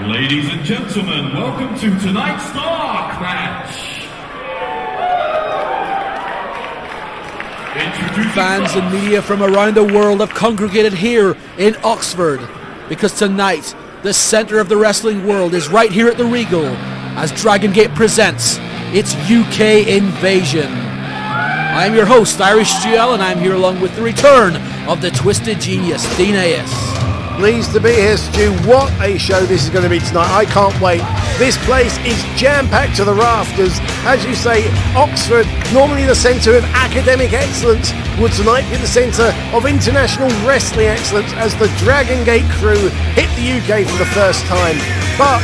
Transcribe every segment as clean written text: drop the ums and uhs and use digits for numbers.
Ladies and gentlemen, welcome to tonight's dark match. Fans and media from around the world have congregated here in Oxford because tonight the centre of the wrestling world is right here at the Regal as Dragon Gate presents its UK invasion. I am your host, Irish GL, and I'm here along with the return of the Twisted Genius, Dean A.S. Pleased to be here, Stu. What a show this is going to be tonight. I can't wait. This place is jam-packed to the rafters. As you say, Oxford, normally the centre of academic excellence, would tonight be the centre of international wrestling excellence as the Dragon Gate crew hit the UK for the first time. But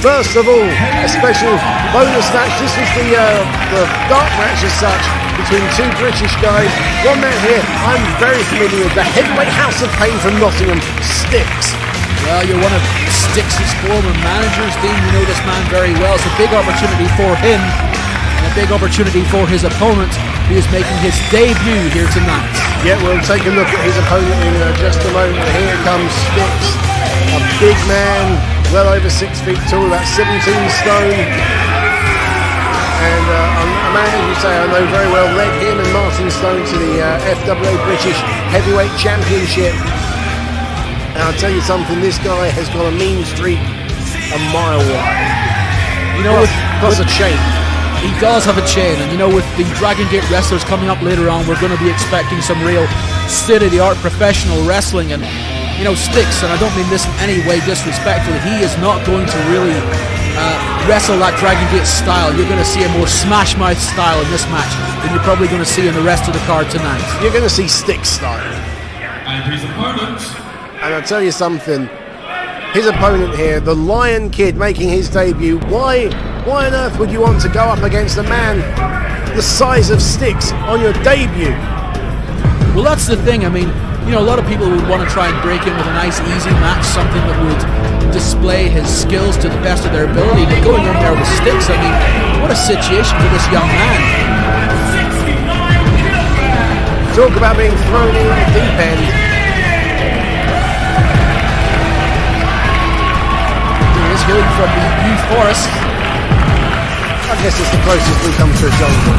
first of all, a special bonus match. This was the dark match as such between two British guys. One man here I'm very familiar with, the heavyweight House of Pain from Nottingham, Stixx. Well, you're one of Stixx's former managers, Dean. You know this man very well. It's a big opportunity for him and a big opportunity for his opponent, who is making his debut here tonight. Yeah, we'll take a look at his opponent in just a moment. Here comes Stixx, a big man, well over 6 feet tall, about 17 stone. And a man, as you say, I know very well, led him and Martin Stone to the FWA British Heavyweight Championship. And I'll tell you something, this guy has got a mean streak a mile wide. You know, plus a chain. He does have a chain, and you know, with the Dragon Gate wrestlers coming up later on, we're going to be expecting some real state-of-the-art professional wrestling. And you know, Stixx, and I don't mean this in any way disrespectfully, he is not going to really wrestle that Dragon Gate style. You're going to see a more smash mouth style in this match than you're probably going to see in the rest of the card tonight. You're going to see Stixx style. And his opponent. And I'll tell you something, his opponent here, the Lion Kid, making his debut. Why on earth would you want to go up against a man the size of Stixx on your debut? Well, that's the thing. I mean, you know, a lot of people would want to try and break in with a nice easy match, something that would display his skills to the best of their ability. But going in there with Stixx, I mean, what a situation for this young man. Talk about being thrown in at the deep end. He is healing from the New Forest. I guess it's the closest we come to a jungle.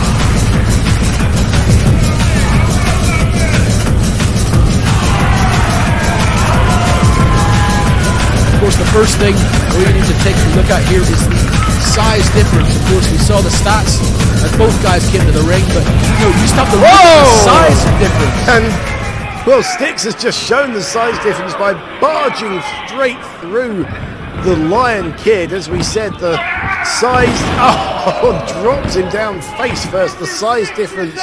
Of course, the first thing we need to take a look at here is the size difference. Of course, we saw the stats as both guys came to the ring, but you know, you just have to look at the size difference. And well, Stixx has just shown the size difference by barging straight through the Lion Kid. As we said, the size drops him down face first. The size difference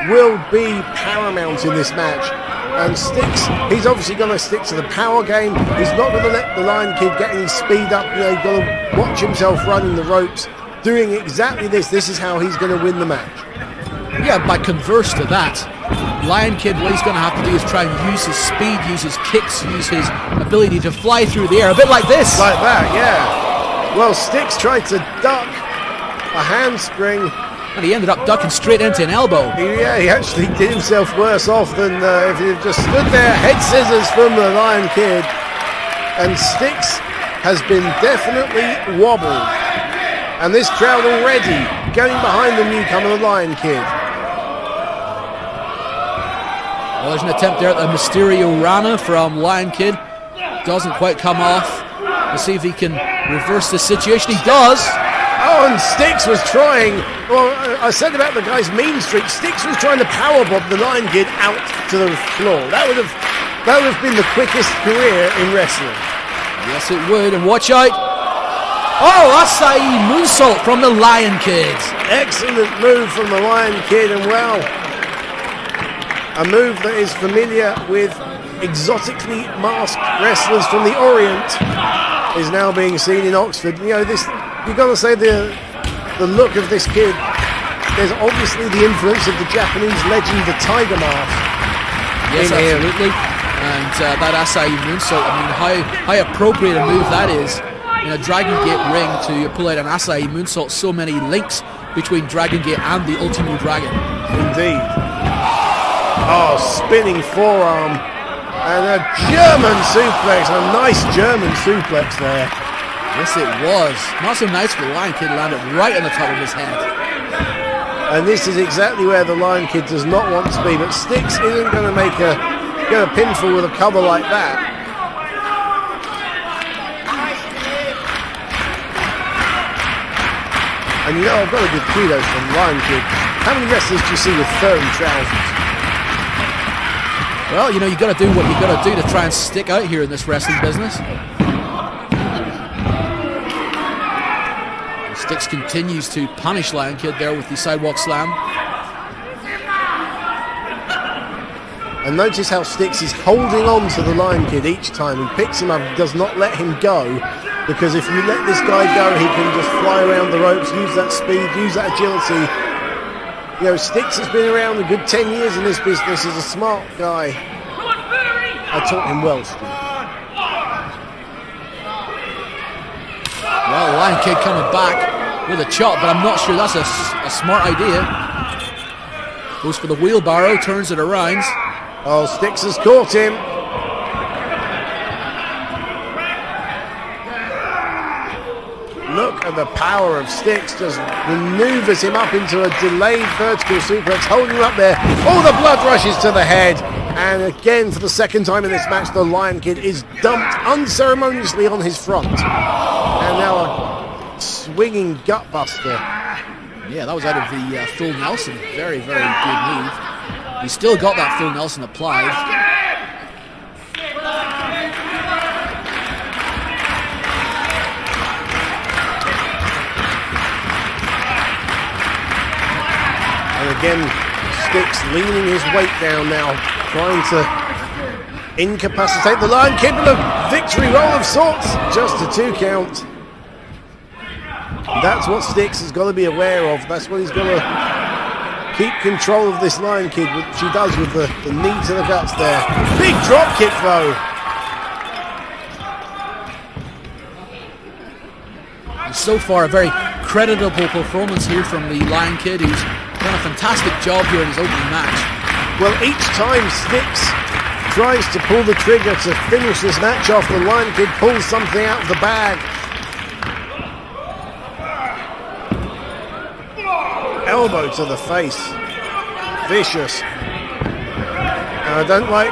will be paramount in this match. And Stixx, he's obviously going to stick to the power game. He's not going to let the Lion Kid get any speed up. You know, he's going to watch himself running the ropes, doing exactly this. This is how he's going to win the match. Yeah, by converse to that, Lion Kid, what he's going to have to do is try and use his speed, use his kicks, use his ability to fly through the air, a bit like this. Like that, yeah. Well, Stixx tried to duck a handspring, and he ended up ducking straight into an elbow. Yeah, he actually did himself worse off than if he just stood there, head scissors from the Lion Kid. And Stixx has been definitely wobbled. And this crowd already going behind the newcomer, the Lion Kid. Well, there's an attempt there at the Mysterio Rana from Lion Kid. Doesn't quite come off. Let's see if he can reverse the situation. He does. Oh, and Stixx was trying, well, I said about the guy's mean streak, Stixx was trying to powerbomb the Lion Kid out to the floor. That would have been the quickest career in wrestling. Yes, it would, and watch out. Oh, acai moonsault from the Lion Kid. Excellent move from the Lion Kid, and well, a move that is familiar with exotically masked wrestlers from the Orient is now being seen in Oxford. You know, this, you've got to say the look of this kid, there's obviously the influence of the Japanese legend, the Tiger Mask. Yes, absolutely. And that acai moonsault, I mean, how appropriate a move that is in a Dragon Gate ring to pull out an acai moonsault. So many links between Dragon Gate and the Ultimate Dragon. Indeed. Oh, spinning forearm. And a German suplex, a nice German suplex there. Yes, it was. Not so nice for the Lion Kid, landed right on the top of his head. And this is exactly where the Lion Kid does not want to be, but Stixx isn't going to get a pinfall with a cover like that. And you know, I've got to give kudos from Lion Kid. How many wrestlers do you see with furry trousers? Well, you know, you got to do what you got to do to try and stick out here in this wrestling business. Stixx continues to punish Lion Kid there with the sidewalk slam. And notice how Stixx is holding on to the Lion Kid each time. He picks him up, does not let him go, because if you let this guy go, he can just fly around the ropes, use that speed, use that agility. You know, Stixx has been around a good 10 years in this business. He's a smart guy. I taught him well, Steve. Well, Lion Kid coming back with a chop, but I'm not sure that's a smart idea. Goes for the wheelbarrow, turns it around. Oh, Stixx has caught him. Look at the power of Stixx, just maneuvers him up into a delayed vertical suplex, holding him up there. Oh, the blood rushes to the head. And again, for the second time in this match, the Lion Kid is dumped unceremoniously on his front. And now a swinging gutbuster. Yeah, that was out of the full Nelson. Very, very good move. He still got that full Nelson applied. And again, Stixx leaning his weight down now, trying to incapacitate the Lion Kid with a victory roll of sorts. Just a 2 count. That's what Stixx has got to be aware of. That's what he's got to keep control of this Lion Kid, which he does with the knee to the guts there. Big drop kick though. And so far, a very creditable performance here from the Lion Kid, who's done a fantastic job here in his opening match. Well, each time Stixx tries to pull the trigger to finish this match off, the Lion Kid pulls something out of the bag. Elbow to the face. Vicious. I don't like...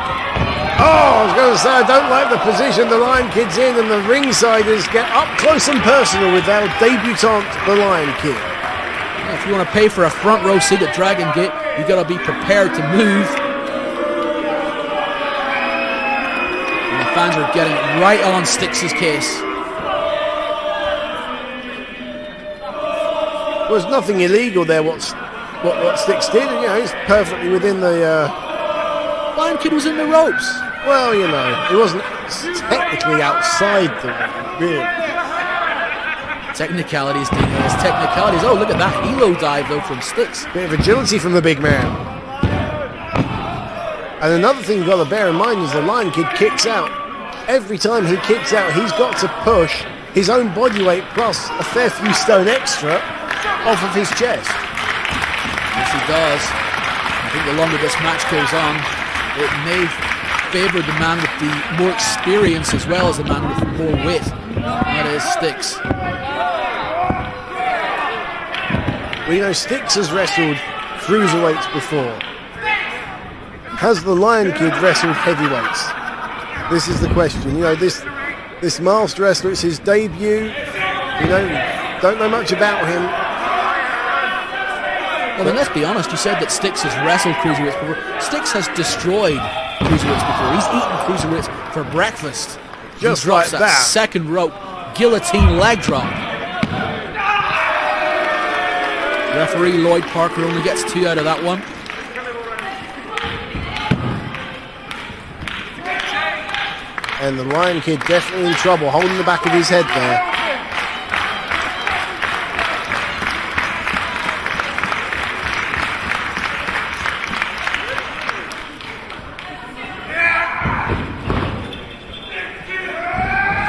Oh, I was going to say, I don't like the position the Lion Kid's in, and the ringsiders get up close and personal with our debutant, the Lion Kid. If you want to pay for a front row seat at Dragon Gate, you got to be prepared to move. And the fans are getting right on Stixx's case. There was nothing illegal there. What Stixx did, you know, he's perfectly within the. Lion Kid was in the ropes. Well, you know, he wasn't technically outside the ring. Technicalities, Dino. Technicalities. Oh, look at that helo dive though from Stixx. Bit of agility from the big man. And another thing you've got to bear in mind is the Lion Kid kicks out. Every time he kicks out, he's got to push his own body weight plus a fair few stone extra off of his chest. Yes, he does. I think the longer this match goes on, it may favour the man with the more experience as well as the man with more wit. That is Stixx. Well, you know, Stixx has wrestled cruiserweights before. Has the Lion Kid wrestled heavyweights? This is the question. You know, this masked wrestler, it's his debut. You know, don't know much about him. Well, then let's be honest. You said that Stixx has wrestled cruiserweights before. Stixx has destroyed cruiserweights before. He's eaten cruiserweights for breakfast. Just like that. Second rope guillotine leg drop. Referee Lloyd Parker only gets 2 out of that one. And the Lion Kid definitely in trouble, holding the back of his head there.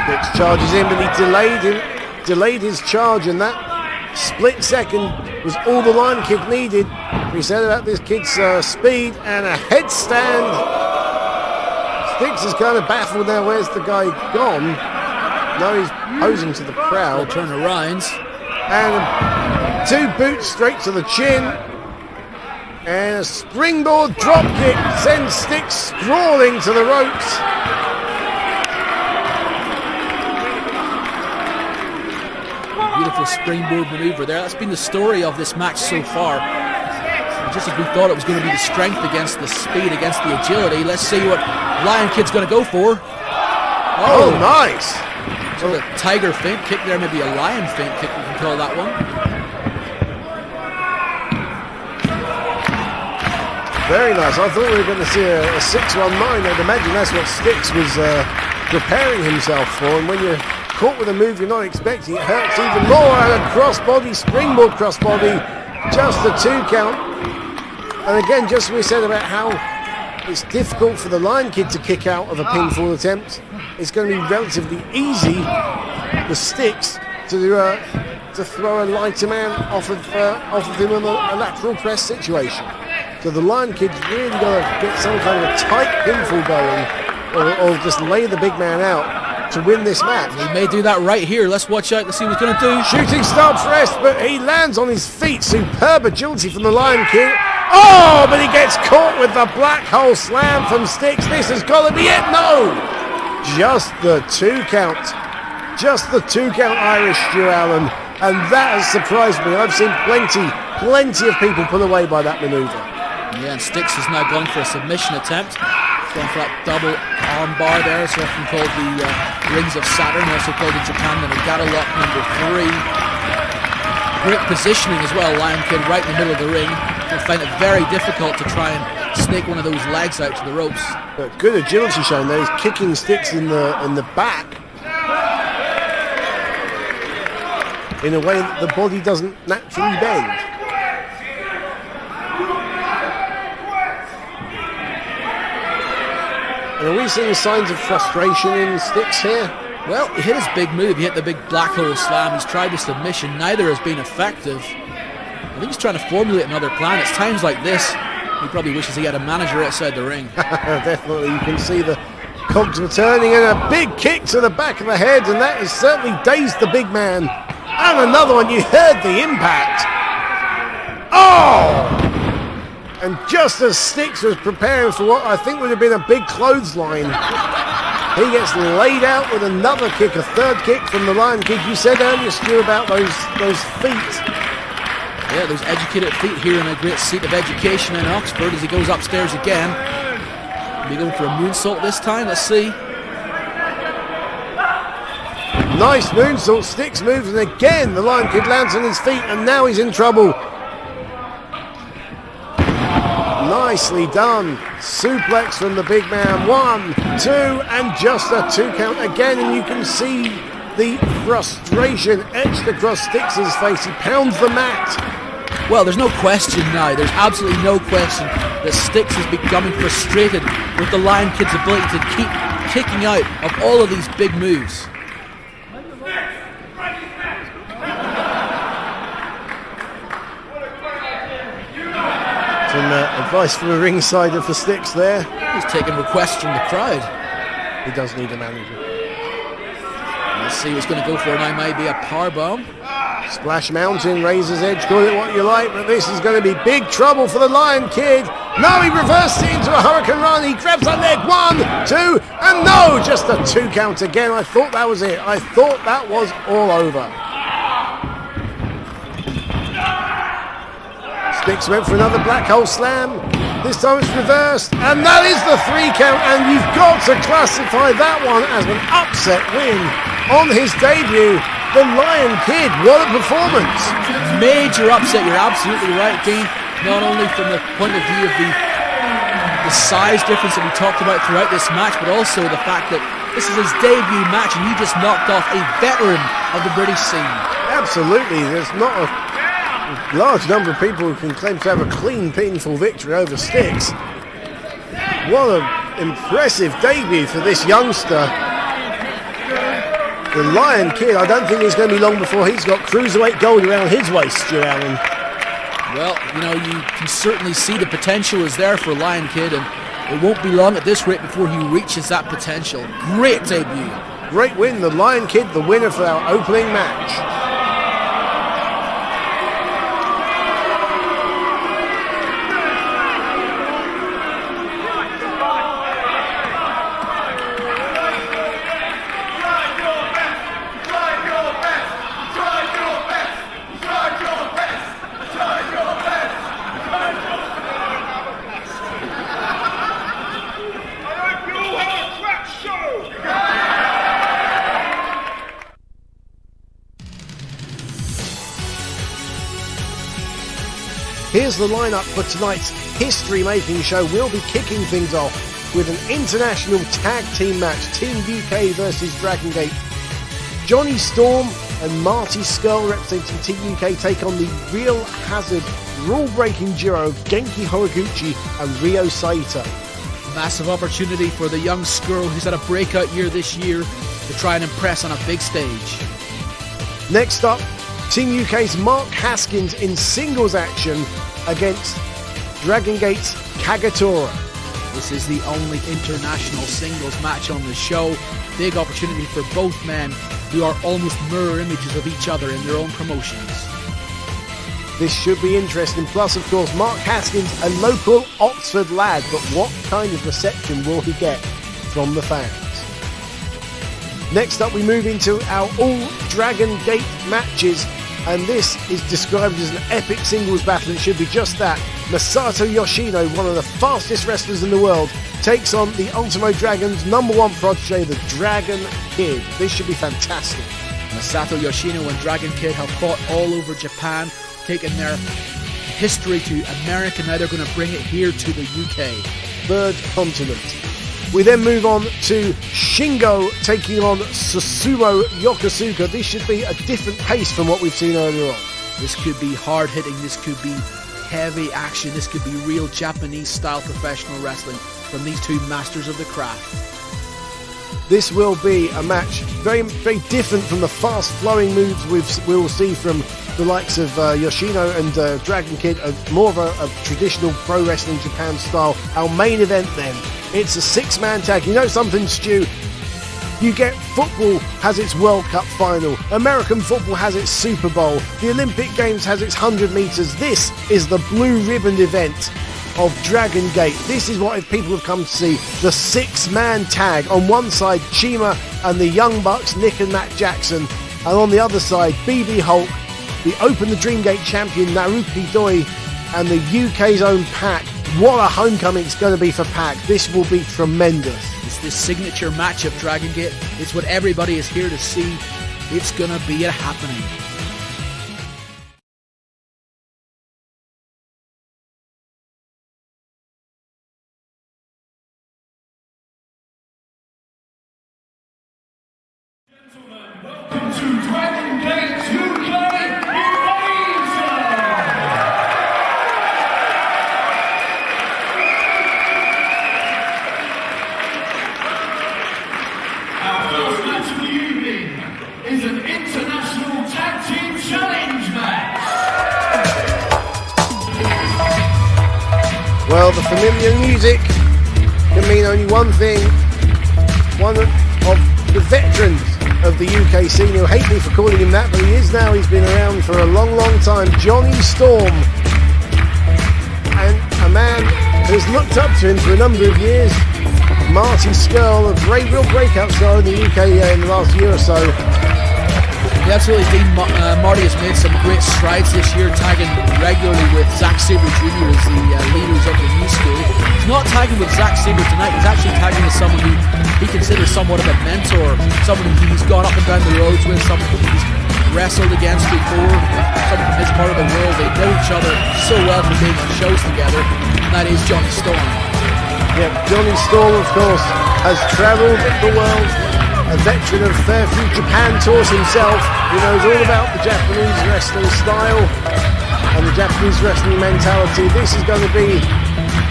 Stixx charges in, but he delayed his charge, and that split second was all the Lion Kid needed. We said about this kid's speed and a headstand. Stixx is kind of baffled now. Where's the guy gone? Now he's posing to the crowd. Turn around. And 2 boots straight to the chin. And a springboard drop kick sends Stixx sprawling to the ropes. Beautiful springboard maneuver there. That's been the story of this match so far. Just as we thought it was going to be the strength against the speed, against the agility. Let's see what Lion Kid's going to go for. Oh, nice. So the tiger feint kick there, maybe a lion feint kick, we can call that one. Very nice. I thought we were going to see a 619. I'd imagine that's what Stixx was preparing himself for. And when you're caught with a move you're not expecting, it hurts even more. And a crossbody, springboard crossbody, just a 2 count. And again, just as we said about how it's difficult for the Lion Kid to kick out of a pinfall attempt, it's going to be relatively easy for Stixx to throw a lighter man off of him in a lateral press situation. So the Lion Kid's really got to get some kind of a tight pinfall going, or just lay the big man out to win this match. He may do that right here. Let's watch out. Let's see what he's going to do. Shooting star press, but he lands on his feet. Superb agility from the Lion Kid. Oh, but he gets caught with the black hole slam from Stixx. This has got to be it. No! Just the 2 count. Just the 2 count Irish Stu Allen. And that has surprised me. I've seen plenty of people put away by that maneuver. Yeah, and Stixx has now gone for a submission attempt. He's gone for that double arm bar there. It's often called the Rings of Saturn, also called in Japan the Nagata Lock number 3. Great positioning as well, Lion Kid right in the middle of the ring. You'll find it very difficult to try and snake one of those legs out to the ropes. But good agility shown there. He's kicking Stixx in the back in a way that the body doesn't naturally bend. And are we seeing signs of frustration in Stixx here? Well, he hit his big move. He hit the big black hole slam. He's tried the submission. Neither has been effective. I think he's trying to formulate another plan. It's times like this he probably wishes he had a manager outside the ring. Definitely, you can see the cogs returning and a big kick to the back of the head, and that has certainly dazed the big man. And another one, you heard the impact. Oh! And just as Stixx was preparing for what I think would have been a big clothesline, he gets laid out with another kick, a 3rd kick from the Lion Kid. You said earlier, Stu, about those feet. Yeah, those educated feet here in a great seat of education in Oxford as he goes upstairs again. Will he going for a moonsault this time? Let's see. Nice moonsault. Stixx moves, and again the Lion Kid lands on his feet, and now he's in trouble. Nicely done. Suplex from the big man. 1, 2, and just a 2 count again, and you can see the frustration etched across Stixx's face. He pounds the mat. Well, there's no question now. There's absolutely no question that Stixx is becoming frustrated with the Lion Kid's ability to keep kicking out of all of these big moves. Some advice from a ringsider for Stixx there. He's taking requests from the crowd. He does need a manager. Let's see what's going to go for now. Maybe a powerbomb. Splash Mountain, Razor's Edge, call it what you like, but this is going to be big trouble for the Lion Kid. Now he reversed it into a Hurricane Run. He grabs that leg. 1, 2, and no, just a 2 count again. I thought that was it. I thought that was all over. Stixx went for another black hole slam. This time it's reversed, and that is the 3 count, and you've got to classify that one as an upset win on his debut. The Lion Kid, what a performance. Major upset, you're absolutely right, Dean. Not only from the point of view of the size difference that we talked about throughout this match, but also the fact that this is his debut match and he just knocked off a veteran of the British scene. Absolutely, there's not a large number of people who can claim to have a clean, painful victory over Stixx. What an impressive debut for this youngster. The Lion Kid, I don't think it's going to be long before he's got cruiserweight gold around his waist, Stu Allen. Well, you know, you can certainly see the potential is there for Lion Kid, and it won't be long at this rate before he reaches that potential. Great debut. Great win, the Lion Kid, the winner for our opening match. Here's the lineup for tonight's history-making show. We'll be kicking things off with an international tag team match. Team UK versus Dragon Gate. Jonny Storm and Marty Scurll representing Team UK take on the Real Hazard rule-breaking duo of Genki Horiguchi and Ryo Saito. Massive opportunity for the young Scurll, who's had a breakout year this year, to try and impress on a big stage. Next up, Team UK's Mark Haskins in singles action against Dragon Gate's KAGETORA. This is the only international singles match on the show. Big opportunity for both men who are almost mirror images of each other in their own promotions. This should be interesting. Plus, of course, Mark Haskins, a local Oxford lad, but what kind of reception will he get from the fans? Next up, we move into our all Dragon Gate matches, and this is described as an epic singles battle. It should be just that. Masato Yoshino, one of the fastest wrestlers in the world, takes on the Ultimo Dragon's #1 protege, the Dragon Kid. This should be fantastic. Masato Yoshino and Dragon Kid have fought all over Japan, taking their history to America. Now they're going to bring it here to the UK. Third continent. We then move on to Shingo taking on Susumu Yokosuka. This should be a different pace from what we've seen earlier on. This could be hard hitting, this could be heavy action, this could be real Japanese style professional wrestling from these two masters of the craft. This will be a match very, very different from the fast flowing moves we will see from the likes of Yoshino and Dragon Kid, more of a traditional pro wrestling Japan style. Our main event then, it's a 6-man tag. You know something, Stu? You get football has its World Cup final, American football has its Super Bowl, the Olympic Games has its 100 metres. This is the blue ribbon event of Dragon Gate. This is what people have come to see, the 6-man tag. On one side, CIMA and the Young Bucks, Nick and Matt Jackson, and on the other side, BB Hulk, the Open the Dream Gate champion Naruki Doi, and the UK's own Pac. What a homecoming it's going to be for Pac. This will be tremendous. It's this signature match of Dragon Gate. It's what everybody is here to see. It's going to be a happening. Welcome to Dragon Gate UK Invasion! Our first match of the evening is an international tag team challenge match. Well, the familiar music can mean only one thing. One of the veterans of the UK scene, who hate me for calling him that, but he is now. He's been around for a long, long time. Jonny Storm, and a man who's looked up to him for a number of years. Marty Scurll, a real breakout star in the UK in the last year or so. Yeah, absolutely, Dean. Marty has made some great strides this year, tagging regularly with Zack Sabre Jr. as the leaders of the new school. He's not tagging with Zack Sabre tonight, he's actually tagging with someone who he considers somewhat of a mentor, someone who he's gone up and down the roads with, someone who he's wrestled against before, someone from his part of the world. They know each other so well from being on shows together, and that is Jonny Storm. Yeah, Jonny Storm, of course, has travelled the world, a veteran of Fairfield Japan tours himself. He knows all about the Japanese wrestling style and the Japanese wrestling mentality. This is going to be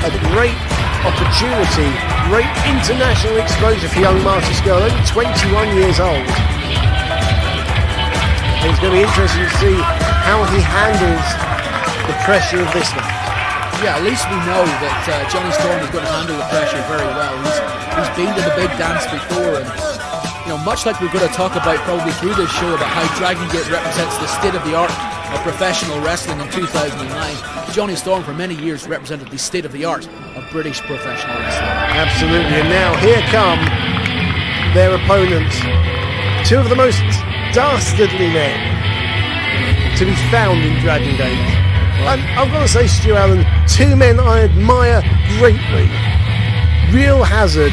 a great opportunity, great international exposure for young Marty Scurll, only 21 years old. And it's going to be interesting to see how he handles the pressure of this one. Yeah, at least we know that Jonny Storm is going to handle the pressure very well. He's been to the big dance before, and much like we're going to talk about probably through this show about how Dragon Gate represents the state-of-the-art of professional wrestling in 2009, Johnny Storm for many years represented the state-of-the-art of British professional wrestling. Absolutely, and now here come their opponents, two of the most dastardly men to be found in Dragon Gate. And I've got to say, Stu Allen, two men I admire greatly. Real Hazard,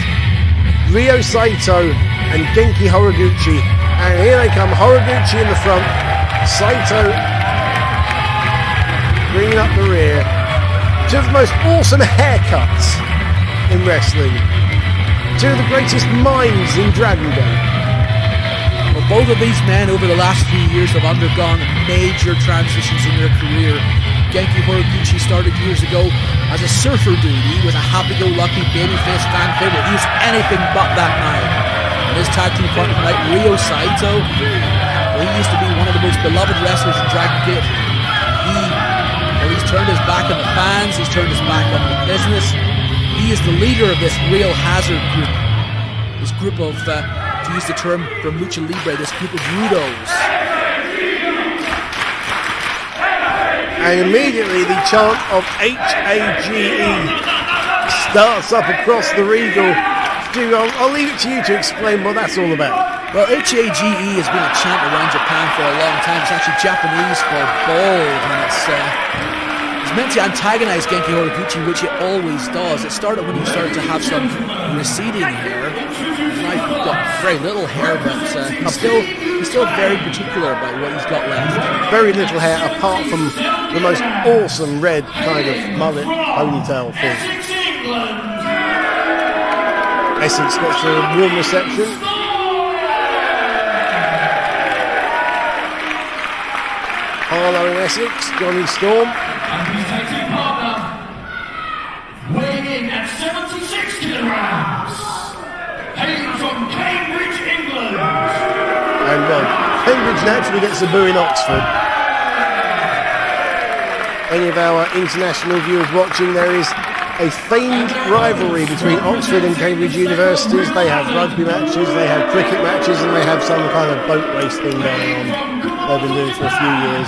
Ryo Saito and Genki Horiguchi. And here they come, Horiguchi in the front, Saito bringing up the rear. Two of the most awesome haircuts in wrestling. Two of the greatest minds in Dragon Gate. Well, both of these men over the last few years have undergone major transitions in their career. Genki Horiguchi started years ago as a surfer dude. He was a happy-go-lucky babyface fan favorite. He was anything but that now. And his tag team partner tonight, Ryo Saito, well, he used to be one of the most beloved wrestlers in Dragon Gate. He's turned his back on the fans. He's turned his back on the business. He is the leader of this Real Hazard group. This group of, to use the term from Lucha Libre, this group of rudos. And immediately the chant of HAGE starts up across the Regal. Stu, I'll leave it to you to explain what that's all about. Well, HAGE has been a chant around Japan for a long time. It's actually Japanese for bold, and it's meant to antagonize Genki Horiguchi, which it always does. It started when he started to have some receding hair. Now he's got very little hair, but he's still very particular about what he's got left. Very little hair, apart from the most awesome red kind of mullet ponytail thing. Essex gets a warm reception. Harlow and Essex, Johnny Storm. And his tag team partner, weighing in at 76 kilograms, hailing from Cambridge, England. And Cambridge naturally gets a boo in Oxford. Any of our international viewers watching, there is a feigned rivalry between Oxford and Cambridge universities. They have rugby matches, they have cricket matches, and they have some kind of boat race thing going on. They've been doing for a few years.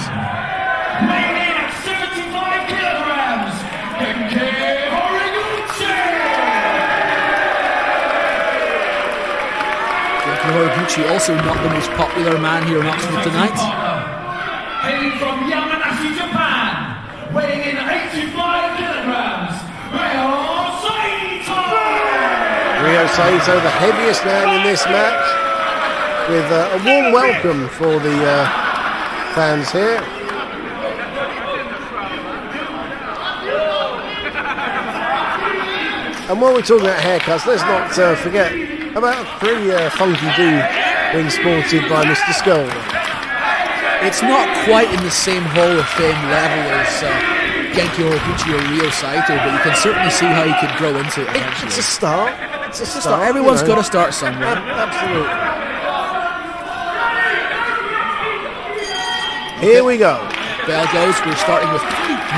Weighing in at 75 kilograms, Genki Horiguchi. Genki Horiguchi also not the most popular man here in Oxford tonight. Hailing from Yamanashi, Japan, weighing in 85 kilograms, Ryo Saito, the heaviest man in this match, with a warm welcome for the fans here. And while we're talking about haircuts, let's not forget about a pretty funky dude being sported by Mr. Scurll. It's not quite in the same Hall of Fame level as Genki Horiguchi or Ryo Saito, but you can certainly see how he could grow into it eventually. It's a start. It's a start. Everyone's got to start somewhere. Absolutely. Here we go. Bell goes. We're starting with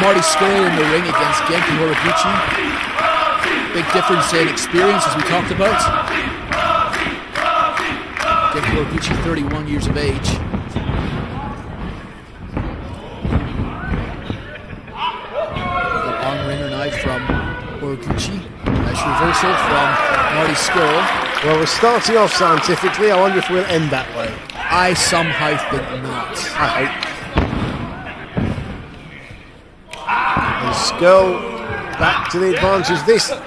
Marty Scurll in the ring against Genki Horiguchi. Big difference in experience, as we talked about. Genki Horiguchi, 31 years of age. On-ringer now from Horiguchi. Nice reversal from Marty Scurll. Well, we're starting off scientifically. I wonder if we'll end that way. I somehow think not. I hope. And Scurll back to the advantage. This style.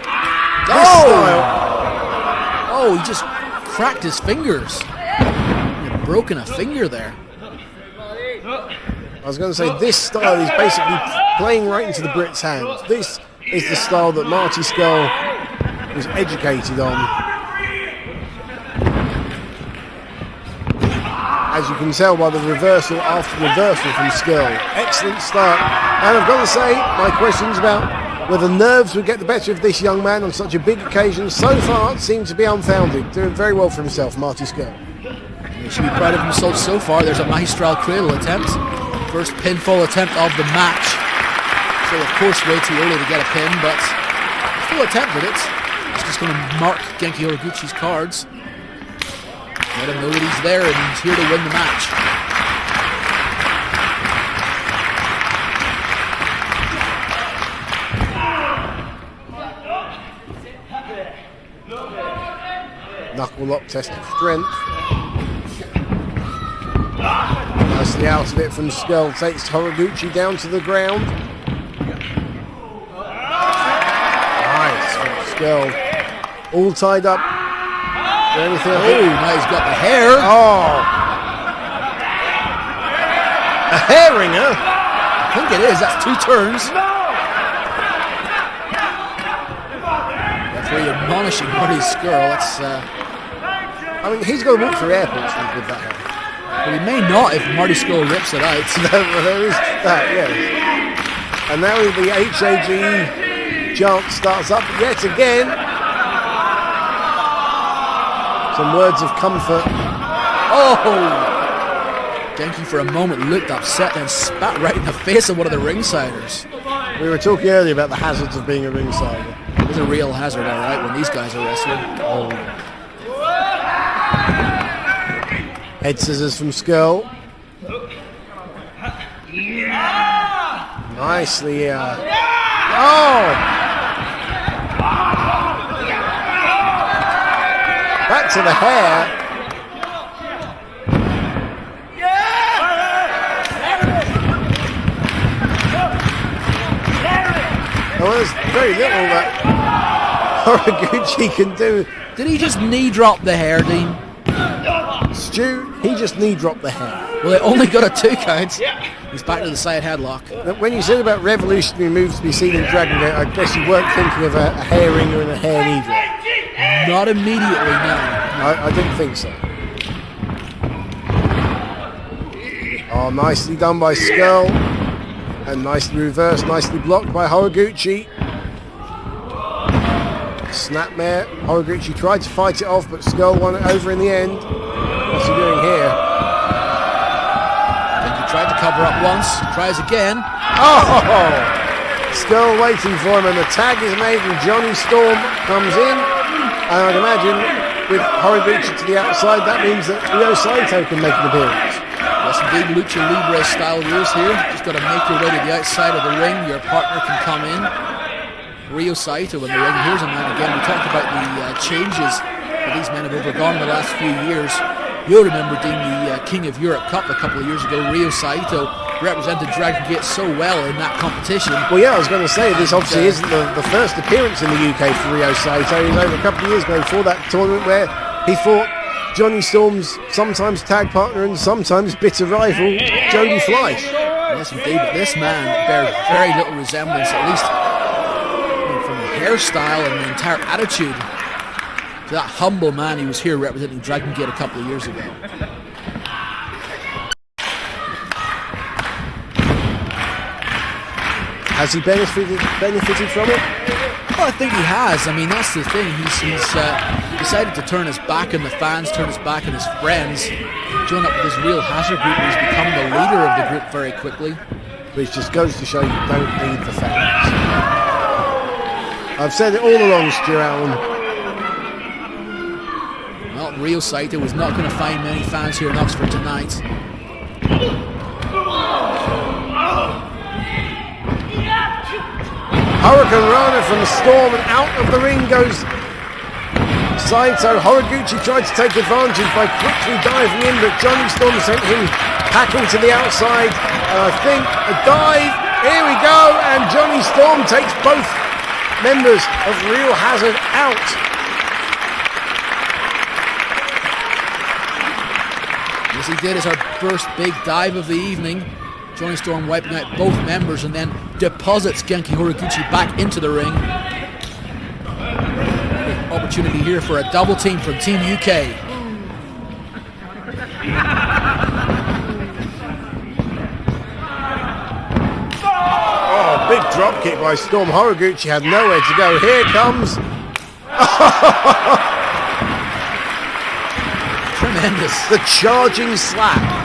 Oh, he just cracked his fingers. He'd broken a finger there. I was going to say, this style is basically playing right into the Brits' hands. This is the style that Marty Scurll was educated on. As you can tell by the reversal after reversal from Scurll. Excellent start. And I've got to say, my questions about whether nerves would get the better of this young man on such a big occasion so far seem to be unfounded. Doing very well for himself, Marty Scurll. He should be proud of himself so far. There's a magistral cradle attempt. First pinfall attempt of the match. So of course way too early to get a pin, but still attempted it. It's just going to mark Genki Horiguchi's cards. Let him know that he's there and he's here to win the match. Knuckle lock test of strength. Nicely out of it from Scurll. Takes Horiguchi down to the ground. Nice from Scurll. All tied up. Anything? Oh, now he's got the hair. Oh. A hair ringer? I think it is. That's 2 turns. Referee admonishing Marty Scurll. That's. I mean, he's going to walk through airports with that hair. But he may not if Marty Scurll rips it out. There is that, yes. And now the HAGE chant starts up yet again. Some words of comfort. Oh! Genki for a moment looked upset and spat right in the face of one of the ringsiders. We were talking earlier about the hazards of being a ringsider. It's a real hazard, all right, when these guys are wrestling. Oh. Head scissors from Scurll. Nicely. Oh! Back to the hair. Well, there's very little that Horiguchi can do. Did he just knee drop the hair, Dean? Stu, he just knee dropped the hair. Well, it only got a 2 count. He's back to the side headlock. When you said about revolutionary moves to be seen in Dragon Gate, I guess you weren't thinking of a hair ringer and a hair knee drop. Not immediately, no. I didn't think so. Oh, nicely done by Scurll. And nicely reversed, nicely blocked by Horiguchi. Snapmare. Horiguchi tried to fight it off, but Scurll won it over in the end. What's he doing here? I think he tried to cover up once, tries again. Oh! Scurll waiting for him, and the tag is made, and Jonny Storm comes in. And I'd imagine with Horiguchi to the outside, that means that Ryo Saito can make an appearance. Yes, indeed, Lucha Libre style rules here. Just got to make your way to the outside of the ring. Your partner can come in. Ryo Saito in the ring. Here's a man again. We talked about the changes that these men have undergone in the last few years. You'll remember, Dean, the King of Europe Cup a couple of years ago. Ryo Saito represented Dragon Gate so well in that competition. Well, yeah, I was going to say, this obviously isn't the first appearance in the UK for Ryo Saito. He was over a couple of years ago before that tournament where he fought Jonny Storm's sometimes tag partner and sometimes bitter rival, Jody Fleisch. Yes, indeed, but this man bears very little resemblance, at least from the hairstyle and the entire attitude, to that humble man he was here representing Dragon Gate a couple of years ago. Has he benefited from it? Well, I think he has. I mean, that's the thing. He's decided to turn his back on the fans, turn his back on his friends, join up with this real hazard group, and he's become the leader of the group very quickly. Which just goes to show you don't need the fans. I've said it all along, Stu Allen. Well, Ryo Saito was not going to find many fans here in Oxford tonight. Hurricane Rana from Storm, and out of the ring goes Saito. Horiguchi tried to take advantage by quickly diving in, but Jonny Storm sent him packing to the outside. And I think a dive. Here we go, and Jonny Storm takes both members of Real Hazard out. Yes, he did. It's our first big dive of the evening. Jonny Storm wiping out both members and then deposits Genki Horiguchi back into the ring. Big opportunity here for a double team from Team UK. Oh, big drop kick by Storm. Horiguchi had nowhere to go. Here comes. Tremendous. The charging slap.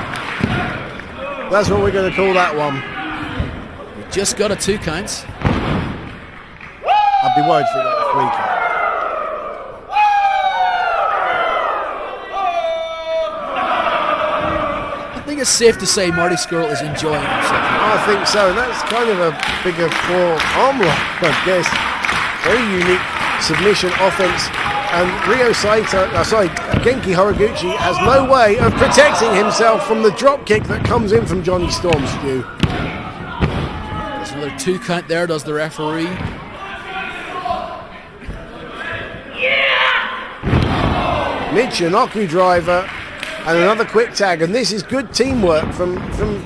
That's what we're going to call that one. We just got a 2 counts. I'd be worried for that 3 count. think it's safe to say Marty Scurll is enjoying himself. I think so. That's kind of a bigger for arm lock, I guess. Very unique submission offense. And Genki Horiguchi has no way of protecting himself from the drop kick that comes in from Johnny Storm, Stu. There's another 2 count there, does the referee. Michinoku driver and another quick tag, and this is good teamwork from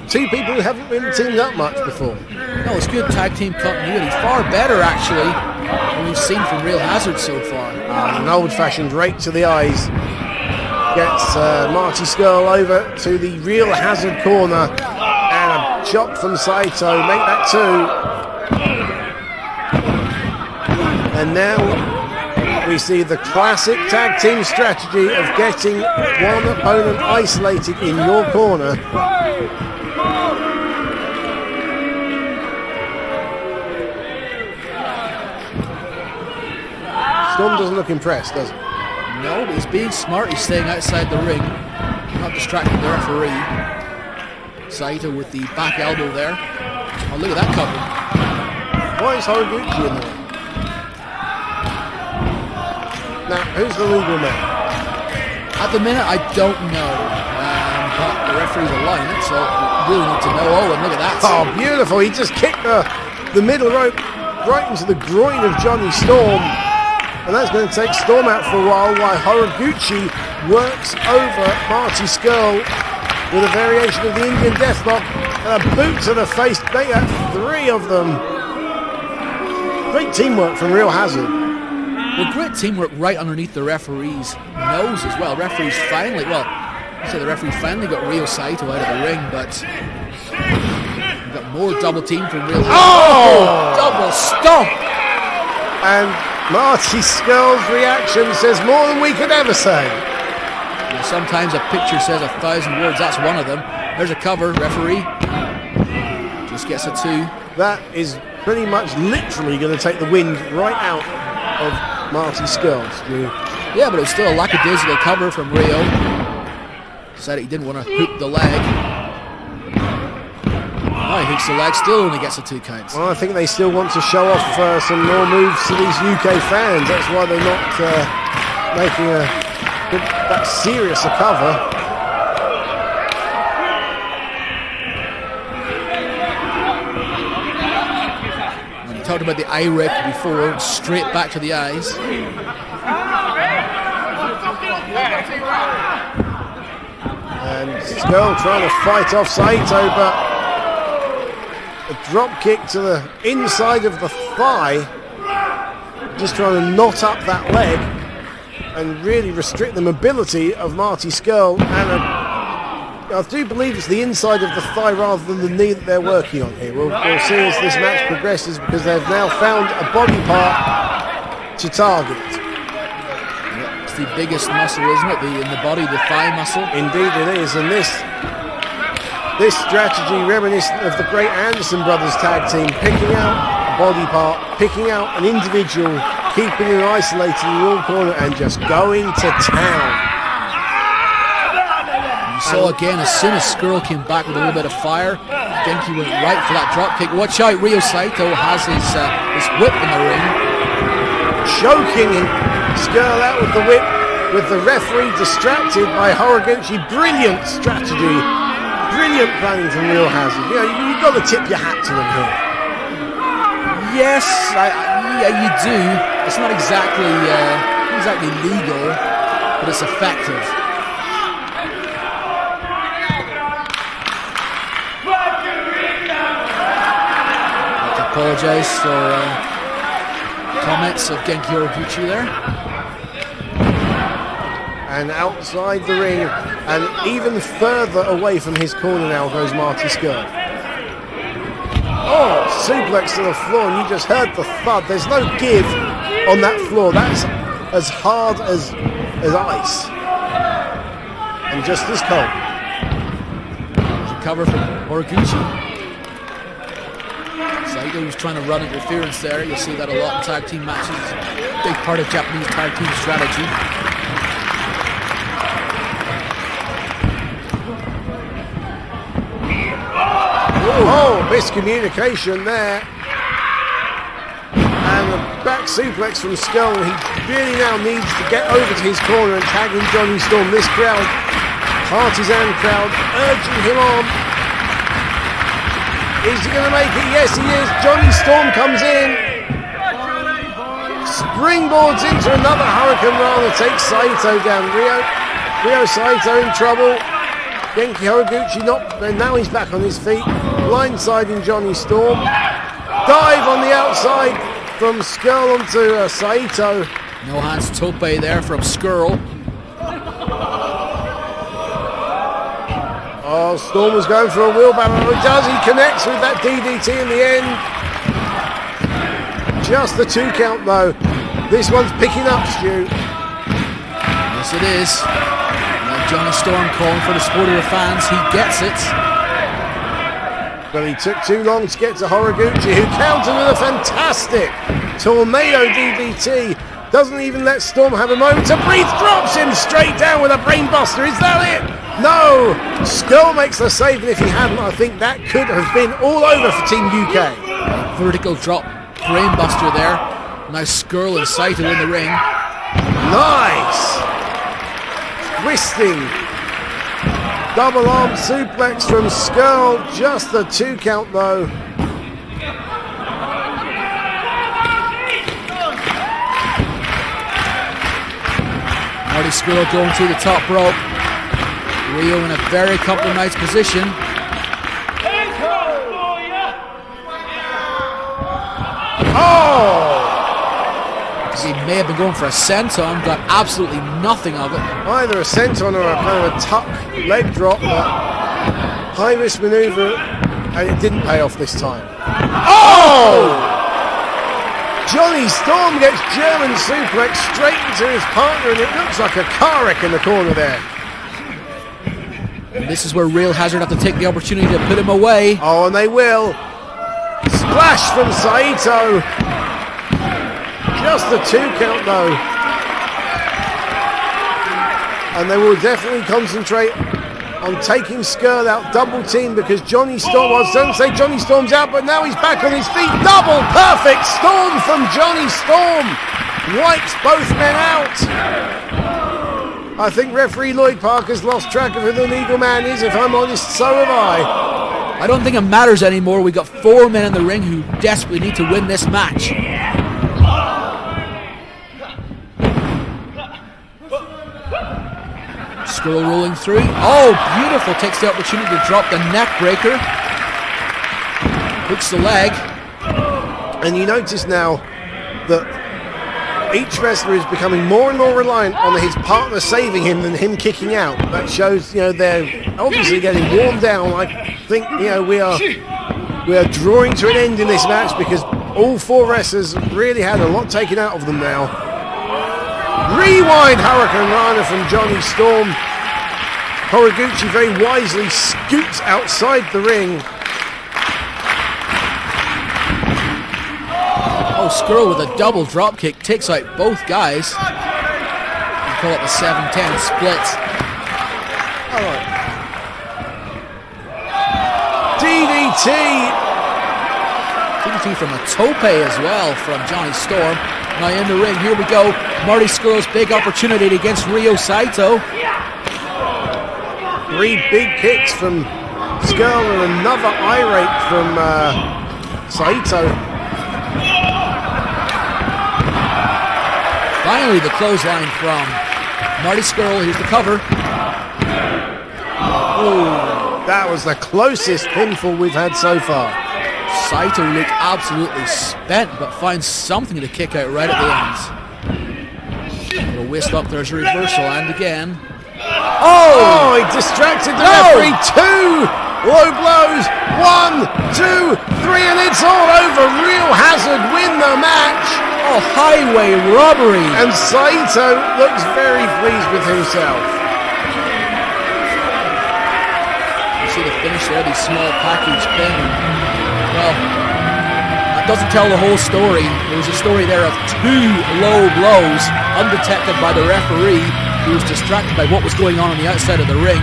2 people who haven't been teamed up much before. No, it's good tag team continuity. Far better, actually, than we've seen from Real Hazard so far. An old-fashioned rake to the eyes gets Marty Scurll over to the Real Hazard corner, and a chop from Saito, make that 2. And now we see the classic tag team strategy of getting one opponent isolated in your corner. Storm doesn't look impressed, does he? No, but he's being smart. He's staying outside the ring, not distracting the referee. Saito with the back elbow there. Oh, look at that cover. Why is Horiguchi in there? Now, who's the legal man? At the minute, I don't know. But the referee's allowing it, so we really need to know. Oh, and look at that. Oh, beautiful. He just kicked the middle rope right into the groin of Johnny Storm. And that's going to take Storm out for a while Horiguchi works over Marty Scurll with a variation of the Indian Deathlock and a boot to the face. They got 3 of them. Great teamwork from Real Hazard. Well, great teamwork right underneath the referee's nose as well. The referee finally got Ryo Saito out of the ring, but we've got more double team from Real Hazard. Oh! Double stomp! And Marty Scurll's reaction says more than we could ever say. Well, sometimes a picture says 1,000 words. That's one of them. There's a cover, referee. Just gets a 2. That is pretty much literally going to take the wind right out of Marty Scurll. Yeah, but it was still a lackadaisical cover from Ryo. Decided he didn't want to hook the leg. Oh, he hooks the leg, still only gets a 2 count. Well, I think they still want to show off some more moves to these UK fans. That's why they're not making that serious a cover. When you talked about the eye rake before, straight back to the eyes. And Scurll trying to fight off Saito, but a drop kick to the inside of the thigh, just trying to knot up that leg and really restrict the mobility of Marty Scurll. And I do believe it's the inside of the thigh rather than the knee that they're working on here. We'll see as this match progresses, because they've now found a body part to target. It's the biggest muscle, isn't it? In the body, the thigh muscle. Indeed it is, and this strategy reminiscent of the great Anderson Brothers tag team, picking out a body part, picking out an individual, keeping him isolated in your corner and just going to town. You saw again, as soon as Scurll came back with a little bit of fire, Genki went right for that drop kick. Watch out, Ryo Saito has his whip in the ring. Choking Scurll out with the whip, with the referee distracted by Horiguchi. Brilliant strategy. Brilliant planning from Real Hazard. You know, you've got to tip your hat to them here. Yes, yeah, you do. It's not exactly legal, but it's effective. I'd like to apologise for comments of Genki Horiguchi there. And outside the ring, and even further away from his corner now goes Marty Scurll. Oh, suplex to the floor, and you just heard the thud. There's no give on that floor. That's as hard as ice. And just as cold. There's a cover from Horiguchi. Saito was trying to run interference there. You'll see that a lot in tag team matches. Big part of Japanese tag team strategy. Oh, miscommunication there. And a back suplex from Scurll. He really now needs to get over to his corner and tag in Johnny Storm. This crowd, partisan crowd, urging him on. Is he going to make it? Yes, he is. Johnny Storm comes in. Springboards into another Hurricane Rana, takes Saito down. Rio Saito in trouble. Genki Horiguchi not, and now he's back on his feet. Blindsiding Johnny Storm. Dive on the outside from Scurll onto Saito. No hands tope there from Scurll. Oh, Storm was going for a wheelbarrow. He does. He connects with that DDT in the end. Just the 2 count though. This one's picking up, Stu. Yes, it is. Johnny Storm calling for the support of the fans. He gets it. But he took too long to get to Horiguchi, who countered with a fantastic tornado DDT. Doesn't even let Storm have a moment to breathe. Drops him straight down with a brainbuster. Is that it? No! Scurll makes the save, and if he hadn't, I think that could have been all over for Team UK. Vertical drop, brainbuster there. Now Scurll and Saito in the ring. Nice! Twisting. Double arm suplex from Scurll. Just the 2 count though. Marty Scurll going through the top rope. Rio in a very compromised position. Oh! He may have been going for a senton, got absolutely nothing of it. Either a senton or a kind of a tuck leg drop, but high risk maneuver, and it didn't pay off this time. Oh! Johnny Storm gets German suplex straight into his partner, and it looks like a car wreck in the corner there. And this is where Real Hazard have to take the opportunity to put him away. Oh, and they will. Splash from Saito. Just the 2 count though. And they will definitely concentrate on taking Scurll out double team, because Johnny Storm, well, don't say Johnny Storm's out, but now he's back on his feet. Double perfect storm from Johnny Storm. Wipes both men out. I think referee Lloyd Parker's lost track of who the legal man is, if I'm honest, so have I. I don't think it matters anymore. We've got 4 men in the ring who desperately need to win this match. Scurll rolling through. Oh, beautiful. Takes the opportunity to drop the neck breaker. Hooks the leg. And you notice now that each wrestler is becoming more and more reliant on his partner saving him than him kicking out. That shows, they're obviously getting worn down. I think, we are drawing to an end in this match, because all 4 wrestlers really had a lot taken out of them now. Rewind Hurricane Rana from Johnny Storm. Horiguchi very wisely scoots outside the ring. Oh, Scurll with a double drop kick takes out both guys. You call it the 7-10 split. All right. DDT. DDT from a tope as well from Johnny Storm. Now in the ring, here we go. Marty Scurll's big opportunity against Rio Saito. 3 big kicks from Scurll and another eye rake from Saito. Finally, the clothesline from Marty Scurll. Here's the cover. Oh, that was the closest pinfall we've had so far. Saito looked absolutely spent, but finds something to kick out right at the end. A whisk up, there's a reversal, and again. Oh, he distracted the referee. 2 low blows. 1, 2, 3, and it's all over. Real Hazard win the match. Oh, highway robbery. And Saito looks very pleased with himself. You see the finish there, the small package pin. Well, that doesn't tell the whole story. There was a story there of 2 low blows undetected by the referee, who was distracted by what was going on the outside of the ring.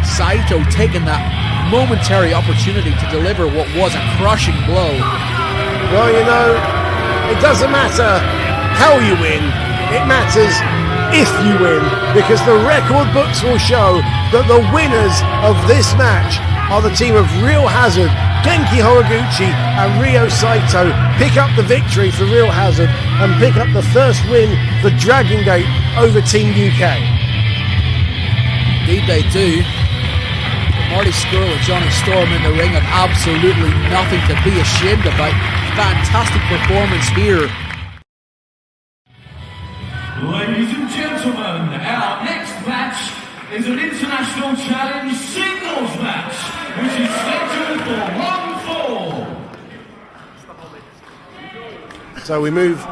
Saito taking that momentary opportunity to deliver what was a crushing blow. Well, you know, it doesn't matter how you win, it matters if you win, because the record books will show that the winners of this match are the team of Real Hazard. Genki Horiguchi and Saito pick up the victory for Real Hazard and pick up the first win for Dragon Gate over Team UK. Indeed they do. Marty Scurll and Jonny Storm in the ring have absolutely nothing to be ashamed about. Fantastic performance here. Ladies and gentlemen, our next match is an international challenge singles match, which is scheduled for 1-4. So we move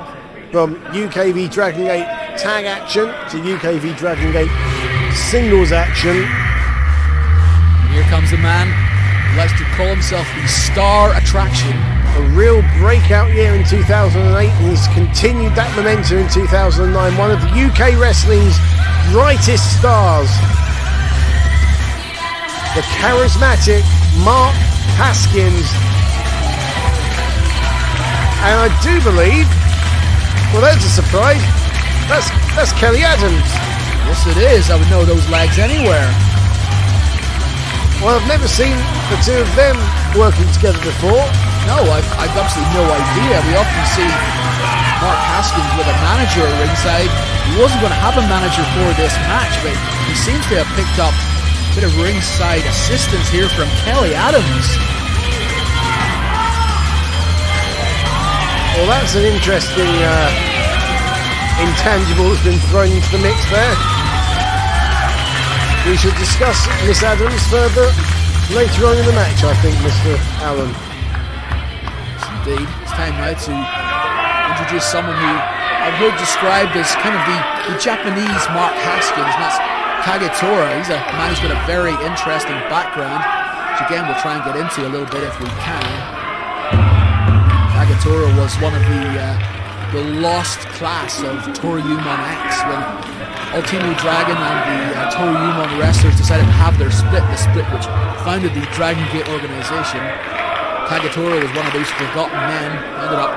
from UK v Dragon Gate tag action to UK v Dragon Gate singles action. And here comes the man who likes to call himself the star attraction. A real breakout year in 2008, and he's continued that momentum in 2009. One of UK wrestling's brightest stars. The charismatic Mark Haskins. And I do believe, well, that's a surprise, that's Kelly Adams. Yes it is, I would know those legs anywhere. Well, I've never seen the two of them working together before. No, I've absolutely no idea. We often see Mark Haskins with a manager at ringside. He wasn't going to have a manager for this match, but he seems to have picked up a bit of ringside assistance here from Kelly Adams. Well, that's an interesting intangible that's been thrown into the mix there. We should discuss Miss Adams further later on in the match, I think, Mr. Allen. Indeed, it's time now to introduce someone who I've heard described as kind of the Japanese Mark Haskins, and that's KAGETORA. He's a man who's got a very interesting background, which again we'll try and get into a little bit if we can. KAGETORA was one of the lost class of Toryumon X when Ultimo Dragon and the Toryumon wrestlers decided to have their split, the split which founded the Dragon Gate organization. KAGETORA was one of those forgotten men, ended up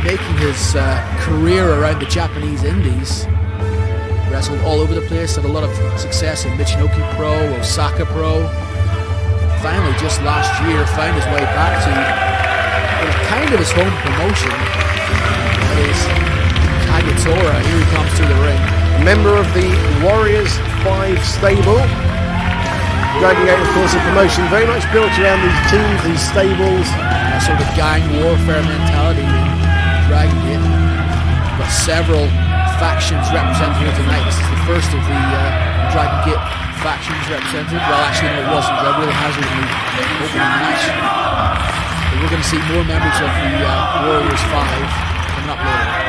making his career around the Japanese indies. Wrestled all over the place, had a lot of success in Michinoku Pro, Osaka Pro. Finally, just last year, found his way back to kind of his home promotion. That is KAGETORA. Here he comes to the ring. Member of the Warriors 5 stable. Dragon Gate, of course, a promotion very much built around these teams, these stables. A sort of gang warfare mentality in Dragon Gate. Got several factions represented here tonight. This is the first of the Dragon Gate factions represented. Well, actually, no, it wasn't. Real Hazard in the opening match. But we're going to see more members of the Warriors 5 coming up later.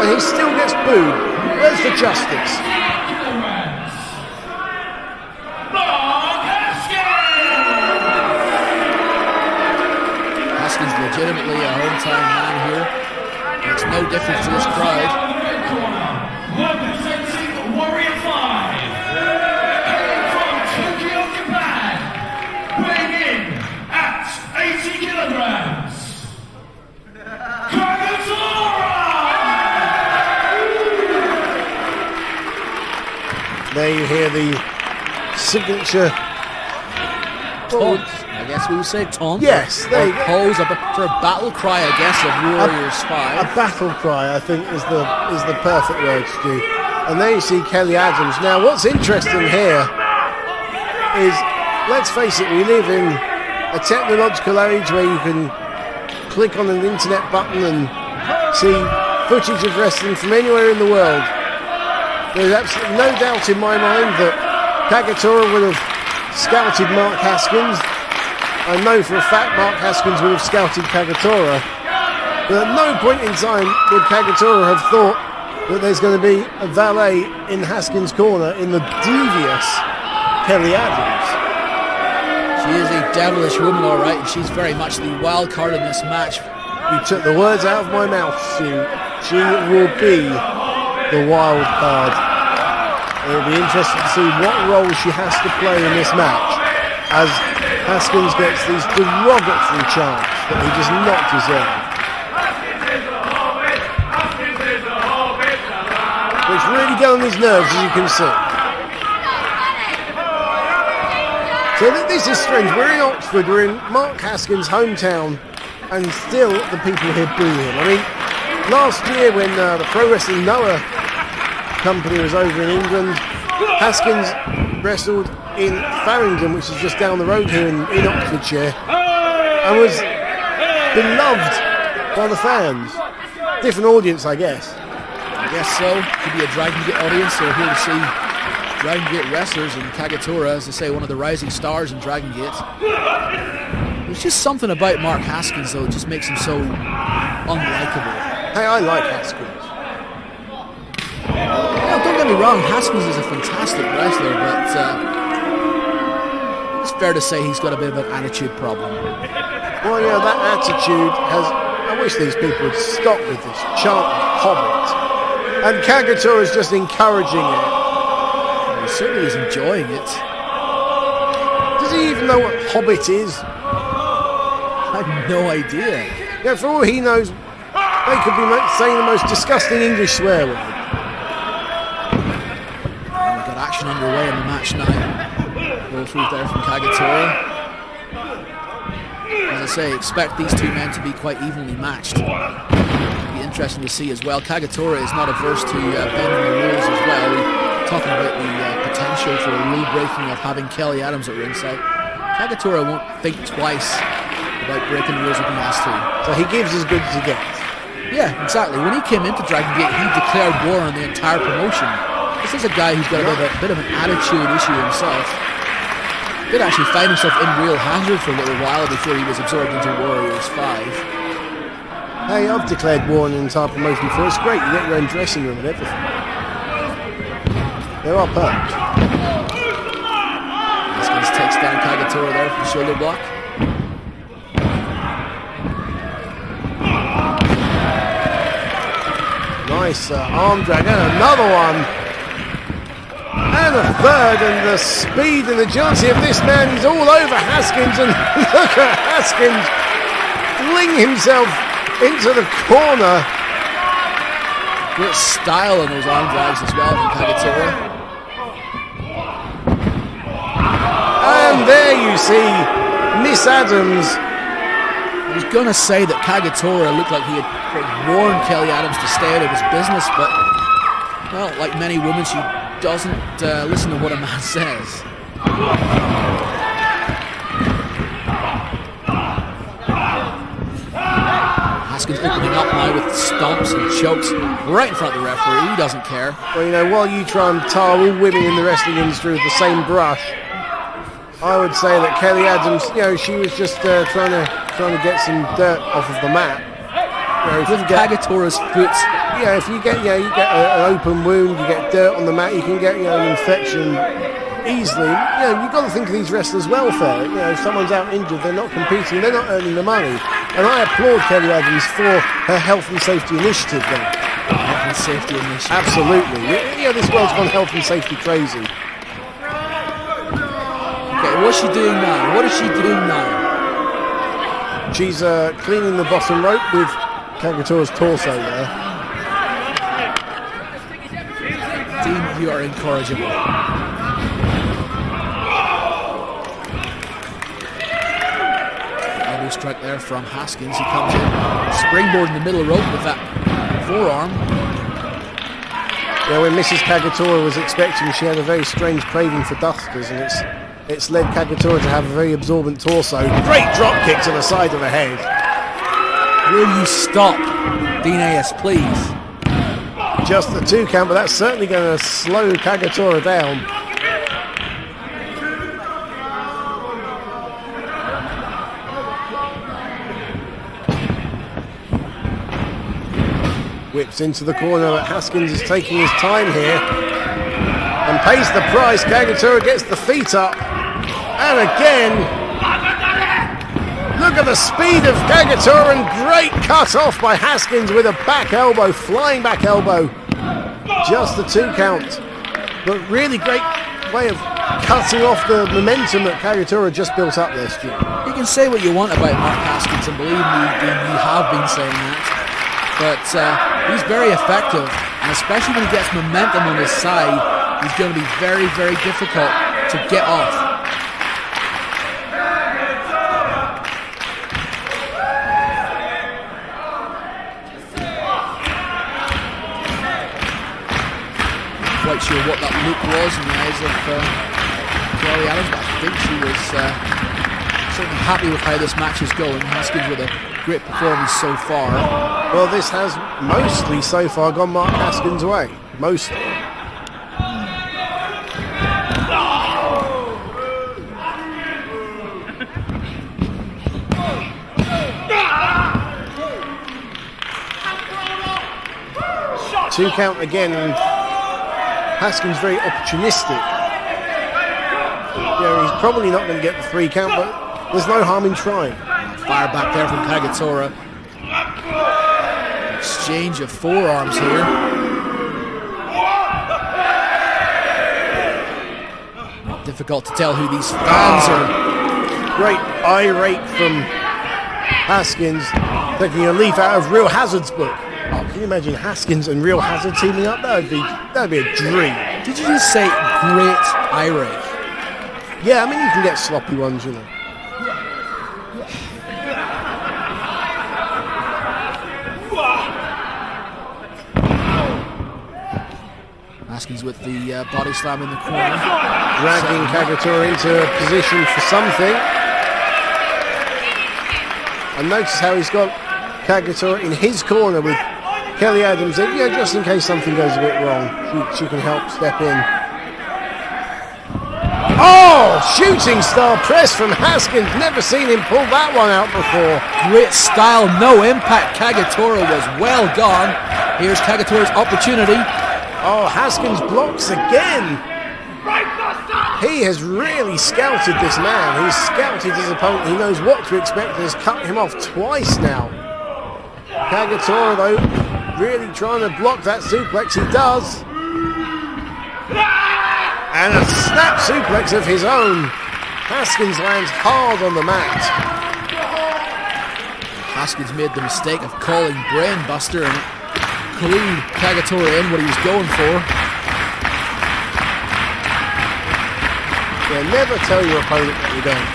And he still gets booed. Where's the justice? Haskins legitimately a hometown man here. Makes no difference to this crowd. Representing Warrior 5, hailing from Tokyo, Japan, weighing in at 80 kilograms. There you hear the signature Taunt. I guess we would say taunt. Yes, there you go. Pose, a sort of battle cry, I guess, of Warriors 5. A battle cry, I think, is the perfect word to do. And there you see Kelly Adams. Now, what's interesting here is, let's face it, we live in a technological age where you can click on an internet button and see footage of wrestling from anywhere in the world. There's absolutely no doubt in my mind that KAGETORA would have scouted Mark Haskins. I know for a fact Mark Haskins would have scouted KAGETORA. But at no point in time would KAGETORA have thought that there's going to be a valet in Haskins' corner in the devious Kelly Adams. She is a devilish woman, all right, and she's very much the wild card in this match. You took the words out of my mouth, Sue. She will be the wild card. It'll be interesting to see what role she has to play in this match, as Haskins gets these derogatory chants that he does not deserve. Which really get on his nerves, as you can see. So this is strange. We're in Oxford, we're in Mark Haskins' hometown, and still the people here boo him. I mean, last year when the Pro Wrestling Noah company was over in England, Haskins wrestled in Farringdon, which is just down the road here in Oxfordshire, and was beloved by the fans. Different audience, I guess. I guess so. Could be a Dragon Gate audience. They're here to see Dragon Gate wrestlers, and KAGETORA, as they say, one of the rising stars in Dragon Gate. There's just something about Mark Haskins, though, it just makes him so unlikable. Hey, I like Haskins. No, don't get me wrong, Haskins is a fantastic wrestler, but it's fair to say he's got a bit of an attitude problem. Well, yeah, that attitude has... I wish these people would stop with this chanting Hobbit. And KAGETORA is just encouraging it. He certainly is enjoying it. Does he even know what Hobbit is? I have no idea. Yeah, for all he knows, they could be saying the most disgusting English swear word. And we've got action underway in the match now. Roll through there from KAGETORA. As I say, expect these two men to be quite evenly matched. It'll be interesting to see as well. KAGETORA is not averse to bending the rules as well. We're talking about the potential for a rule breaking of having Kelly Adams at ringside. KAGETORA won't think twice about breaking the rules if he has to. So he gives as good as he gets. Yeah, exactly. When he came into Dragon Gate, he declared war on the entire promotion. This is a guy who's got a bit of an attitude issue himself. Did actually find himself in real hazard for a little while before he was absorbed into Warriors 5. Hey, I've declared war on an entire promotion before. It's great, you get your own dressing room and everything. There are perks. Haskins takes down KAGETORA there for the shoulder block. Nice arm drag, and another one. And a third, and the speed and agility of this man, he's all over Haskins, and look at Haskins fling himself into the corner. Great style on those arm drags as well from KAGETORA. And there you see Miss Adams. I was going to say that KAGETORA looked like he had warned Kelly Adams to stay out of his business, but, well, like many women, she doesn't listen to what a man says. Haskins opening up now with stomps and chokes right in front of the referee. He doesn't care. Well, you know, while you try and tar all women in the wrestling industry with the same brush, I would say that Kelly Adams, you know, she was just trying to get some dirt off of the mat. You know, with KAGETORA's foot. Yeah, if you get an open wound, you get dirt on the mat, you can get an infection easily. You know, you've got to think of these wrestlers' welfare. You know, if someone's out injured, they're not competing, they're not earning the money. And I applaud Kelly Adams for her health and safety initiative there. Health and safety initiative. Absolutely. Yeah, this world's gone health and safety crazy. Okay, what's she doing now? What is she doing now? She's cleaning the bottom rope with KAGETORA's torso there. Dean, you are incorrigible. Elbow strike there from Haskins. He comes in, springboard in the middle rope with that forearm. Yeah, when Mrs. KAGETORA was expecting, she had a very strange craving for dusters, and it's led KAGETORA to have a very absorbent torso. Great drop kick to the side of the head. Will you stop, Dean A.S., please? Just the 2 count, but that's certainly going to slow KAGETORA down. Whips into the corner, but Haskins is taking his time here and pays the price. KAGETORA gets the feet up, and again, look Look at the speed of KAGETORA, and great cut off by Haskins with a back elbow, flying back elbow. Just the 2 count. But really great way of cutting off the momentum that KAGETORA just built up there, Stu. You can say what you want about Mark Haskins, and believe me, you have been saying that. But he's very effective, and especially when he gets momentum on his side, he's going to be very, very difficult to get off. Quite sure what that look was in the eyes of Chloe Adams, but I think she was certainly happy with how this match is going. Haskins with a great performance so far. Well, this has mostly so far gone Mark Haskins' way. Mostly. Two count again, and Haskins very opportunistic. He's probably not going to get the 3 count, but there's no harm in trying. Fire back there from KAGETORA. Exchange of forearms here. Difficult to tell who these fans are. Great irate from Haskins, taking a leaf out of Real Hazard's book. Oh, can you imagine Haskins and Real Hazard teaming up? That'd be a dream. Did you just say great irate? Yeah, I mean, you can get sloppy ones, you know. Haskins with the body slam in the corner. Dragging KAGETORA into a position for something. And notice how he's got KAGETORA in his corner with Kelly Adams in, just in case something goes a bit wrong. She can help step in. Oh, shooting star press from Haskins. Never seen him pull that one out before. Great style, no impact. KAGETORA was well done. Here's KAGETORA's opportunity. Oh, Haskins blocks again. He has really scouted this man. He's scouted his opponent. He knows what to expect and has cut him off twice now. KAGETORA, though, really trying to block that suplex. He does. And a snap suplex of his own. Haskins lands hard on the mat. Haskins made the mistake of calling Brainbuster and clued KAGETORA in what he was going for. Yeah, never tell your opponent what you're going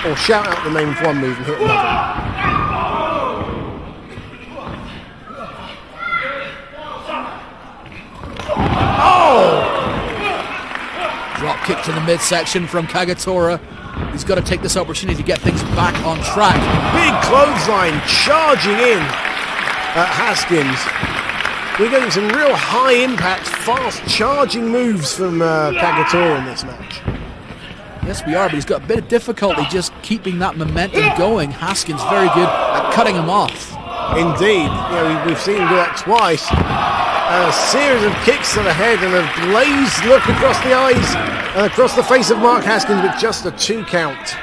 for. Or shout out the name of one move and hit another. Oh! Drop kick to the midsection from KAGETORA. He's got to take this opportunity to get things back on track. Big clothesline charging in at Haskins. We're getting some real high impact, fast charging moves from KAGETORA in this match. Yes, we are, but he's got a bit of difficulty just keeping that momentum going. Haskins very good at cutting him off. Indeed. We've seen him do that twice. A series of kicks to the head and a glazed look across the eyes and across the face of Mark Haskins with just a 2 count.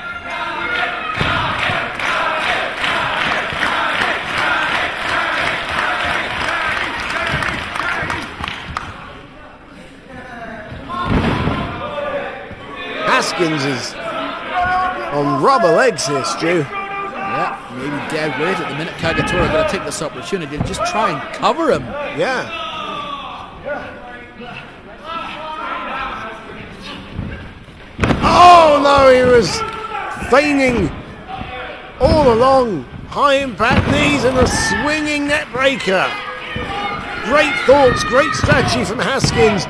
Haskins is on rubber legs here, Stu. Yeah, maybe dead weight at the minute. KAGETORA got to take this opportunity to just try and cover him. Yeah. Oh no, he was feigning all along. High impact knees and a swinging neck breaker. Great thoughts, great strategy from Haskins.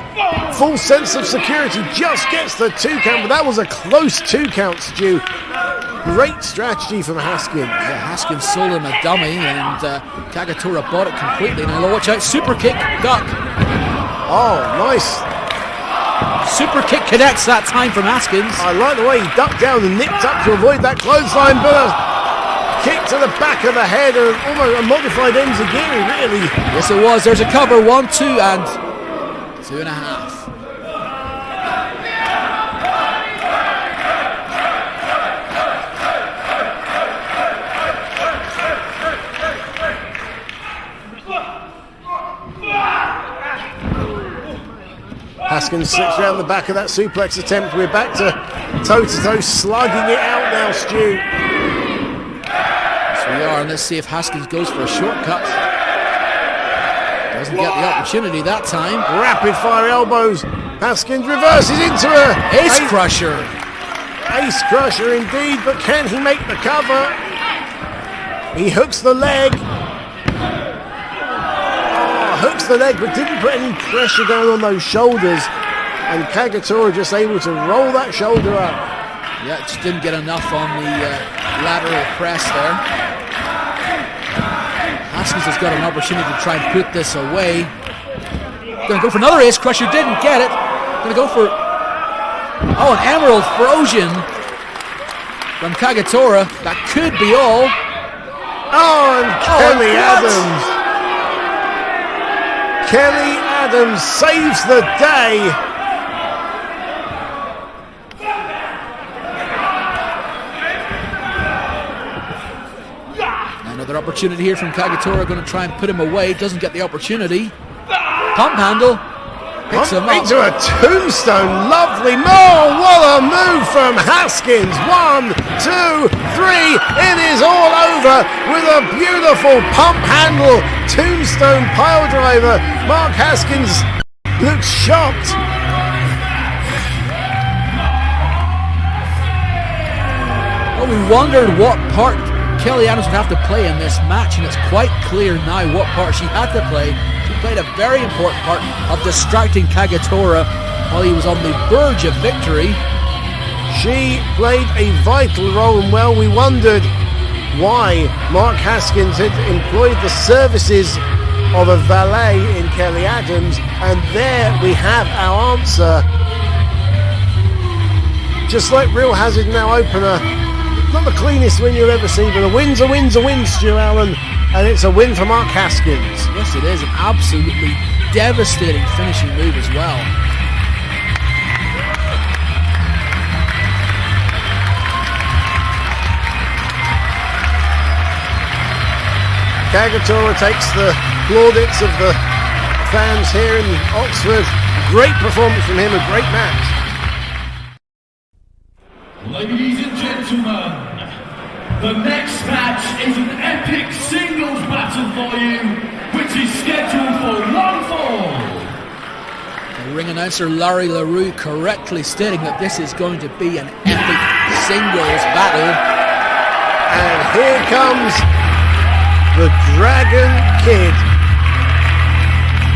Full sense of security, just gets the 2 count, but that was a close 2 count, Stu. Great strategy from Haskins. Yeah, Haskins sold him a dummy and KAGETORA bought it completely. Now watch out, super kick, duck. Oh, nice. Super kick connects that time from Haskins. I like the way he ducked down and nipped up to avoid that clothesline, but a kick to the back of the head and almost a modified enziguri, really. Yes, it was. There's a cover, 1, 2, and 2.5. Haskins slips around the back of that suplex attempt. We're back to toe-to-toe, slugging it out now, Stu. Yes, we are, and let's see if Haskins goes for a shortcut. Doesn't get the opportunity that time. Rapid-fire elbows. Haskins reverses into a Ace crusher. Ace crusher indeed, but can he make the cover? He hooks the leg. Hooks the leg, but didn't put any pressure down on those shoulders. And KAGETORA just able to roll that shoulder up. Yeah, just didn't get enough on the lateral press there. Haskins has got an opportunity to try and put this away. Going to go for another ace crusher, didn't get it. Going to go for, an emerald frozen from KAGETORA. That could be all. Oh, and Kelly Adams. Kelly Adams saves the day. Another opportunity here from KAGETORA, going to try and put him away. Doesn't get the opportunity. Pump handle. Picks him up. Into a tombstone. Lovely. Oh, what a move from Haskins. 1, 2, 3. It is all over with a beautiful pump handle. Tombstone pile driver. Mark Haskins looks shocked. Well, we wondered what part Kelly Adams would have to play in this match, and it's quite clear now what part she had to play. She played a very important part of distracting KAGETORA while he was on the verge of victory. She played a vital role, and well, we wondered why Mark Haskins had employed the services of a valet in Kelly Adams, and there we have our answer. Just like Real Hazard now opener, not the cleanest win you'll ever see, but a win's a win's a win, Stu Allen, and it's a win for Mark Haskins. Yes, it is an absolutely devastating finishing move as well. KAGETORA takes the plaudits of the fans here in Oxford. Great performance from him, a great match. Ladies and gentlemen, the next match is an epic singles battle for you, which is scheduled for one fall. The ring announcer Larry LaRue correctly stating that this is going to be an epic singles battle. And here comes the Dragon Kid.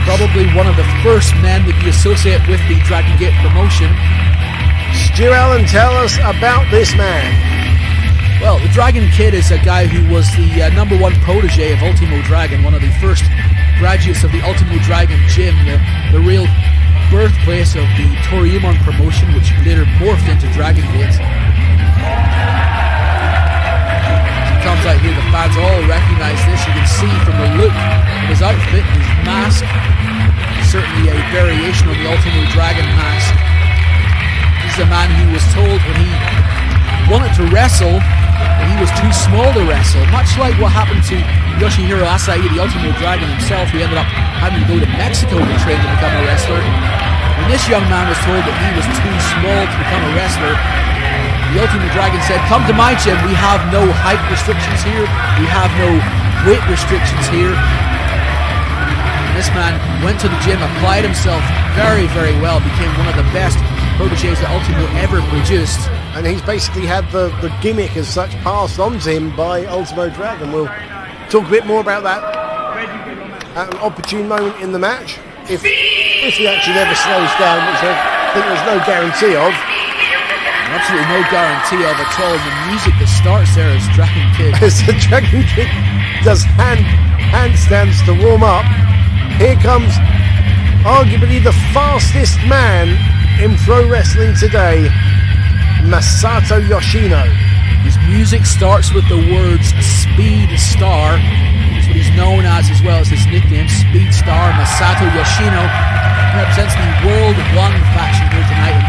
Probably one of the first men that you associate with the Dragon Gate promotion. Stu Allen, tell us about this man. Well, the Dragon Kid is a guy who was the #1 protege of Ultimo Dragon, one of the first graduates of the Ultimo Dragon gym, the real birthplace of the Toriumon promotion, which later morphed into Dragon Gate. Comes out here, the fans all recognise this. You can see from the look of his outfit, his mask, certainly a variation on the Ultimo Dragon mask. He's a man who was told when he wanted to wrestle that he was too small to wrestle, much like what happened to Yoshihiro Asai, the Ultimo Dragon himself, who ended up having to go to Mexico to train to become a wrestler. When this young man was told that he was too small to become a wrestler, the Ultimo Dragon said, "Come to my gym, we have no height restrictions here, we have no weight restrictions here." And this man went to the gym, applied himself very, very well, became one of the best proteges that Ultimo ever produced. And he's basically had the gimmick as such passed on to him by Ultimo Dragon. We'll talk a bit more about that at an opportune moment in the match. If he actually ever slows down, which I think there's no guarantee of. Absolutely no guarantee of at all. The music that starts there is Dragon Kid. As the Dragon Kid does handstands to warm up, here comes arguably the fastest man in pro wrestling today, Masato Yoshino. His music starts with the words Speed Star. That's what he's known as well as his nickname, Speed Star. Masato Yoshino represents the World 1 faction here tonight.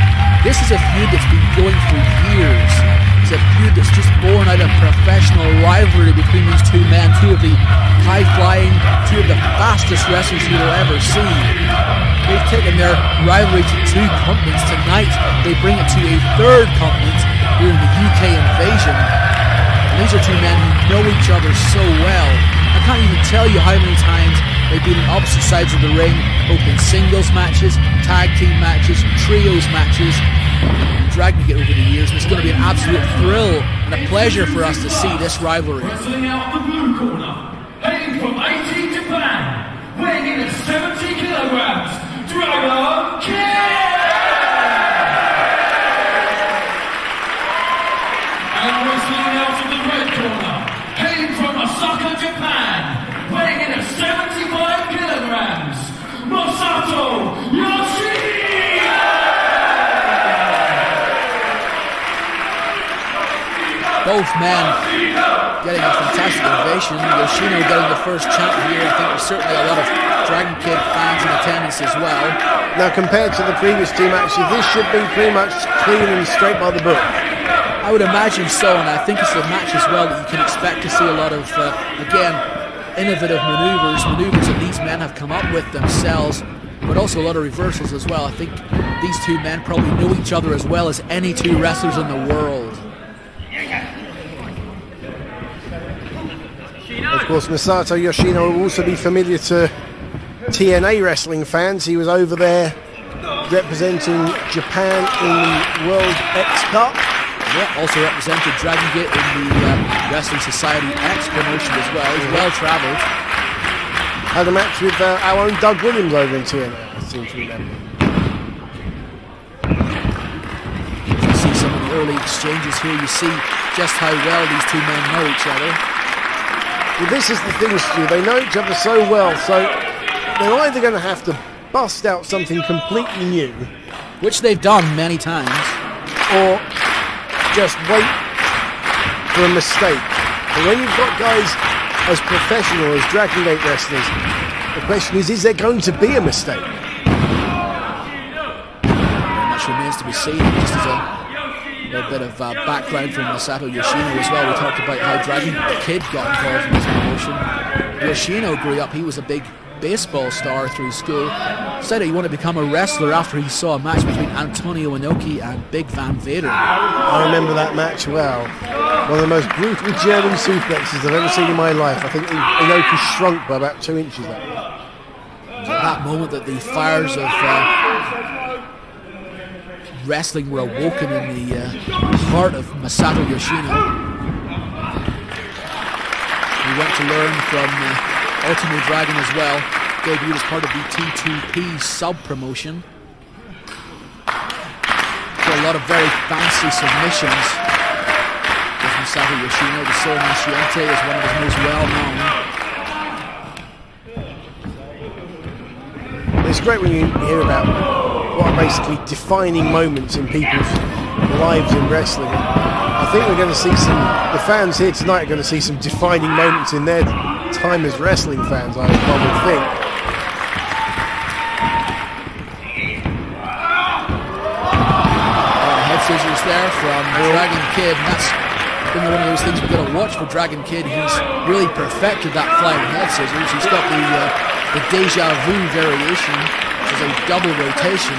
This is a feud that's been going for years. It's a feud that's just born out a professional rivalry between these two men, two of the high-flying, two of the fastest wrestlers you will ever see. They've taken their rivalry to 2 continents. Tonight, they bring it to a 3rd continent here in the UK invasion. And these are two men who know each other so well. I can't even tell you how many times they've been on opposite sides of the ring, both in singles matches, tag team matches, trios matches, dragging it over the years, and it's going to be an absolute thrill and a pleasure for us to see this rivalry. Wrestling out the blue corner, heading from 18 Japan, weighing in at 70 kilograms, Dragon Kid! And wrestling out of the red corner, heading from Osaka, Japan, weighing in at 75 kilograms, Masato Yoshino! Both men getting a fantastic ovation. Yoshino getting the first chant here. I think there's certainly a lot of Dragon Kid fans in attendance as well. Now, compared to the previous 2 matches, this should be pretty much clean and straight by the book. I would imagine so, and I think it's a match as well that you can expect to see a lot of, again, innovative maneuvers that these men have come up with themselves, but also a lot of reversals as well. I think these two men probably know each other as well as any 2 wrestlers in the world. Of course, Masato Yoshino will also be familiar to TNA wrestling fans. He was over there representing Japan in the World X Cup. Yeah, also represented Dragon Gate in the Wrestling Society X promotion as well. He's well travelled. Had a match with our own Doug Williams over in TNA, I seem to remember. You see some of the early exchanges here. You see just how well these 2 men know each other. Well, this is the thing, Stu. They know each other so well, so they're either going to have to bust out something completely new, which they've done many times, or just wait for a mistake. But when you've got guys as professional as Dragon Gate wrestlers, the question is there going to be a mistake? Very much remains to be seen. Just as a little bit of background from Masato Yoshino as well. We talked about how Dragon Kid got involved in this promotion. Yoshino grew up, he was a big baseball star through school. Decided he wanted to become a wrestler after he saw a match between Antonio Inoki and Big Van Vader. I remember that match well. One of the most brutal German suplexes I've ever seen in my life. I think Inoki shrunk by about 2 inches that way. It was at that moment that the fires of wrestling were awoken in the heart of Masato Yoshino. He went to learn from Ultimo Dragon as well. Debuted as part of the T2P sub-promotion. Got a lot of very fancy submissions with Masato Yoshino. The Sol Nasciente is one of his most well-known. It's great when you hear about what are basically defining moments in people's lives in wrestling. I think we're going to see the fans here tonight are going to see some defining moments in their time as wrestling fans, I would think. Head scissors there from Dragon Kid, and that's been one of those things we've got to watch for Dragon Kid. He's really perfected that flying head scissors. He's got the deja vu variation, which is a double rotation.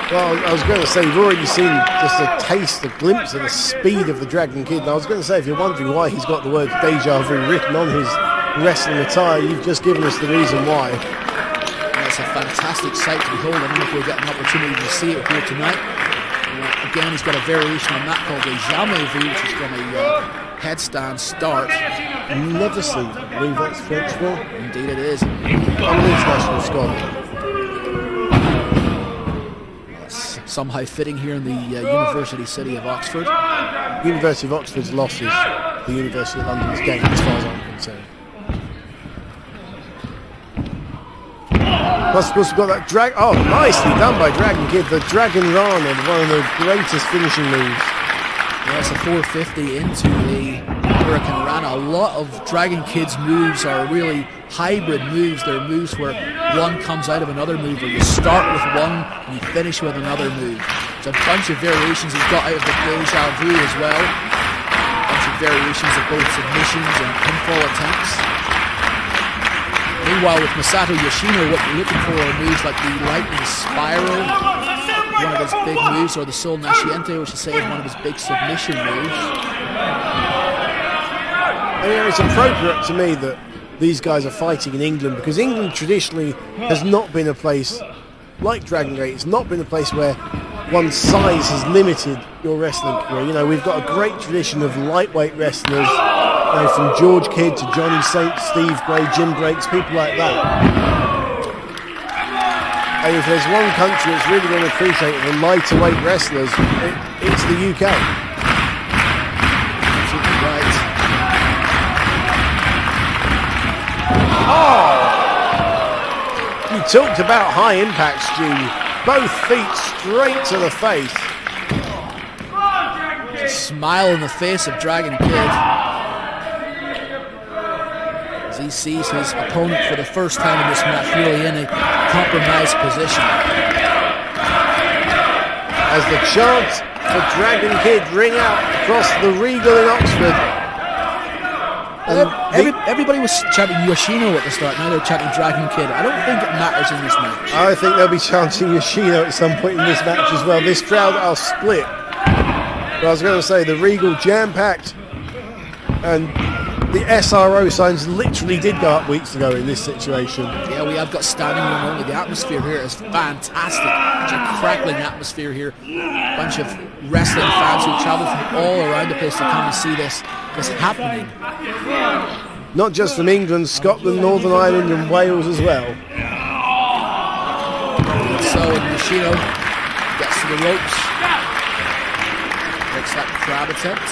Well, I was going to say, you've already seen just a taste, a glimpse of the speed of the Dragon Kid. And I was going to say, if you're wondering why he's got the word deja vu written on his wrestling attire, you've just given us the reason why. It's a fantastic sight to behold. I don't know if we'll get an opportunity to see it here tonight. Again, he's got a variation on that called a jamais vu, which is from a headstand start. Never seen it. I believe that's French for. Indeed it is. I'm an international scholar. Somehow fitting here in the University City of Oxford. University of Oxford's losses, the University of London's gain, as far as I'm concerned. Plus, of course, we've got that drag. Oh, nicely done by Dragon Kid. The Dragon Rana, one of the greatest finishing moves. Yeah, it's a 450 into the Hurricane Rana. A lot of Dragon Kid's moves are really hybrid moves. They're moves where one comes out of another move, or you start with one and you finish with another move. There's a bunch of variations he's got out of the deja vu as well. A bunch of variations of both submissions and pinfall attempts. Meanwhile, with Masato Yoshino, what you're looking for are moves like the lightning spiral, one of his big moves, or the Sol Nasciente, which I say is one of his big submission moves. And it's appropriate to me that these guys are fighting in England, because England traditionally has not been a place like Dragon Gate. It's not been a place where one size has limited your wrestling career. You know, we've got a great tradition of lightweight wrestlers, you know, from George Kidd to Jonny Saint, Steve Gray, Jim Breaks, people like that. And if there's one country that's really going to appreciate the lighter weight wrestlers, it's the UK. Absolutely right. Oh! You talked about high impact, Stu. Both feet straight to the face. Smile on the face of Dragon Kid as he sees his opponent for the first time in this match really in a compromised position. As the chants for Dragon Kid ring out across the Regal in Oxford. Everybody was chanting Yoshino at the start, now they're chanting Dragon Kid. I don't think it matters in this match. I think they'll be chanting Yoshino at some point in this match as well. This crowd are split. But I was going to say, the Regal jam-packed, and the SRO signs literally did go up weeks ago in this situation. Yeah, we have got standing room only. The atmosphere here is fantastic. It's a crackling atmosphere here. A bunch of wrestling fans who travel from all around the place to come and see this happening. Not just from England, Scotland, Northern Ireland and Wales as well. So Yoshino gets to the ropes. Makes that crab attempt.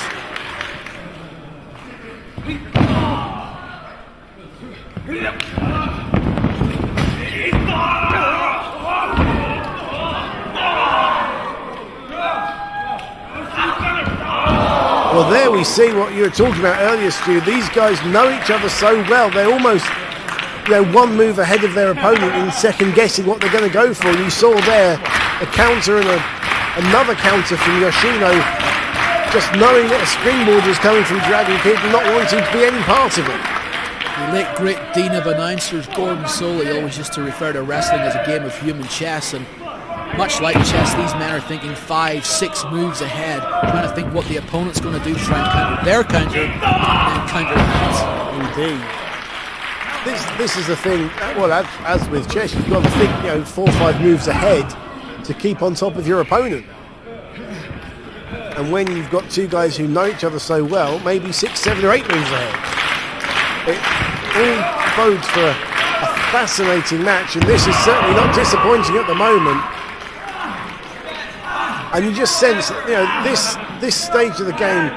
Well, there we see what you were talking about earlier, Stu. These guys know each other so well. They're almost, one move ahead of their opponent in second guessing what they're going to go for. You saw there a counter and another counter from Yoshino, just knowing that a springboard was coming from Dragon Kid and not wanting to be any part of it. The late great dean of announcers, Gordon Soley, always used to refer to wrestling as a game of human chess, and much like chess, these men are thinking 5-6 moves ahead, trying to think what the opponent's going to do to try and counter their counter, and then counter that. Indeed. This is the thing, well, as with chess, you've got to think, 4 or 5 moves ahead to keep on top of your opponent. And when you've got two guys who know each other so well, maybe 6, 7 or 8 moves ahead. It all bodes for a fascinating match, and this is certainly not disappointing at the moment. And you just sense that, this stage of the game,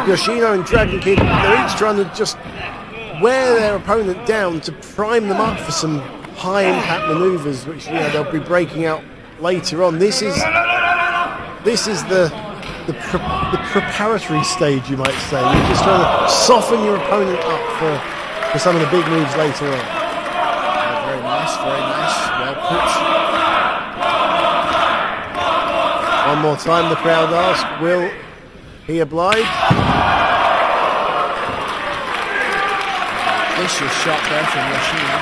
Yoshino and Dragon Kid, they're each trying to just wear their opponent down to prime them up for some high impact maneuvers, which they'll be breaking out later on. This is the preparatory stage, you might say. You're just trying to soften your opponent up for some of the big moves later on. Very nice, well put. One more time the crowd ask, will he oblige? Vicious shot there from Yoshino.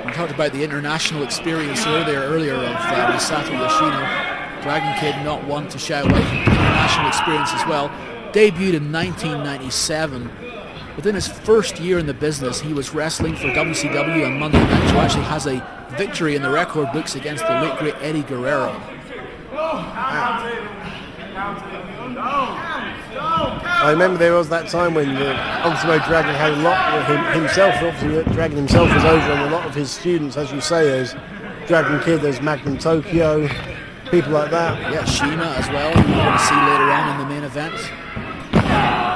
We talked about the international experience earlier of Masato Yoshino. Dragon Kid not one to shy away from international experience as well. Debuted in 1997. Within his first year in the business, he was wrestling for WCW on Monday night, who actually has a victory in the record books against the late great Eddie Guerrero. I remember there was that time when Ultimo Dragon had a lot himself. Obviously, Dragon himself was over, and a lot of his students, as you say, there's Dragon Kid, there's Magnum Tokyo, people like that. Yeah, SHINGO as well, who we're going to see later on in the main event.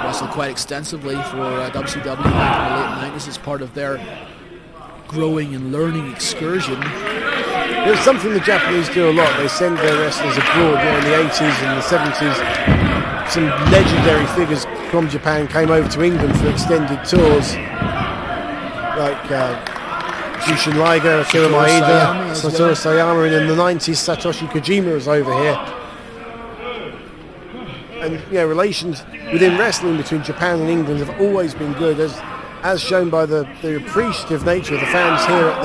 Wrestled quite extensively for WCW back in the late 90s as part of their growing and learning excursion. There's something the Japanese do a lot. They send their wrestlers abroad. In the 80s and the 70s, some legendary figures from Japan came over to England for extended tours, like Jushin Liger, Akira Maeda, Satoru Sayama, and in the 90s, Satoshi Kojima was over here. And relations within wrestling between Japan and England have always been good, as shown by the appreciative nature of the fans here at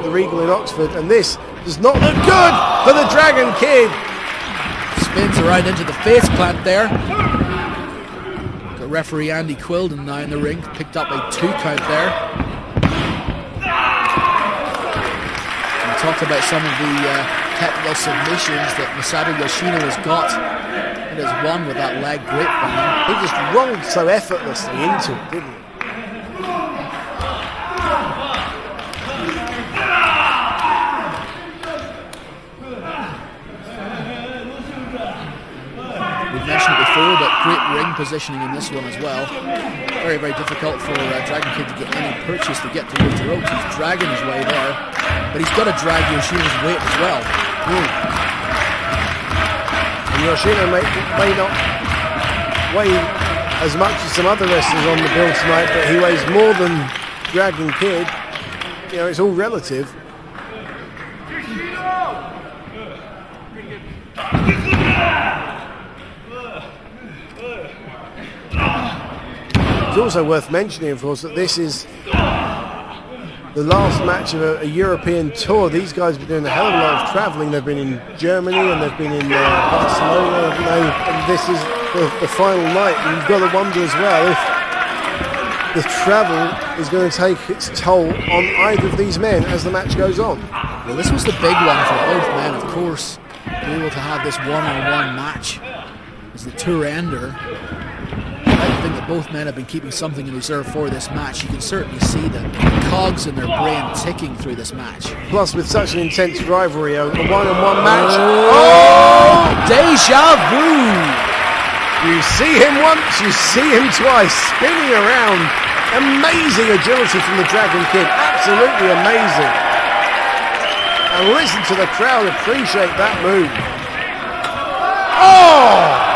the Regal in Oxford. And this does not look good for the Dragon Kid. Spins right into the face plant there. Got referee Andy Quilden now in the ring, picked up a 2 count there. We talked about some of the technical submissions that Masato Yoshino has got. It has won with that leg grapevine. He just rolled so effortlessly into it, didn't he? We've mentioned it before, but great ring positioning in this one as well. Very, very difficult for Dragon Kid to get any purchase to get towards the ropes. He's dragging his way there, but he's got to drag Yoshino's weight as well. And Yoshino may not weigh as much as some other wrestlers on the bill tonight, but he weighs more than Dragon Kid. It's all relative. It's also worth mentioning, of course, that this is the last match of a European tour. These guys have been doing a hell of a lot of travelling. They've been in Germany and they've been in Barcelona, and this is the final night. And you've got to wonder as well if the travel is going to take its toll on either of these men as the match goes on. Well, this was the big one for both men, of course. To be able to have this one-on-one match as the tour ender. I think that both men have been keeping something in reserve for this match. You can certainly see the cogs in their brain ticking through this match. Plus, with such an intense rivalry, a one-on-one match. Oh! Deja vu! You see him once, you see him twice, spinning around. Amazing agility from the Dragon Kid, absolutely amazing. And listen to the crowd appreciate that move. Oh!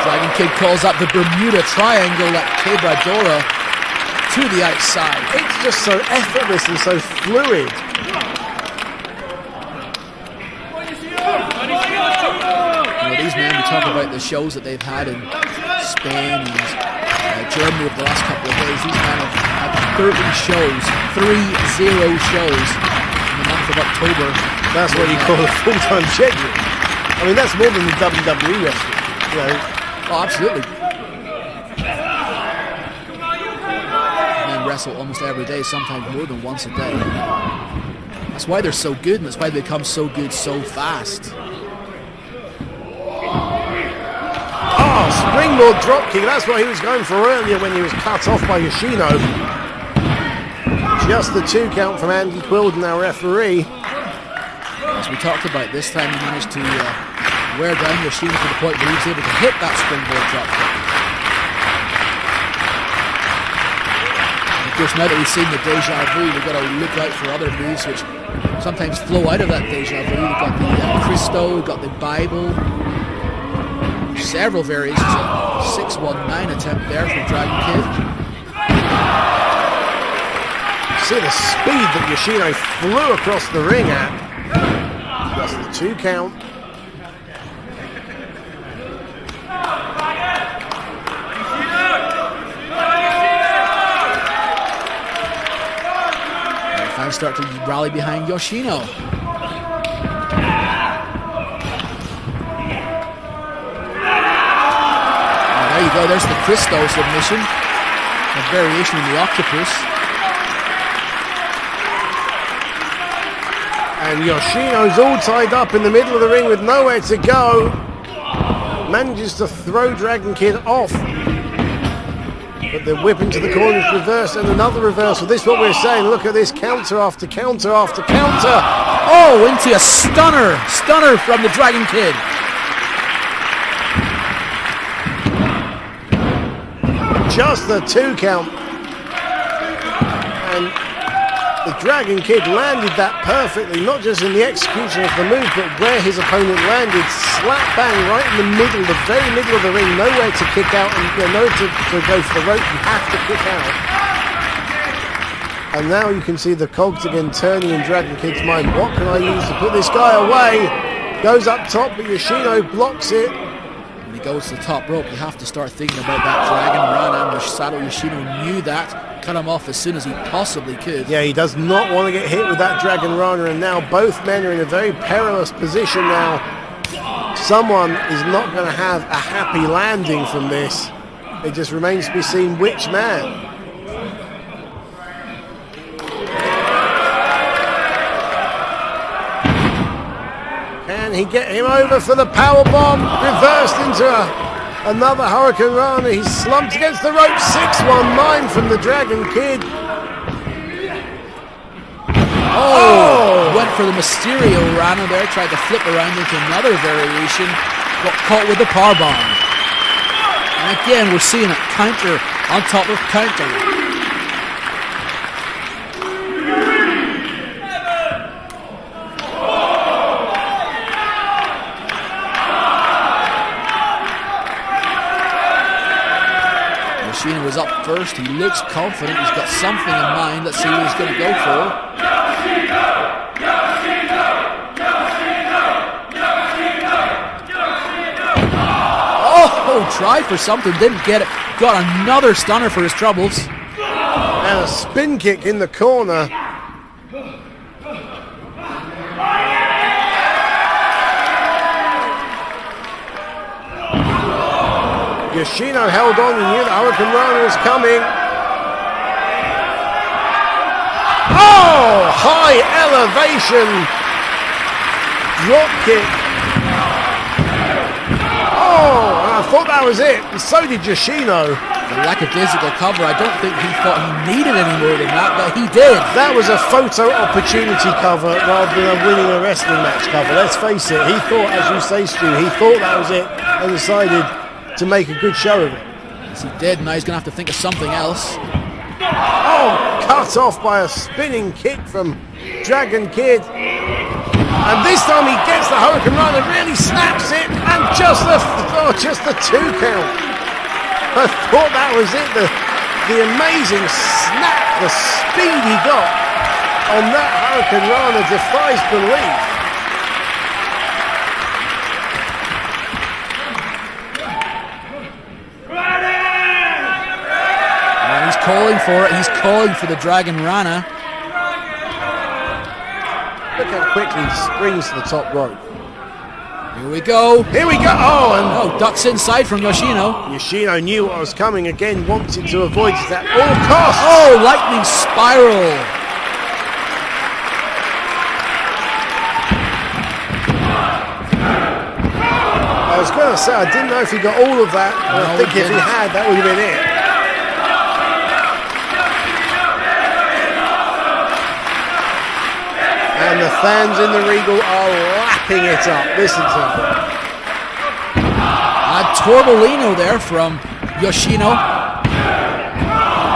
Dragon Kid calls up the Bermuda Triangle at KAGETORA to the outside. It's just so effortless and so fluid. These men, we talk about the shows that they've had in Spain and Germany over the last couple of days. These men have had 30 shows, 30 shows in the month of October. That's what you call a full-time schedule. I mean, that's more than the WWE wrestling. Oh, absolutely. Men wrestle almost every day, sometimes more than once a day. That's why they're so good, and that's why they become so good so fast. Oh, springboard dropkick. That's what he was going for earlier when he was cut off by Yoshino. Just the 2 count from Andy Quilden, our referee. As we talked about, this time he managed to wear down Yoshino to the point where he was able to hit that springboard dropkick. Of course, now that we've seen the deja vu, we've got to look out for other moves which sometimes flow out of that deja vu. We've got the Christo, we've got the Bible. Several variations of 619 attempt there from Dragon Kid. See the speed that Yoshino flew across the ring at. That's the 2 count. Fans start to rally behind Yoshino. There you go, there's the Christo submission. A variation in the octopus. And Yoshino's all tied up in the middle of the ring with nowhere to go. Manages to throw Dragon Kid off. But the whip into the corner is reversed and another reversal. This is what we're saying. Look at this, counter after counter after counter. Oh, into a stunner. Stunner from the Dragon Kid. Just the 2 count. And the Dragon Kid landed that perfectly, not just in the execution of the move, but where his opponent landed, slap bang right in the middle, the very middle of the ring, nowhere to kick out and nowhere to go for the rope, you have to kick out. And now you can see the cogs again turning in Dragon Kid's mind. What can I use to put this guy away? Goes up top, but Yoshino blocks it. When he goes to the top rope, you have to start thinking about that Dragon Rana. Masato Yoshino knew that. Cut him off as soon as he possibly could. Yeah, he does not want to get hit with that Dragon Rana, and now both men are in a very perilous position now. Someone is not going to have a happy landing from this. It just remains to be seen which man. Can he get him over for the power bomb? Reversed into another Hurricane Rana. He's slumped against the rope. 619 from the Dragon Kid. Oh! Went for the Mysterio Rana there. Tried to flip around into another variation. Got caught with the power bomb. And again, we're seeing a counter on top of counter. Yoshino was up first. He looks confident. He's got something in mind. Let's see what he's going to go for. Oh, tried for something, didn't get it. Got another stunner for his troubles. And a spin kick in the corner. Yoshino held on, he knew the Hurricane Rana was coming. Oh, high elevation drop kick. Oh, and I thought that was it, and so did Yoshino. The lackadaisical cover, I don't think he thought he needed any more than that, but he did. That was a photo opportunity cover rather than a winning a wrestling match cover. Let's face it, he thought, as you say, Stu, he thought that was it and decided to make a good show of it. Yes, he did. Now he's going to have to think of something else. Oh, cut off by a spinning kick from Dragon Kid. And this time he gets the Hurricane Rana, really snaps it, and just the 2 count. I thought that was it. The amazing snap, the speed he got on that Hurricane Rana defies belief. Calling for it. He's calling for the Dragon Rana. Look how quickly he springs to the top rope. Here we go. Here we go. Oh, and ducks inside from Yoshino. Yoshino knew what was coming again, wanted to avoid it at all costs. Oh, lightning spiral. I was going to say, I didn't know if he got all of that. And I think if he had, that would have been it. And the fans in the Regal are lapping it up. Listen to them. A Torbolino there from Yoshino.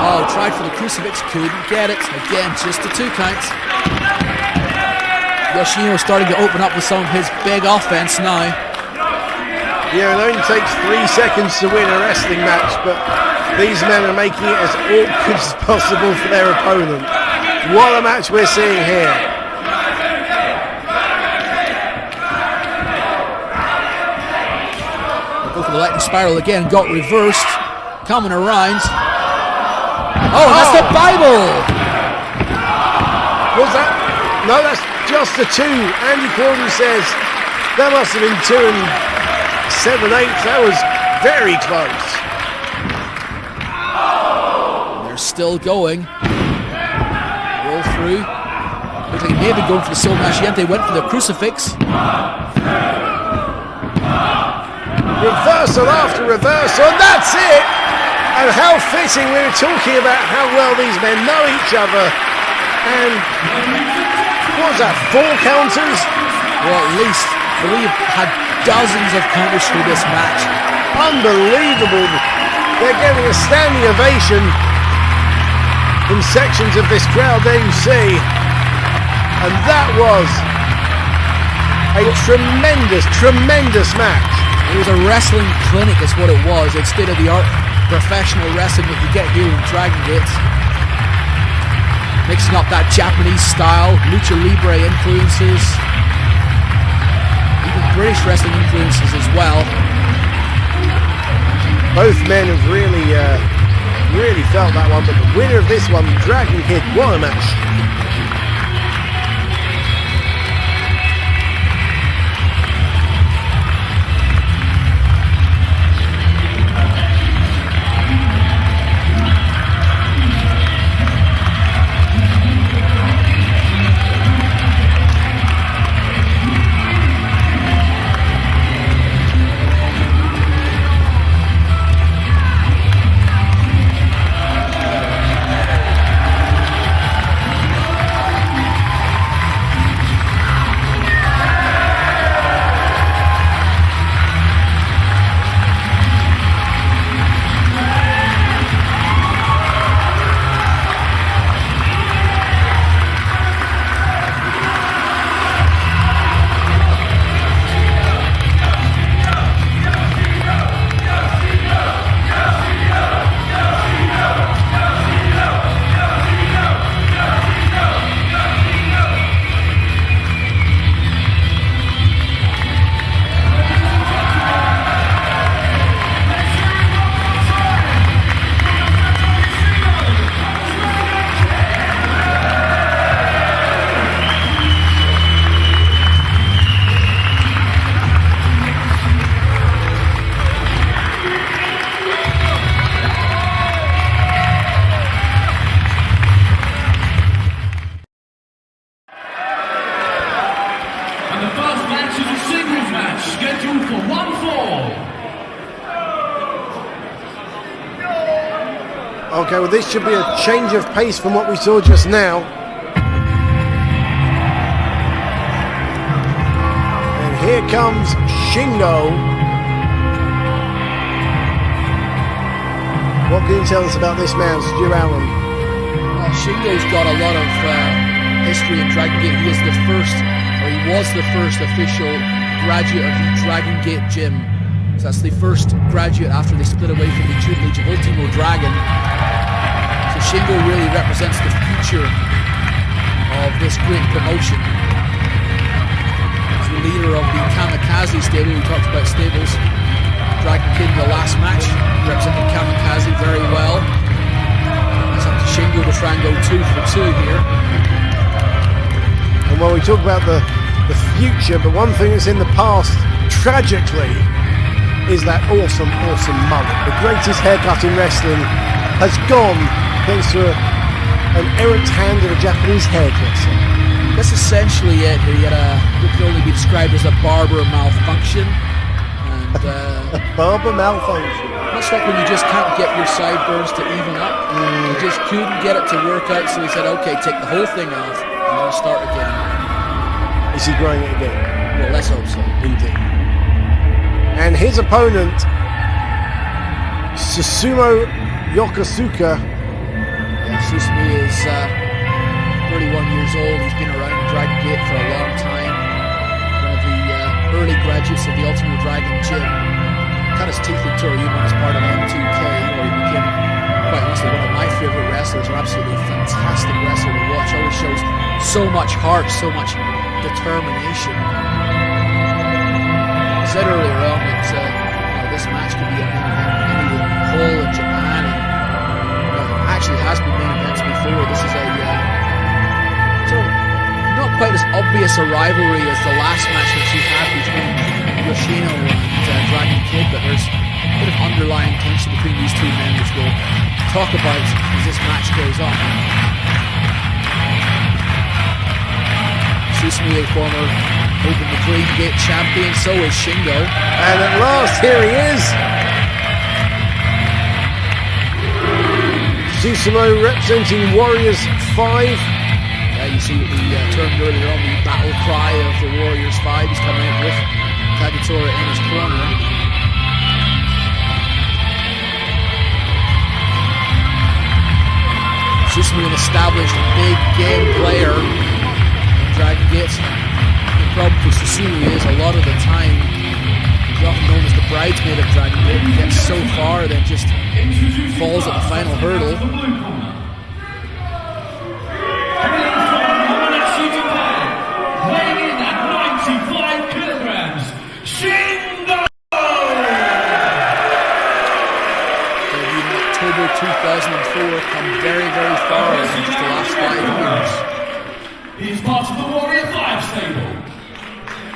Oh, tried for the crucifix, couldn't get it. Again, just the 2 counts. Yoshino starting to open up with some of his big offense now. Yeah, it only takes 3 seconds to win a wrestling match, but these men are making it as awkward as possible for their opponent. What a match we're seeing here. Go for the lightning spiral again, got reversed, coming around. Oh, that's the Bible! Was that? No, that's just the 2. Andy Cordy says that must have been 2 7/8. That was very close. They're still going. Roll through. Looks like he may have been going for the Sol Nasciente, went for the crucifix. Reversal after reversal, and that's it! And how fitting, we were talking about how well these men know each other. And what was that, 4 counters? Well, at least we've had dozens of counters through this match. Unbelievable. They're getting a standing ovation from sections of this crowd, there you see. And that was a tremendous, tremendous match. It was a wrestling clinic is what it was. It's state-of-the-art professional wrestling that you get here in Dragon Gate. Mixing up that Japanese style, lucha libre influences, even British wrestling influences as well. Both men have really felt that one, but the winner of this one, Dragon Kid, what a match. Okay, well this should be a change of pace from what we saw just now. And here comes Shingo. What can you tell us about this man, Stu Allen? Well, Shingo's got a lot of history in Dragon Gate. He is the first, or he was the first official graduate of the Dragon Gate Gym. So that's the first graduate after they split away from the tutelage of Ultimo Dragon. So Shingo really represents the future of this great promotion. He's the leader of the Kamikaze stable. We talked about stables. Dragon Kid in the last match represented Kamikaze very well. It's up to Shingo to try and go 2 for 2 here. And when we talk about the future, but one thing that's in the past, tragically, is that awesome mullet. The greatest haircut in wrestling has gone thanks to an errant hand of a Japanese hairdresser. That's essentially it. He had what could only be described as a barber malfunction. And a barber malfunction. Much like when you just can't get your sideburns to even up. He just couldn't get it to work out, so he said, okay, take the whole thing off and we'll start again. Is he growing it again? Well, let's hope so. Indeed. And his opponent, Susumu Yokosuka. Yeah, Susumu is 31 years old. He's been around Dragon Gate for a long time. One of the early graduates of the Ultimo Dragon Gym. Cut his teeth in Toriyama as part of M2K, where he became, quite honestly, one of my favorite wrestlers. An absolutely fantastic wrestler to watch. Always shows so much heart, so much determination. I said earlier on that this match could be a main event in any hall in Japan, and actually has been main events before. This is a not quite as obvious a rivalry as the last match that she had between Yoshino and Dragon Kid, but there's a bit of underlying tension between these two men, which we'll talk about as this match goes on. Susumu, a former Open the Dragon Gate champion, so is Shingo. And at last, here he is. Susumu representing Warriors 5. Yeah, you see what we termed earlier on, the battle cry of the Warriors 5. He's coming out with KAGETORA in his corner. Susumu, an established big game player in Dragon Gate. The problem for Susumu is a lot of the time he's often known as the bridesmaid of Dragon Gate. He gets so far, then just falls at the final hurdle. 2004 come very, very far in just the last 5 years. He's part of the Warrior 5 stable.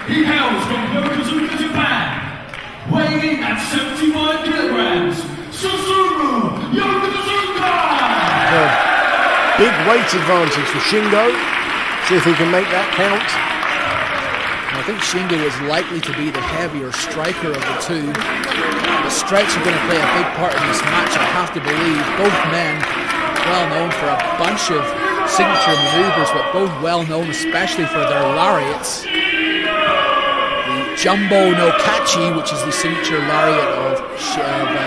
He hails from Yokosuka, Japan. Weighing in at 75 kilograms, Susumu Yokosuka! Big weight advantage for Shingo. See if he can make that count. I think Shingo is likely to be the heavier striker of the two. The strikes are going to play a big part in this match, I have to believe. Both men well known for a bunch of signature maneuvers, but both well known especially for their lariats. The Jumbo no Kachi, which is the signature lariat of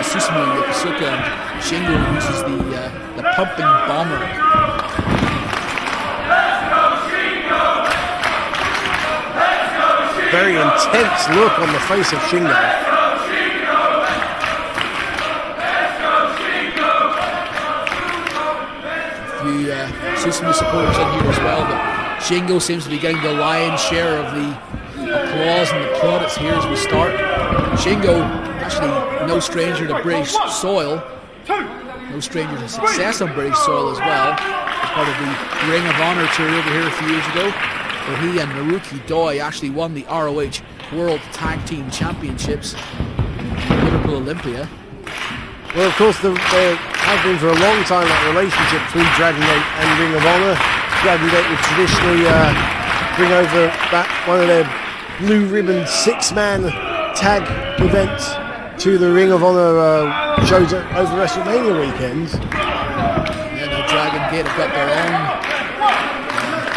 Susumu Yokosuka, and Shingo uses the pumping bomber. Very intense look on the face of Shingo. A few Susumu supporters in here as well, but Shingo seems to be getting the lion's share of the applause and the plaudits here as we start. Shingo, actually no stranger to British soil, no stranger to success on British soil as well. As part of the Ring of Honor tour over here a few years ago, where he and Naruki Doi actually won the ROH World Tag Team Championships in Liverpool Olympia. Well, of course, there has been for a long time that relationship between Dragon Gate and Ring of Honor. Dragon Gate would traditionally bring over one of their blue ribbon 6-man tag events to the Ring of Honor shows over WrestleMania weekends. Yeah, now Dragon Gate have got their own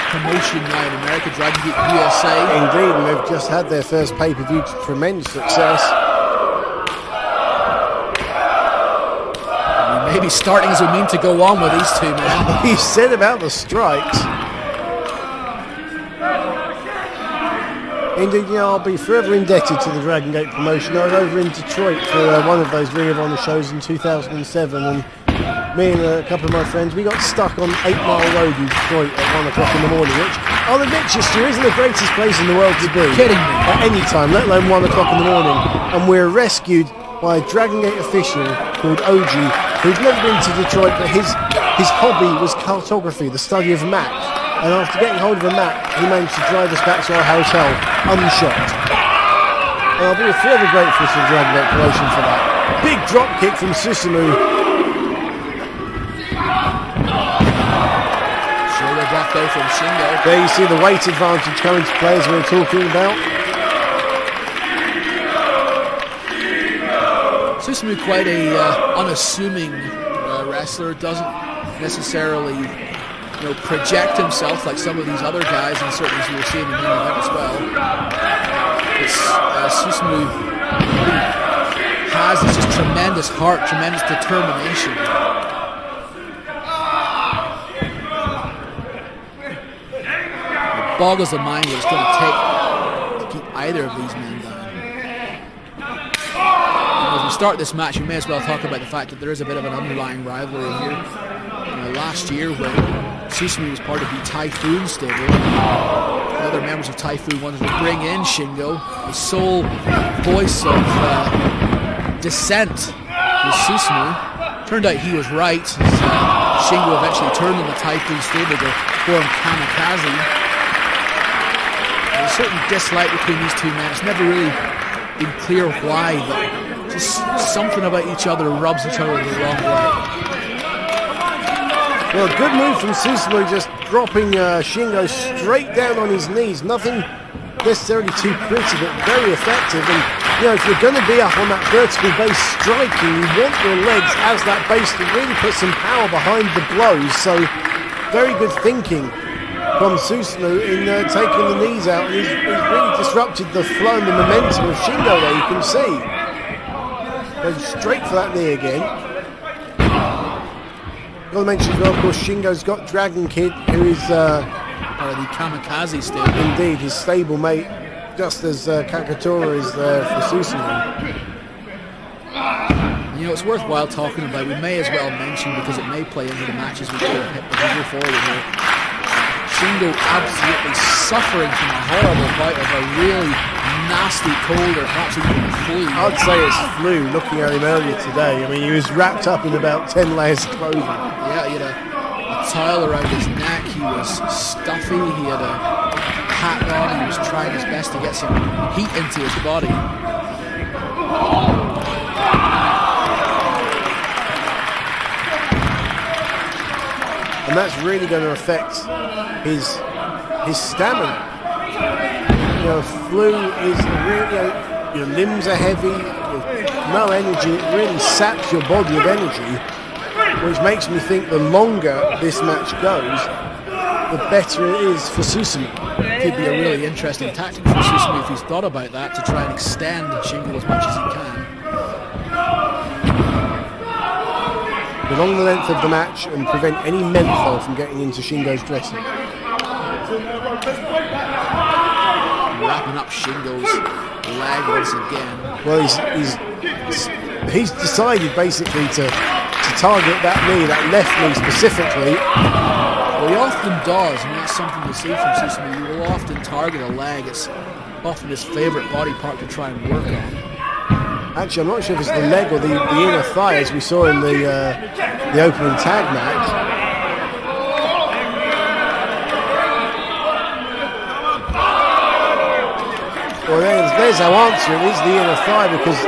promotion now in America, Dragon Gate USA. Indeed, and they've just had their first pay-per-view to tremendous success. And maybe starting as we mean to go on with these two men. He said about the strikes. Indeed, I'll be forever indebted to the Dragon Gate promotion. I was over in Detroit for one of those Ring of Honor shows in 2007, and me and a couple of my friends, we got stuck on 8 Mile Road in Detroit at 1 o'clock in the morning, which I'll admit to you, isn't the greatest place in the world to be. Kidding me. At any time, let alone 1 o'clock in the morning. And we're rescued by a Dragon Gate official called Oji, who'd never been to Detroit, but his hobby was cartography, the study of maps. And after getting hold of a map, he managed to drive us back to our hotel unshot. And I'll be forever grateful to the Dragon Gate promotion for that. Big drop kick from Susumu. From Shingo. There you see the weight advantage coming to play as we were talking about. Susumu quite a unassuming wrestler, doesn't necessarily project himself like some of these other guys, and certainly as we were seeing in the main event as well. Susumu has this tremendous heart, tremendous determination. Boggles the mind what it's going to take to keep either of these men down. And as we start this match, we may as well talk about the fact that there is a bit of an underlying rivalry here. Last year, when Susumu was part of the Typhoon stable, the other members of Typhoon wanted to bring in Shingo. The sole voice of dissent was Susumu. Turned out he was right, as Shingo eventually turned on the Typhoon stable to form Kamikaze. There's a certain dislike between these two men. It's never really been clear why, but just something about each other rubs each other the wrong way. Well, good move from Susumu, just dropping Shingo straight down on his knees. Nothing necessarily too pretty, but very effective. And if you're going to be up on that vertical base striking, you want your legs as that base to really put some power behind the blows. So, very good thinking from Susumu in taking the knees out. He's really disrupted the flow and the momentum of Shingo there, you can see. Goes straight for that knee again. Got to mention as well, of course, Shingo's got Dragon Kid, who is part of the Kamikaze stable. Indeed, his stable mate, just as KAGETORA is there for Susumu. It's worthwhile talking about. We may as well mention, because it may play into the match as we go forward here. Shingo absolutely suffering from a horrible bout of a really nasty cold or perhaps even flu. I'd say it's flu, looking at him earlier today. I mean, he was wrapped up in about 10 layers of clothing. Yeah, he had a towel around his neck, he was stuffy, he had a hat on, he was trying his best to get some heat into his body. And that's really going to affect his stamina. You know, flu is really, your limbs are heavy, no energy, it really saps your body of energy, which makes me think the longer this match goes, the better it is for Susumu. Could be a really interesting tactic for Susumu if he's thought about that, to try and extend Shingo as much as he can. Prolong the length of the match and prevent any menthol from getting into Shingo's dressing. Wrapping up Shingo's leg once again. Well, he's decided basically to target that knee, that left knee specifically. Well, he often does, and that's something you see from Susumu. He will often target a leg. It's often his favourite body part to try and work on. Actually, I'm not sure if it's the leg or the inner thigh, as we saw in the opening tag match. Well, there's our answer. It is the inner thigh, because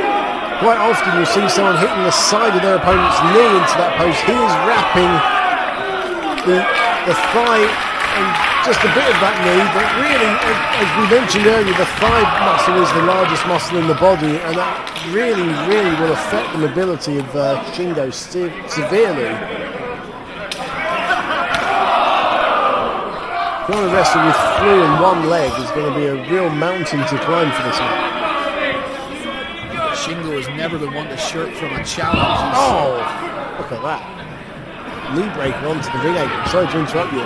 quite often you see someone hitting the side of their opponent's knee into that post. He is wrapping the thigh and just a bit of that knee, but really, as we mentioned earlier, the thigh muscle is the largest muscle in the body, and that really will affect the mobility of Shingo severely. Trying to wrestle with flu in one leg is going to be a real mountain to climb for this man. Shingo has never been one to shirk from a challenge. Oh, look at that. Knee breaker onto the ring apron. Sorry to interrupt you.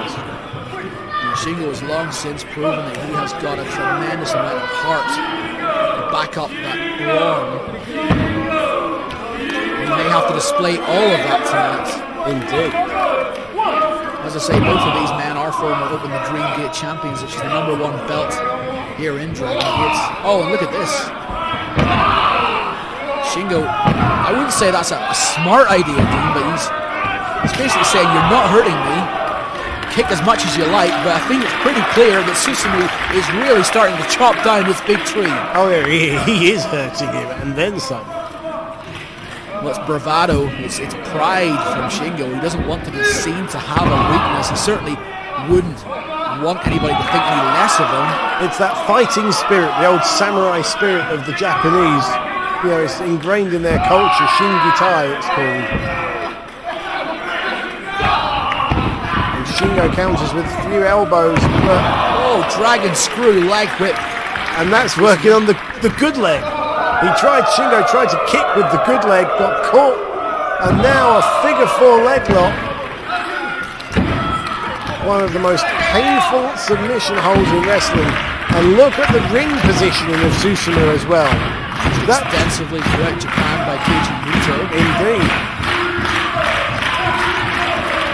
Shingo has long since proven that he has got a tremendous amount of heart to back up that brawn. He may have to display all of that tonight. Indeed. As I say, both of these men are former Open the Dream Gate champions, which is the #1 belt here in Dragon Gate. Oh, and look at this. Shingo, I wouldn't say that's a smart idea, Dean, but he's basically saying, you're not hurting me, kick as much as you like, but I think it's pretty clear that Susumu is really starting to chop down this big tree. Oh yeah, he is hurting him, and then some. Well, it's bravado, it's pride from Shingo. He doesn't want to be seen to have a weakness. He certainly wouldn't want anybody to think any less of him. It's that fighting spirit, the old samurai spirit of the Japanese. You know, it's ingrained in their culture. Shingitai, it's called. And Shingo counters with a few elbows, but dragon screw leg whip, and that's working on the good leg. Shingo tried to kick with the good leg, got caught, and now a figure 4 leg lock. One of the most painful submission holds in wrestling. And look at the ring positioning of Susumu as well. That's extensively throughout Japan by KAGETORA. Indeed.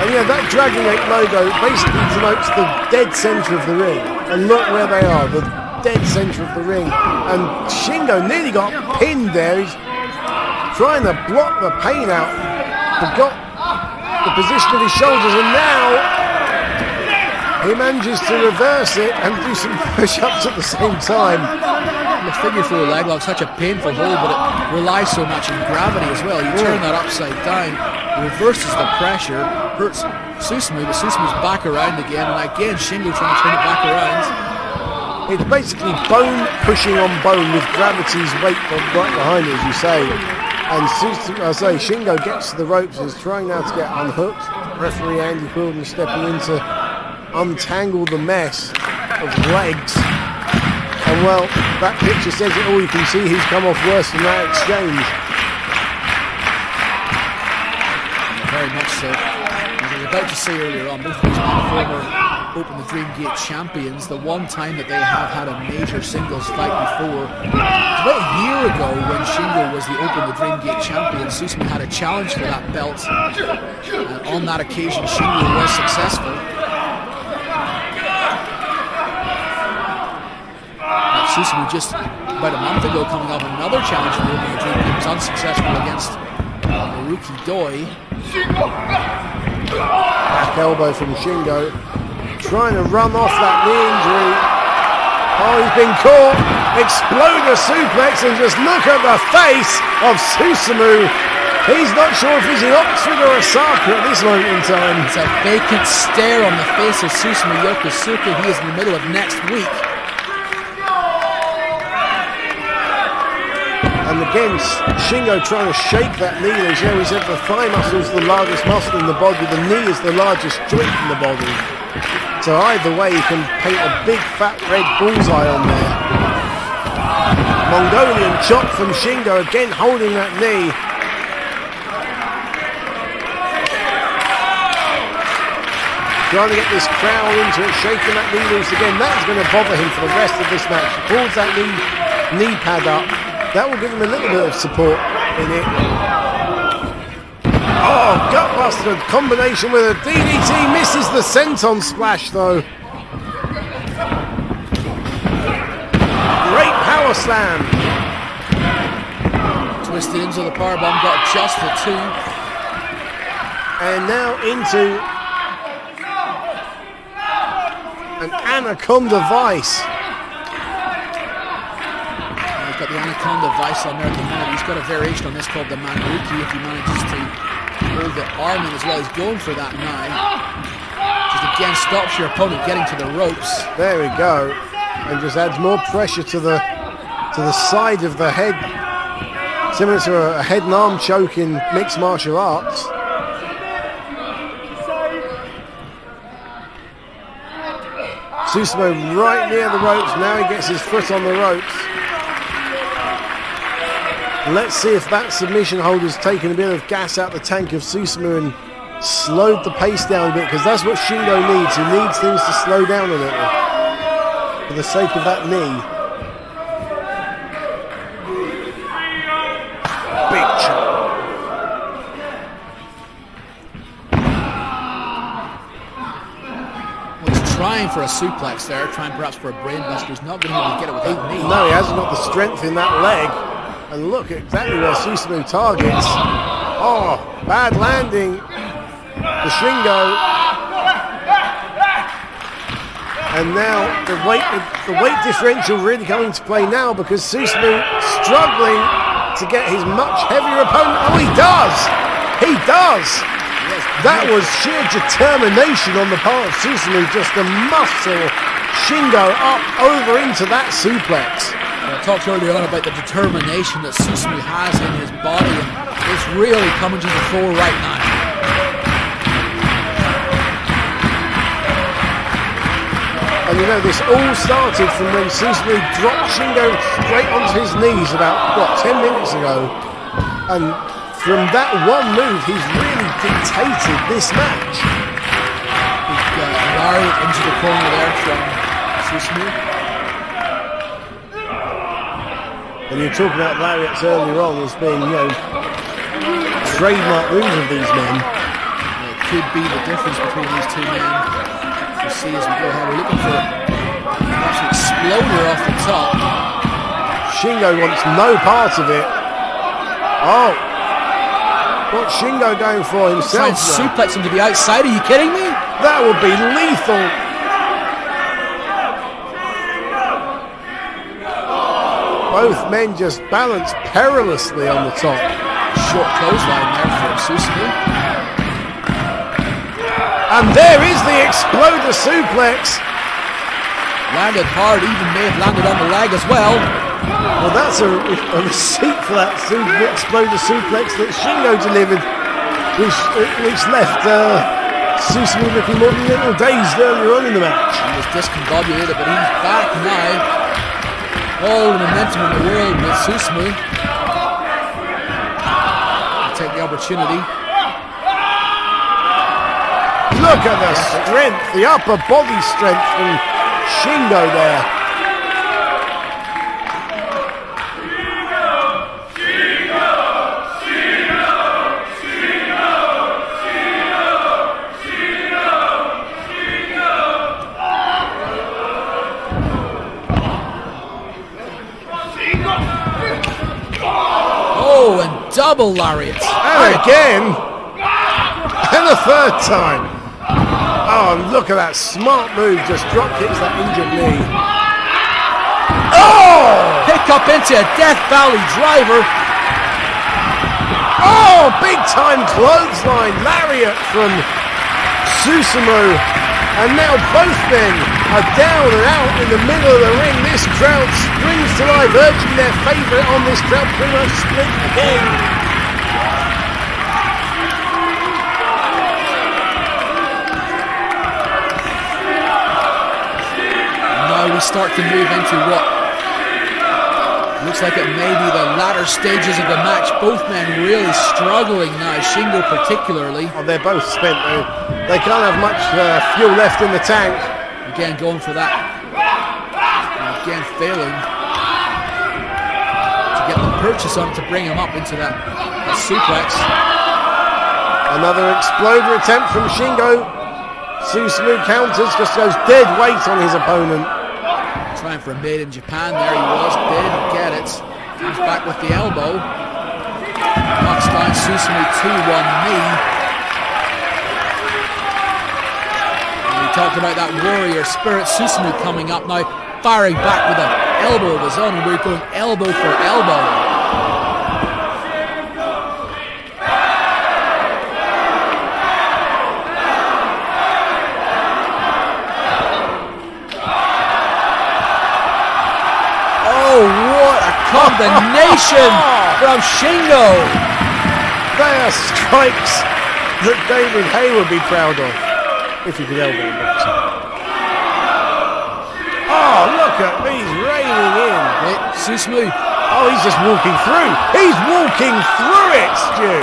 And yeah, that Dragon Gate logo basically denotes the dead centre of the ring. And look where they are, the dead centre of the ring. And Shingo nearly got pinned there. He's trying to block the pain out. Forgot the position of his shoulders, and now he manages to reverse it and do some push-ups at the same time. The figure 4 leg lock, such a painful hold, but it relies so much on gravity as well. You turn that upside down, reverses the pressure, hurts Susumu, but Susumu's back around again, and again Shingo trying to turn it back around. It's basically bone pushing on bone with gravity's weight right behind it, as you say. And Shingo gets to the ropes and is trying now to get unhooked. Referee Andy Quilden stepping in to untangle the mess of legs. And well, that picture says it all. You can see who's come off worse from that exchange. Very much so. As I was about to say earlier on, both of these former Open the Dream Gate champions, the one time that they have had a major singles fight before, about a year ago when Shingo was the Open the Dream Gate champion, Susumu had a challenge for that belt, and on that occasion Shingo was successful. Susumu just about a month ago coming off another challenge for the Open Dream. He was unsuccessful against Naruki Doi. Back elbow from Shingo. Trying to run off that knee injury. Oh, he's been caught. Exploder suplex, and just look at the face of Susumu. He's not sure if he's in Oxford or Osaka at this moment in time. It's a vacant stare on the face of Susumu Yokosuka. He is in the middle of next week. And again, Shingo trying to shake that knee. As you know, we said the thigh muscle is the largest muscle in the body. The knee is the largest joint in the body. So either way, you can paint a big fat red bullseye on there. Mongolian chop from Shingo, again holding that knee. Trying to get this crowd into it, shaking that knee loose again. That's going to bother him for the rest of this match. He pulls that knee pad up. That will give him a little bit of support in it. Oh, gutbuster combination with a DDT. Misses the senton splash though. Great power slam. Twisted into the powerbomb, got just the two. And now into an anaconda vice. Got the anaconda vice on there at the moment. He's got a variation on this called the Naruki if he manages to hold the arm in as well. He's going for that now. Just again stops your opponent getting to the ropes. There we go. And just adds more pressure to the side of the head. Similar to a head and arm choke in mixed martial arts. Susumu right near the ropes. Now he gets his foot on the ropes. Let's see if that submission hold has taken a bit of gas out the tank of Susumu and slowed the pace down a bit, because that's what Shingo needs. He needs things to slow down a little for the sake of that knee. Big chop. Well, he's trying for a suplex there, trying perhaps for a brainbuster. He's not going to be able to get it with that knee. No, he hasn't got the strength in that leg. And look exactly where Susumu targets. Oh, bad landing. The Shingo. And now the weight differential really coming to play now, because Susumu struggling to get his much heavier opponent. Oh, he does! He does! That was sheer determination on the part of Susumu, just to muscle Shingo up over into that suplex. I talked earlier on about the determination that Susumu has in his body, and it's really coming to the fore right now. And you know, this all started from when Susumu dropped Shingo straight onto his knees about, 10 minutes ago. And from that one move, he's really dictated this match. He's narrowed into the corner there from Susumu. And you're talking about lariats earlier on as being, trademark moves of these men. It could be the difference between these two men. You see as we go ahead, we're looking for an absolute exploder off the top. Shingo wants no part of it. Oh, what's Shingo going for himself? Trying to suplex him to the outside, are you kidding me? That would be lethal. Both men just balance perilously on the top. Short clothesline there for Susumu. And there is the exploder suplex. Landed hard, even may have landed on the leg as well. Well, that's a receipt for that exploder suplex that Shingo delivered, which left Susumu looking more than a little dazed earlier on in the match. He was discombobulated, but he's back now. All the momentum in the world with Susumu. He'll take the opportunity. Look at the strength, the upper body strength from Shingo there. double lariat. And again. And a third time. Oh, look at that smart move. Just drop kicks that injured knee. Oh! Pick up into a Death Valley driver. Oh, big time clothesline lariat from Susumu. And now both men are down and out in the middle of the ring. This crowd springs to life, urging their favourite on. This crowd pretty much split again. Now we start to move into what looks like it may be the latter stages of the match. Both men really struggling now, Shingo particularly. Oh, they're both spent. They can't have much fuel left in the tank. Again going for that. And again failing to get the purchase on to bring him up into that suplex. Another exploder attempt from Shingo. Susumu counters, just goes dead weight on his opponent. Trying for a made in Japan, there he was, didn't get it. Comes back with the elbow. Knocks down Susumu 2-1 knee. And we talked about that warrior spirit, Susumu coming up now, firing back with an elbow of his own, and we're going elbow for elbow. Combination from Shingo. They are strikes that David Hay would be proud of, if he could elbow him. Oh, look at these raining in. Susumu. Oh, he's just walking through. He's walking through it, Stu.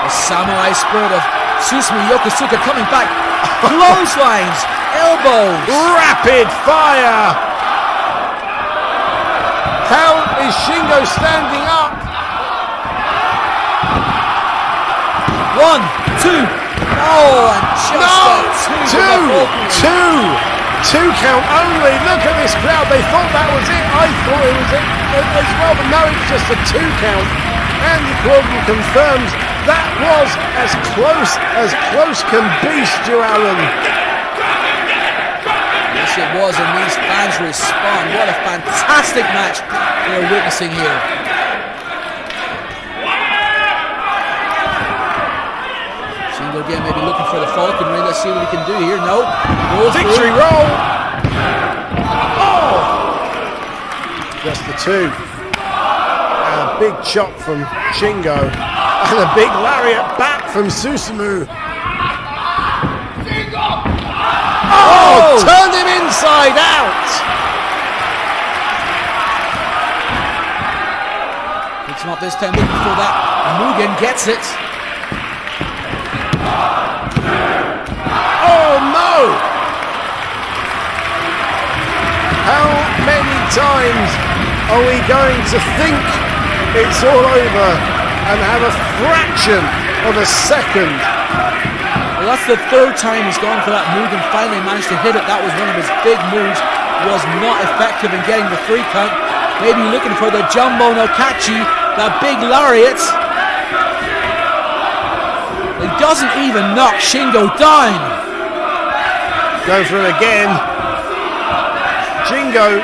The samurai spirit of Susumu Yokosuka coming back. Clotheslines, elbows. Rapid fire. How is Shingo standing up? 1, 2. Oh, and just two count only. Look at this crowd. They thought that was it. I thought it was it as well, but no, it's just a 2 count. Andy Corbin confirms that was as close can be, Stu Allen. Yes, it was, and these fans respond. What a fantastic match we're witnessing here. Shingo again, maybe looking for the falconry. Let's see what he can do here. No. Victory roll. Oh! Just the 2. And a big chop from Shingo. And a big lariat back from Susumu. Oh! Turned him inside out! It's not this time looking for that. Mugen gets it. Oh no! How many times are we going to think it's all over and have a fraction of a second? Well, that's the 3rd time he's gone for that Mugen. Finally managed to hit it. That was one of his big moves. Was not effective in getting the 3 count. Maybe looking for the Jumbo no Kachi, that big lariat. He doesn't even knock Shingo down. Go for it again. Shingo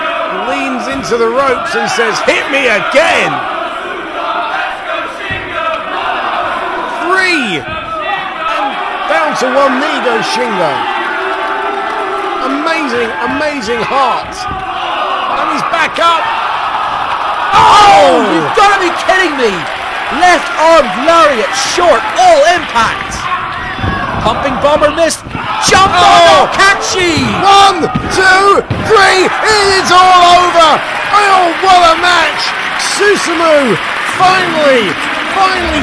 leans into the ropes and says, "Hit me again." 3. Down to 1 knee goes Shingo. Amazing heart. And he's back up. Oh, you've got to be kidding me. Left arm lariat short, all impact. Pumping bomber missed. Jump on Kachi. 1, 2, 3. It is all over. Oh, what a match. Susumu finally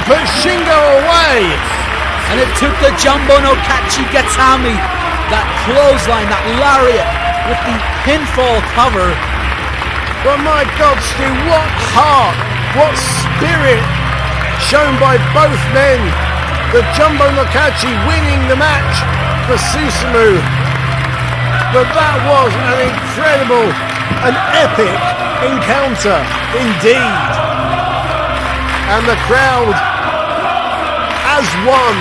put Shingo away. And it took the Jumbo no Kachi Gatami, that clothesline, that lariat, with the pinfall cover. But my God, Stu, what heart, what spirit shown by both men. The Jumbo no Kachi winning the match for Susumu. But that was an incredible, an epic encounter, indeed. And the crowd, as one,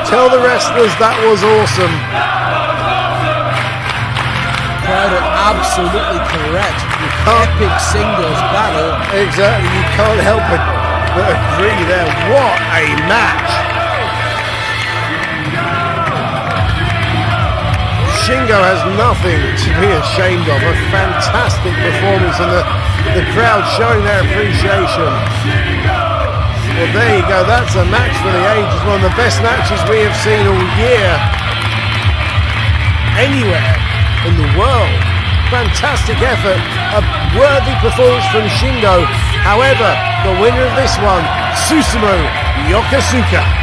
tell the wrestlers that was awesome. Crowd are absolutely correct. Epic singles battle. Exactly, you can't help but agree there. What a match! Shingo has nothing to be ashamed of. A fantastic performance, and the crowd showing their appreciation. Well, there you go. That's a match for the ages. One of the best matches we have seen all year, anywhere in the world. Fantastic effort, a worthy performance from Shingo. However, the winner of this one, Susumu Yokosuka.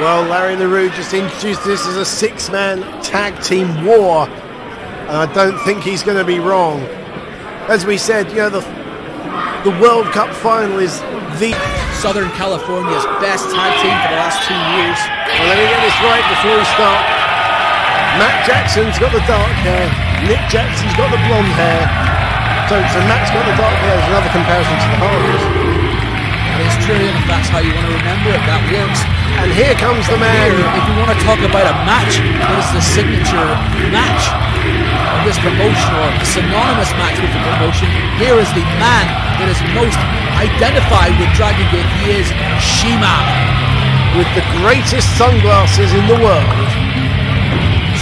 Well, Larry LaRue just introduced this as a six-man tag team war, and I don't think he's going to be wrong. As we said, you know, the World Cup final is the Southern California's best tag team for the last 2 years. Well, let me get this right before we start. Matt Jackson's got the dark hair, Nick Jackson's got the blonde hair. So Matt's got the dark hair. There's another comparison to the Harleys. It's true, and if that's how you want to remember it, that works. And here comes the man. Here, if you want to talk about a match that is the signature match of this promotion, or a synonymous match with the promotion, here is the man that is most identified with Dragon Gate. He is CIMA. With the greatest sunglasses in the world.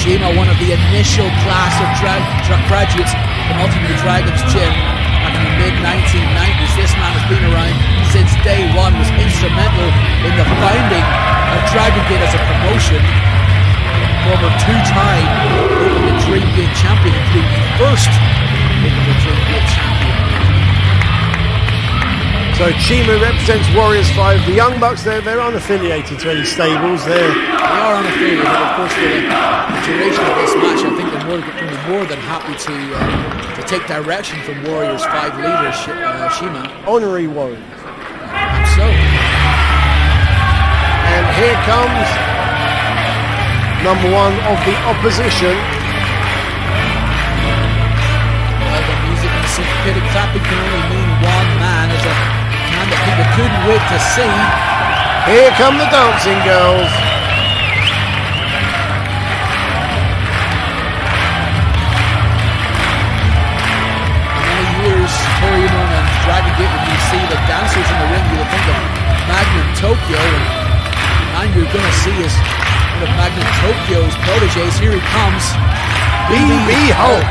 CIMA, one of the initial class of graduates from Ultimate Dragon's gym back in the mid-1990s. This man has been around since day one, was instrumental in the founding of Dragon Gate as a promotion. Former two-time Open the Dream Gate champion, including the first Open the Dream Gate champion. So CIMA represents Warriors 5. The Young Bucks, they're unaffiliated to any stables. They are unaffiliated, but of course for the duration of this match, I think they're going to be more than happy to take direction from Warriors 5 leader CIMA. Honorary Warriors. So. And here comes number one of the opposition. Well, the music and syncopated clapping can only mean one man, as a man that people couldn't wait to see. Here come the dancing girls. Horiguchi and Dragon Gate, when you see the dancers in the ring, you would think of Magnum Tokyo, and you're going to see is one of Magnum Tokyo's proteges. Here he comes, BB Hulk.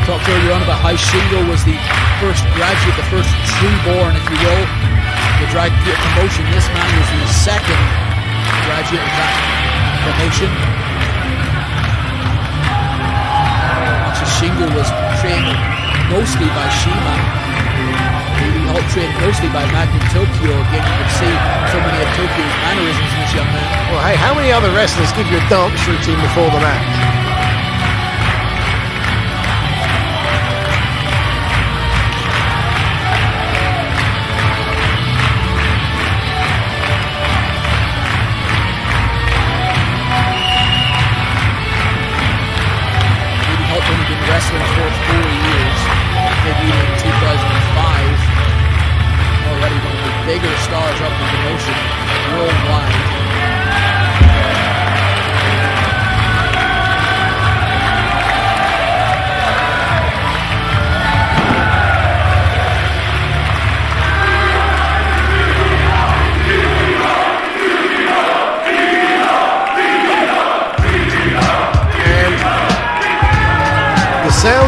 Talked earlier on about how Shingo was the first graduate, the first true-born, if you will, the Dragon Gate promotion. This man was the second graduate of that promotion. Shingo was trained mostly by CIMA. He all trained mostly by Magnum Tokyo. Again, you can see so many of Tokyo's mannerisms in this young man. Well, hey, how many other wrestlers give you a dance routine before the match?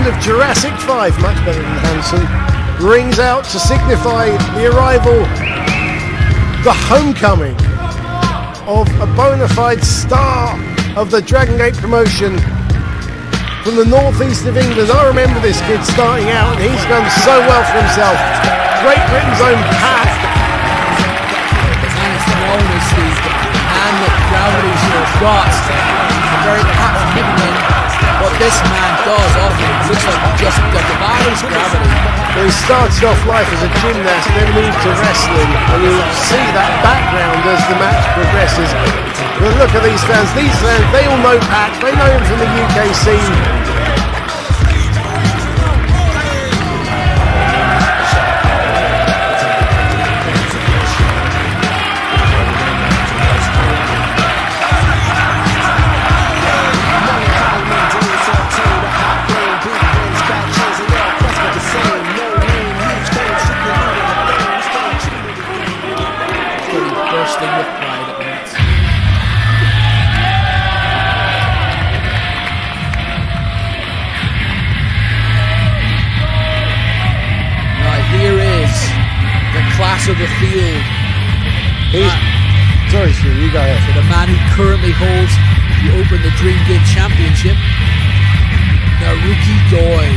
of Jurassic 5, much better than Hanson, rings out to signify the arrival, the homecoming of a bona fide star of the Dragon Gate promotion from the northeast of England. I remember this kid starting out, and he's done so well for himself. Great Britain's own Pat. And it's known as the man that gravity forgot. A very Pat nickname. What this man does often, it looks like he just defies gravity. Well, he started off life as a gymnast, then moved to wrestling, and you'll see that background as the match progresses. But look at these fans, they all know Pat, they know him from the UK scene. Of the field. Sorry, Stu, you go ahead. So the man who currently holds the Open the Dream Gate Championship, Naruki Doi.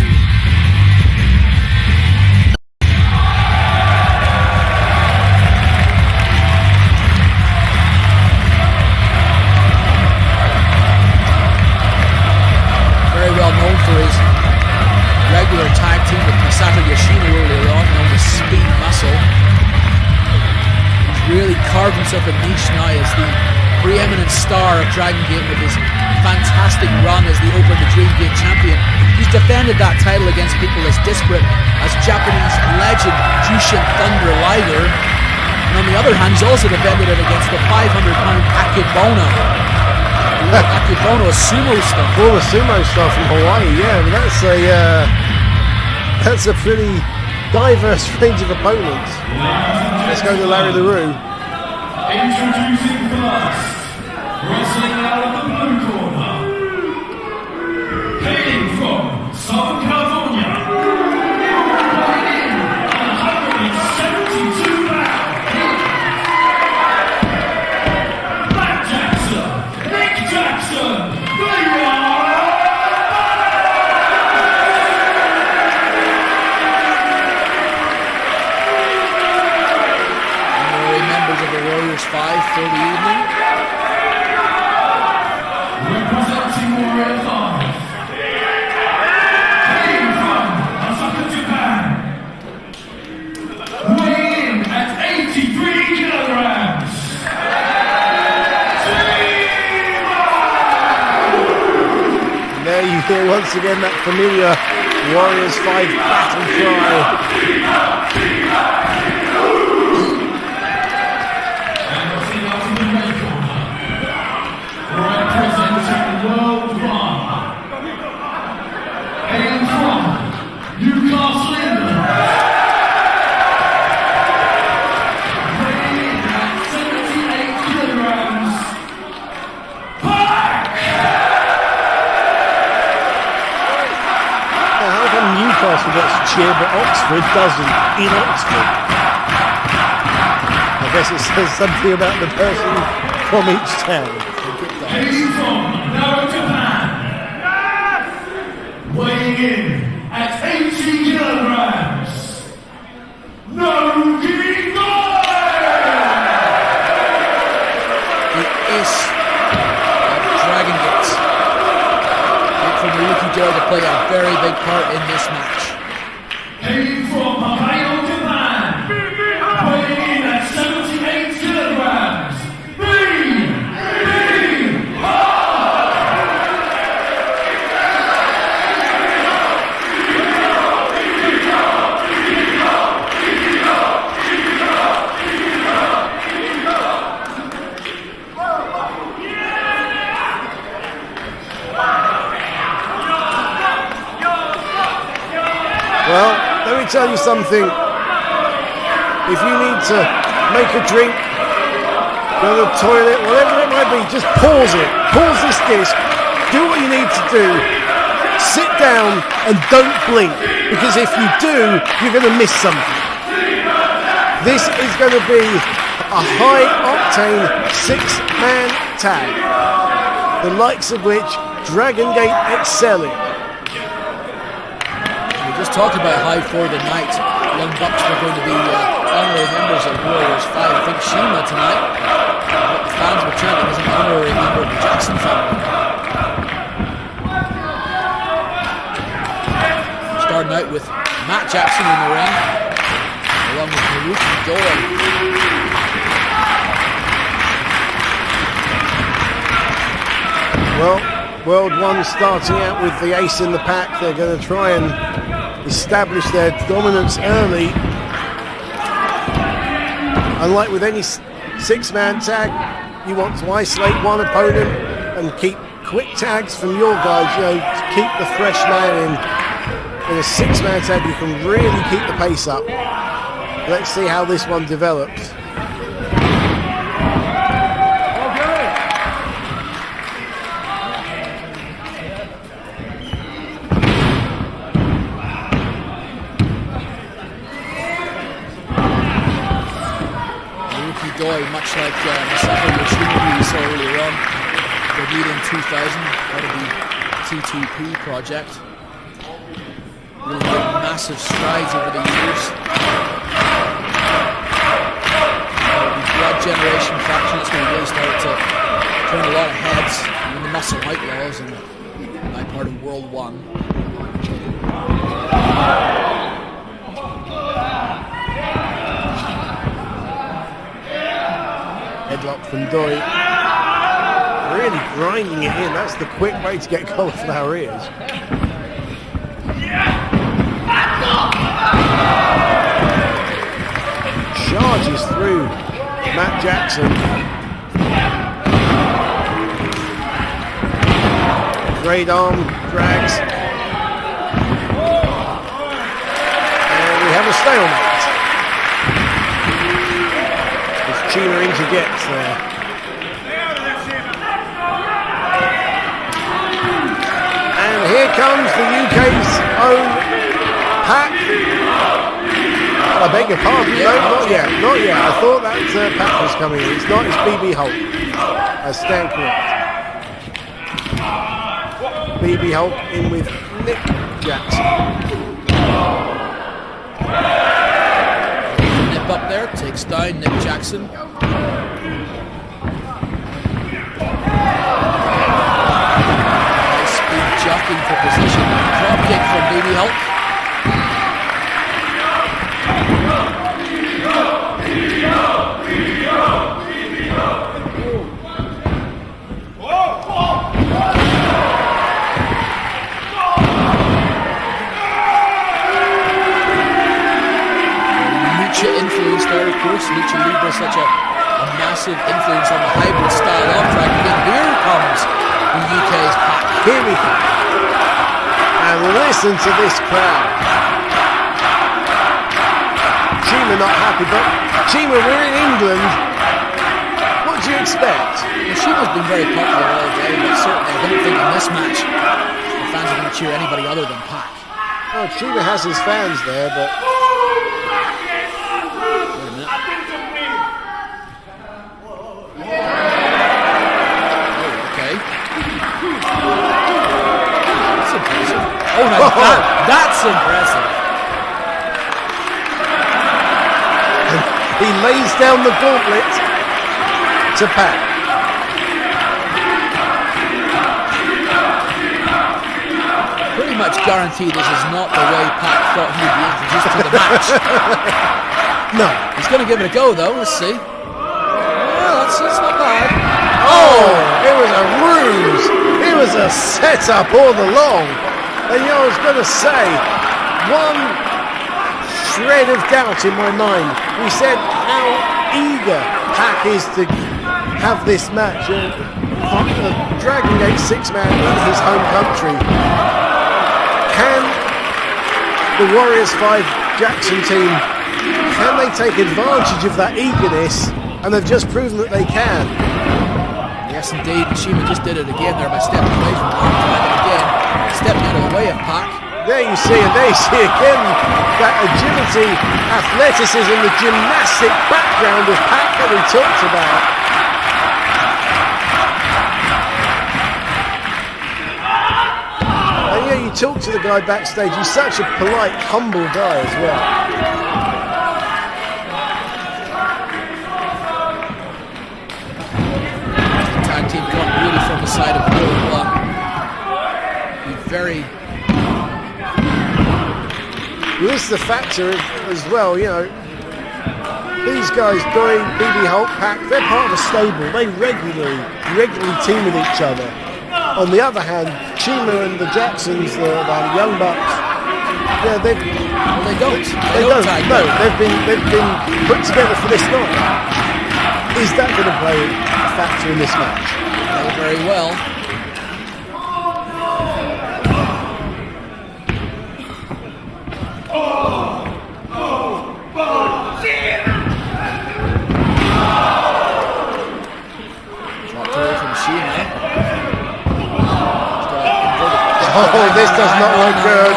Very well known for his regular tag team with Masato Yoshino earlier on, known as Speed Muscle. Really carved himself a niche now as the preeminent star of Dragon Gate with his fantastic run as the Open the Dream Gate champion. He's defended that title against people as disparate as Japanese legend Jushin Thunder Liger, and on the other hand he's also defended it against the 500-pound Akebono. Akebono, a sumo star. All the sumo star from Hawaii, yeah, but that's a pretty diverse range of opponents. Let's go to Larry LaRue. Introducing first, wrestling out of the blue corner, hailing from Southern California, weighing in at 172 pounds, Matt Jackson, Nick Jackson, Regal. Warriors 5 for the evening. Representing Warrior 5, came from Osaka, Japan, weighing in at 83 kilograms. There you hear once again that familiar Warriors 5 battle cry. Representing worldwide, hailing from Newcastle, England, weighing in at 78 kilograms, Pack! Now, how come Newcastle gets to cheer but Oxford doesn't in Oxford? I guess it says something about the person from each town. Hailing from Nara, Japan, weighing in at 80 kilograms, Naruki Doi! The ace of Dragon Gate. Wait for Naruki Doi to play a very big part in this match. Hailing from Hokkaido, Japan, weighing in at 78 kilograms, Well, let me tell you something. If you need to make a drink, go to the toilet, whatever it might be, just pause it. Pause this disc. Do what you need to do. sit down and don't blink, because if you do, you're going to miss something. This is going to be a high-octane 6-man tag, the likes of which Dragon Gate excel in. We just talked about how for the night Young Bucks were going to be honorary members of Warriors 5. I think SHINGO tonight, what the fans were chanting as an honorary member of the Jackson family. Starting out with Matt Jackson in the ring, along with Naruki Doi. Well, World 1 starting out with the ace in the pack. They're going to try and establish their dominance early. Unlike with any 6-man tag, you want to isolate one opponent and keep quick tags from your guys, to keep the fresh man in a 6-man tag. You can really keep the pace up. Let's see how this one develops. Doi, much like Masato Yoshino, who we saw earlier on, debuted in 2000, part of the T2P project. Really made massive strides over the years. The Blood Generation faction is going to really start to turn a lot of heads in the Muscle Outlaws and my part of World 1. Headlock from Doi. Really grinding it in. That's the quick way to get cauliflower ears. Charges through Matt Jackson. Great arm drags. And we have a stalemate. CIMA interjects there. And here comes the UK's own Pac. I beg your pardon. No, not yet. Not yet. I thought that Pac was coming in. It's not. It's BB Hulk. I stand correct. BB Hulk in with Nick Jackson. Up there, takes down Nick Jackson. Nice speed jockeying for position. Drop kick from BB Hulk. Influence there, of course. Lucha Libre is such a massive influence on the hybrid style of Dragon Gate. Here comes the UK's Pac. Here we go. And listen to this crowd. CIMA not happy, but CIMA, we're in England. What do you expect? Well, CIMA's been very popular all day, but certainly I don't think in this match the fans are going to cheer anybody other than Pac. Oh, CIMA has his fans there, but... Oh, no, that's impressive. He lays down the gauntlet to Pac. Pretty much guaranteed this is not the way Pac thought he would be introduced to the match. No. He's going to give it a go, though. Let's see. Well, that's not bad. Oh, it was a ruse. It was a setup all along. And I was going to say, one shred of doubt in my mind. We said how eager Pac is to have this match. Dragon Gate 6-man in his home country. Can the Warriors 5 Jackson team, can they take advantage of that eagerness? And they've just proven that they can. Yes, indeed. CIMA just did it again there by stepping away from the arm drag again. stepping out of the way of Pac. There you see it, there you see again that agility, athleticism, the gymnastic background of Pac that we talked about. And yeah, you talk to the guy backstage, he's such a polite, humble guy as well. The tag team come really from the side of World 1. Be very... Well, this is the factor as well, you know. These guys, Doi, BB Hulk, Pac, they're part of a stable. They regularly team with each other. On the other hand, CIMA and the Jacksons, the Young Bucks, yeah, they don't. No, they've been put together for this night. Is that going to play a factor in this match? Not very well. Oh, this does not look good.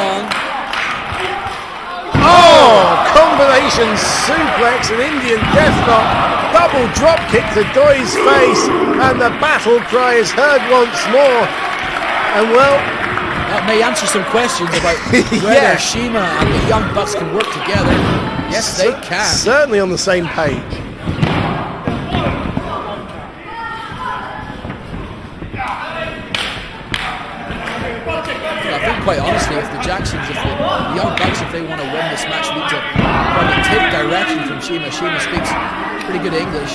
Oh, combination suplex and Indian deathlock. Double drop kick to Doi's face. And the battle cry is heard once more. And well... that may answer some questions about whether CIMA and the Young Bucks can work together. Yes, they can. Certainly on the same page. Quite honestly, if the Jacksons, if the Young Bucks, if they want to win this match, need to probably take direction from CIMA. CIMA speaks pretty good English.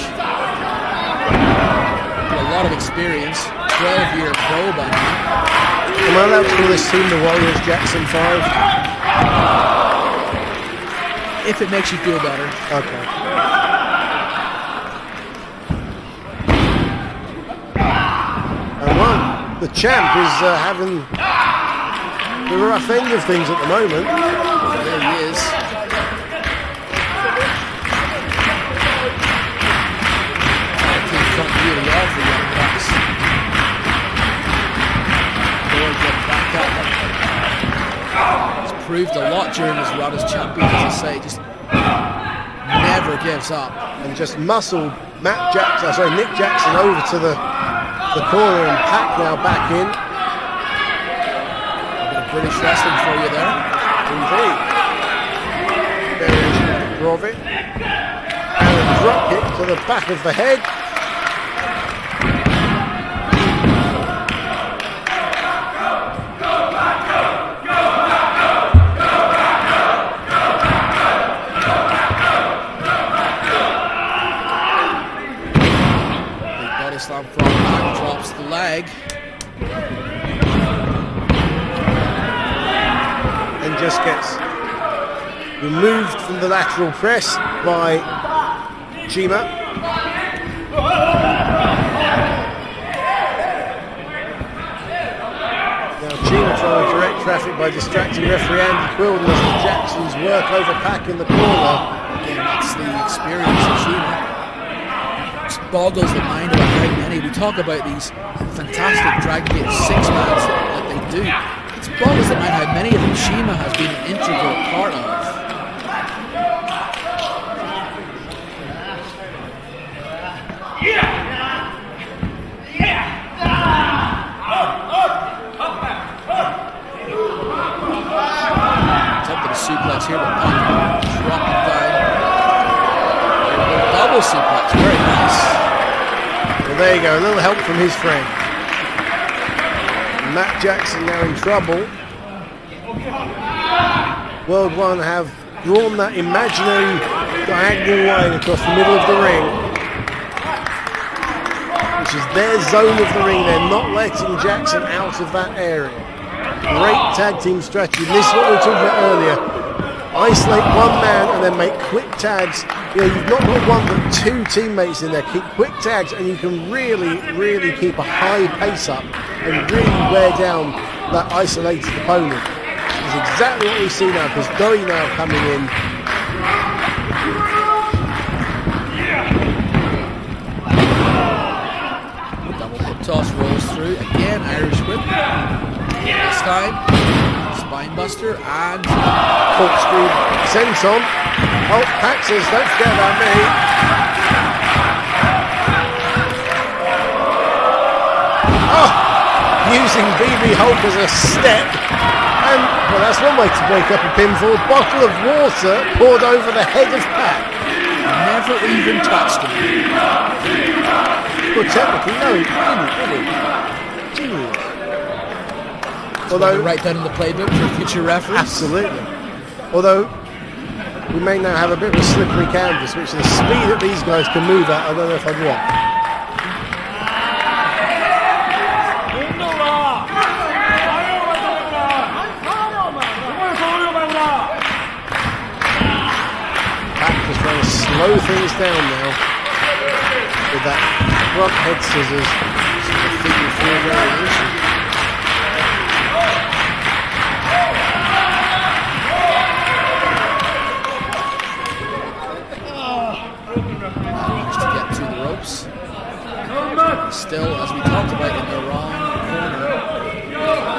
A lot of experience. 12-year pro by now. Am I allowed to call this team the Warriors Jackson 5? If it makes you feel better. Okay. And one, the champ is having the rough end of things at the moment. There he is. Team front really off the Young Bucks. Lord getting back up. He's proved a lot during his run as champion, as I say, just never gives up. And just muscled Nick Jackson over to the corner, and Pac now back in. British wrestling for you there. Indeed. Variation of Grovit. And a drop kick to the back of the head. Big body slam from Pac, drops the leg. Just gets removed from the lateral press by CIMA. Now CIMA trying to direct traffic by distracting referee Andy Quilden as the Jacksons work over Pac in the corner. Again, that's the experience of CIMA. Just boggles the mind about how many. We talk about these fantastic Dragon Gate 6-mans that they do. It's boggles the mind how many of them CIMA has been an integral part of. Attempted a suplex here, but Pac dropping down. Double suplex, very nice. Well, there you go, a little help from his friend. Matt Jackson now in trouble. World 1 have drawn that imaginary diagonal line across the middle of the ring, which is their zone of the ring. They're not letting Jackson out of that area. Great tag team strategy. This is what we were talking about earlier. Isolate one man and then make quick tags. You know, you've not got one but two teammates in there. Keep quick tags and you can really keep a high pace up and really wear down that isolated opponent. It's exactly what we see now, because Doi now coming in. Double hip toss rolls through. Again, Irish whip. This time, spinebuster and Corkscrew senton. Oh, Paxers, don't forget about me. Oh, using BB Hulk as a step. And, well, that's one way to break up a pinfall. Bottle of water poured over the head of Pat. never even touched him. Well, technically, no, he didn't, did he? Genius. Although, Write that in the playbook for future reference. absolutely. Although, we may now have a bit of a slippery canvas, which the speed that these guys can move at, I don't know if I'd want. Pat just trying to slow things down now with that front head scissors. Sort of figure four variation. Just to get to the ropes. Still, as we talked about, in the wrong corner.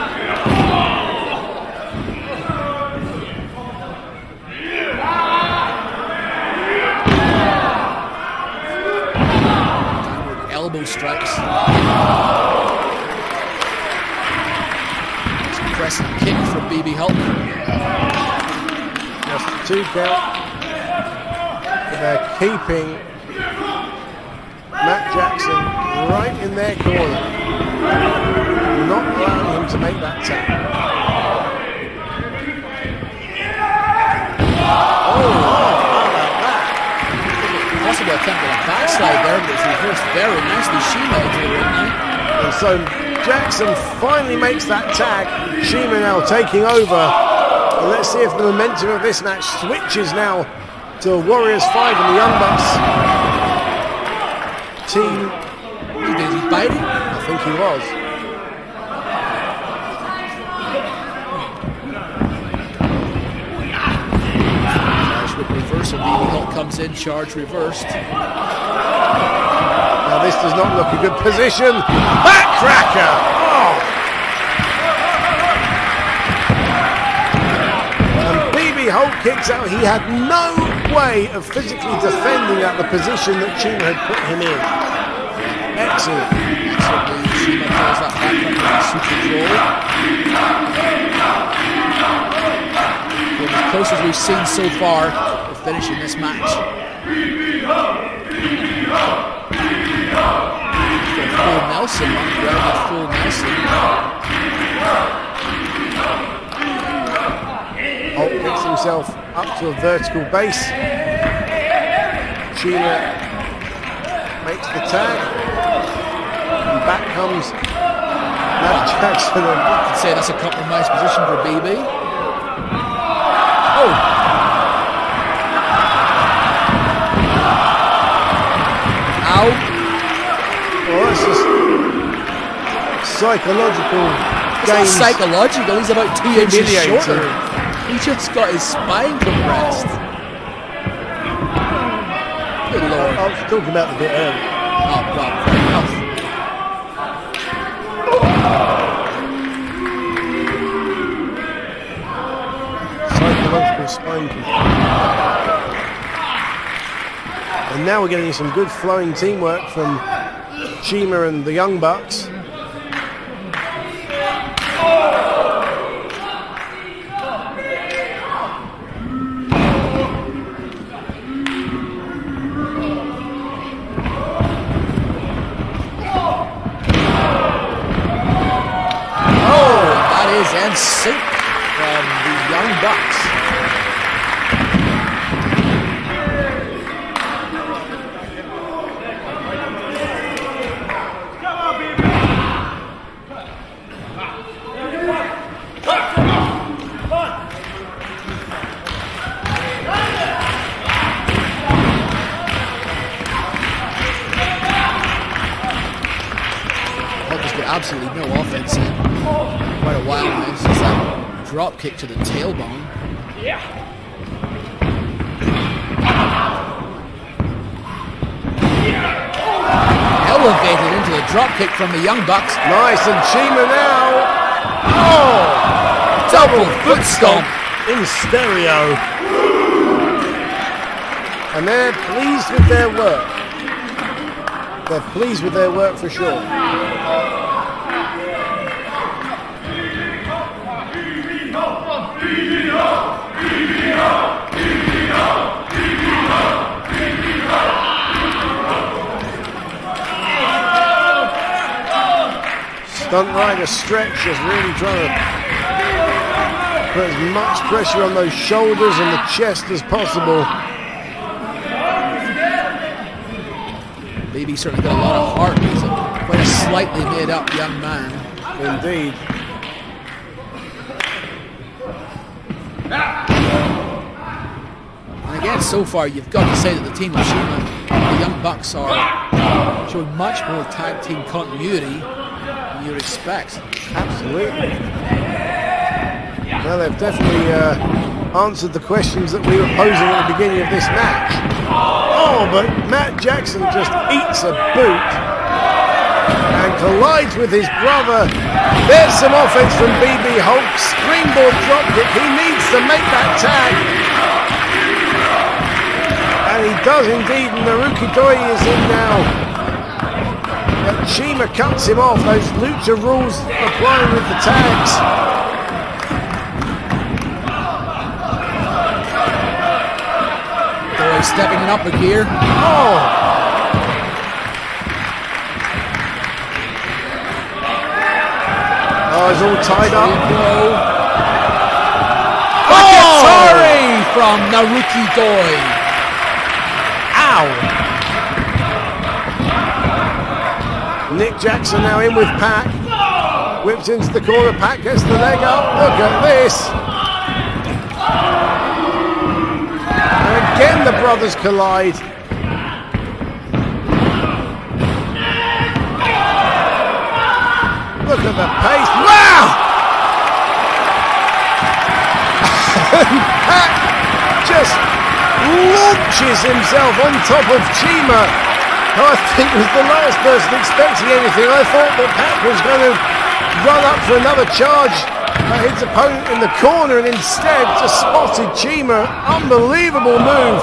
Downward elbow strikes. Pressing kick from BB Hulk. Just 2 count. They're keeping Matt Jackson right in their corner, not allowing him to make that tap. Oh, how about that? Possible attempt at a backslide there, but it's reversed very nicely. Shima into the ring now. And so Jackson finally makes that tag. Shima now taking over. And let's see if the momentum of this match switches now to Warriors 5 and the Young Bucks team. Is he biting? I think he was. Charge with reversal. BB Hulk comes in, charge reversed. Now this does not look a good position. Backcracker! Oh! And BB Hulk kicks out. He had no way of physically defending at the position that Shima had put him in. Excellent. Excellently, Shima pulls that back from the super draw. As close as we've seen so far to finishing this match. Full Nelson, grounded full Nelson. Hulk gets himself up to a vertical base. Shima makes the tag. And back comes Matt Jackson. You could say that's a compromised position for BB. Oh! Ow! Well, that's just psychological It's not games. psychological, he's about 2 inches Humiliating. shorter. He just got his spine compressed. Good I lord. was talking about the bit earlier. Oh, well, fair enough. Psychological spine control. And now we're getting some good flowing teamwork from Shima and the Young Bucks. And sync from the Young Bucks. Hulk's got absolutely no offense in quite a while now. It's just that drop kick to the tailbone. Elevated into the drop kick from the Young Bucks. Nice, and Shima now Oh! Double foot stomp. In stereo. And they're pleased with their work. They're pleased with their work for sure. Stunt rider Stretch is really trying to put as much pressure on those shoulders and the chest as possible. BB certainly got a lot of heart. He's quite a slightly made up young man. Indeed. And again, so far, you've got to say that the team of SHIMA, the Young Bucks, are showing much more tag team continuity than you'd expect. Absolutely. Well, they've definitely answered the questions that we were posing at the beginning of this match. Oh, but Matt Jackson just eats a boot and collides with his brother. There's some offense from BB Hulk. Springboard dropkick. He needs to make that tag. And he does indeed. Naruki Doi is in now. But CIMA cuts him off. Those lucha rules applying with the tags. Doi stepping it up a gear. Oh! Oh, he's all tied up. KAGETORA from Naruki Doi. Ow! Nick Jackson now in with Pac. Whips into the corner. Pac gets the leg up. Look at this. And again the brothers collide. Look at the pace. Wow! Pac just launches himself on top of CIMA. I think was the last person expecting anything. I thought that Pac was going to run up for another charge at his opponent in the corner, and instead just spotted CIMA. Unbelievable move.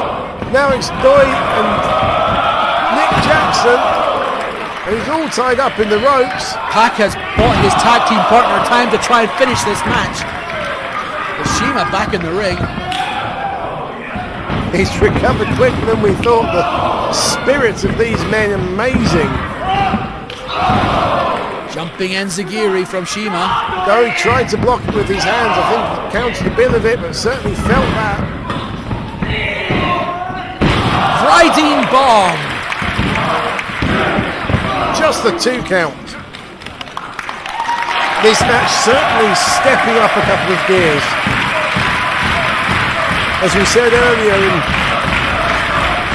Now it's Doi and Nick Jackson. And he's all tied up in the ropes. Pac has bought his tag team partner time to try and finish this match. With CIMA back in the ring. He's recovered quicker than we thought. The spirits of these men, amazing. Jumping enziguri from CIMA. Though he tried to block it with his hands, I think he counted a bit of it, but certainly felt that. Riding bomb. Just the 2 count. This match certainly stepping up a couple of gears. As we said earlier in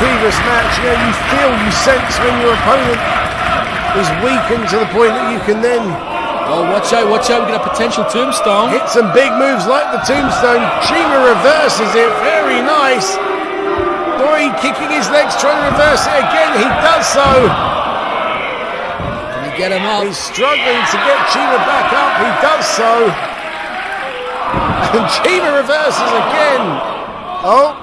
previous match, you feel, you sense when your opponent is weakened to the point that you can then... Oh, watch out, we get a potential tombstone. Hit some big moves like the tombstone. CIMA reverses it, very nice. Doi kicking his legs, trying to reverse it again, he does so. Can he get him up? He's struggling to get CIMA back up, he does so. And CIMA reverses again. Oh!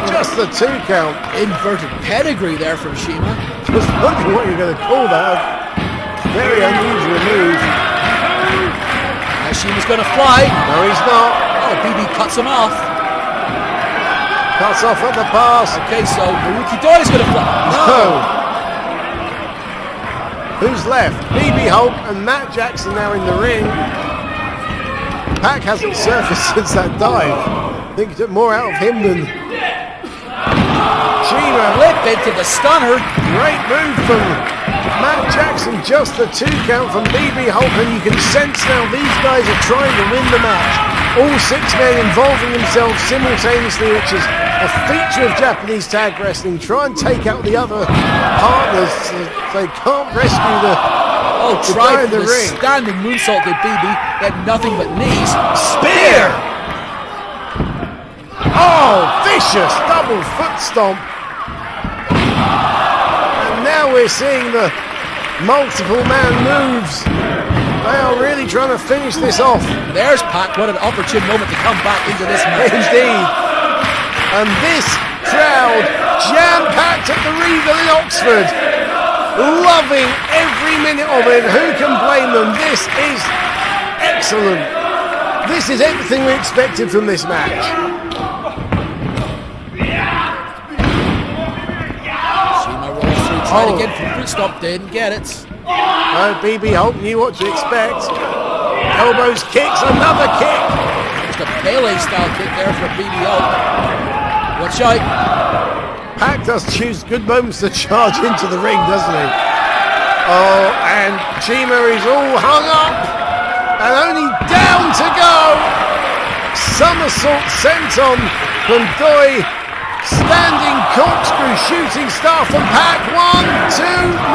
Just the 2 count. Inverted pedigree there from CIMA. Just wondering what you're going to call that. Very unusual move. Now CIMA's going to fly. No, he's not. Oh, BB cuts him off. Cuts off at the pass. Okay, so Naruki Doi is going to fly. No. Who's left? BB Hulk and Matt Jackson now in the ring. Pac hasn't surfaced since that dive. I think he took more out of him than CIMA. Flip into the stunner. Great move from Matt Jackson. Just the 2 count from BB Hulk, and you can sense now these guys are trying to win the match. All 6 men involving themselves simultaneously, which is a feature of Japanese tag wrestling. Try and take out the other partners so they can't rescue the Tried the the ring. standing moonsault to BB, had nothing but knees. Spear! Oh, vicious double foot stomp. And now we're seeing the multiple man moves. They are really trying to finish this off. There's Pac. What an opportune moment to come back into this match. Indeed. And this crowd jam-packed at the Regal in Oxford, loving every minute of it. Who can blame them? This is excellent. This is everything we expected from this match. CIMA rolls through, tried again for foot stop, didn't get it. No, BB Hulk knew what to expect. Elbows, kicks, another kick. Just a Pele style kick there for BB Hulk. Watch out. Pac does choose good moments to charge into the ring, doesn't he? Oh, and CIMA is all hung up and only down to go. Somersault sent on from Doi. Standing corkscrew shooting star from Pac. 1, 2,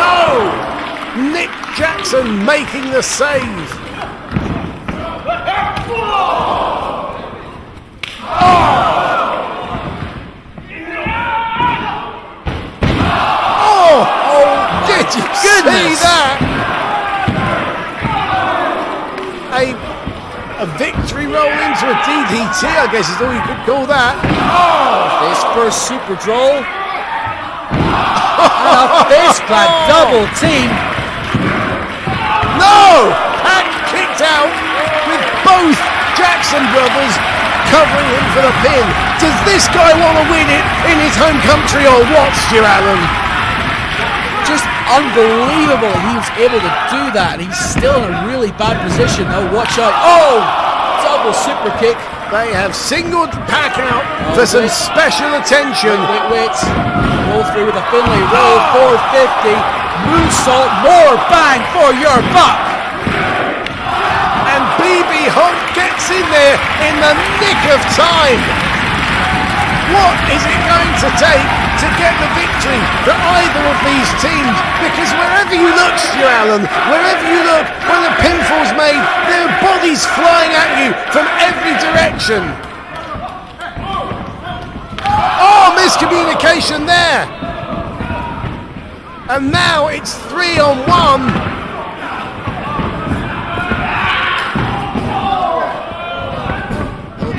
no! Nick Jackson making the save. Did you see that? A victory roll into a DDT, I guess is all you could call that. This first super draw. And a face plant double team. No! Pac kicked out with both Jackson brothers covering him for the pin. Does this guy want to win it in his home country or what, Stu Allen? Just unbelievable he was able to do that. He's still in a really bad position though. Watch out. Oh! Double super kick. They have singled Pac out for some special attention. Wait. Roll through with a Finlay roll. 450. Moonsault. More bang for your buck. And BB Hulk gets in there in the nick of time. What is it going to take to get the victory for either of these teams? Because wherever you look, Stu Allen, wherever you look, when the pinfall's made, there are bodies flying at you from every direction. Oh, miscommunication there. And now it's 3-on-1.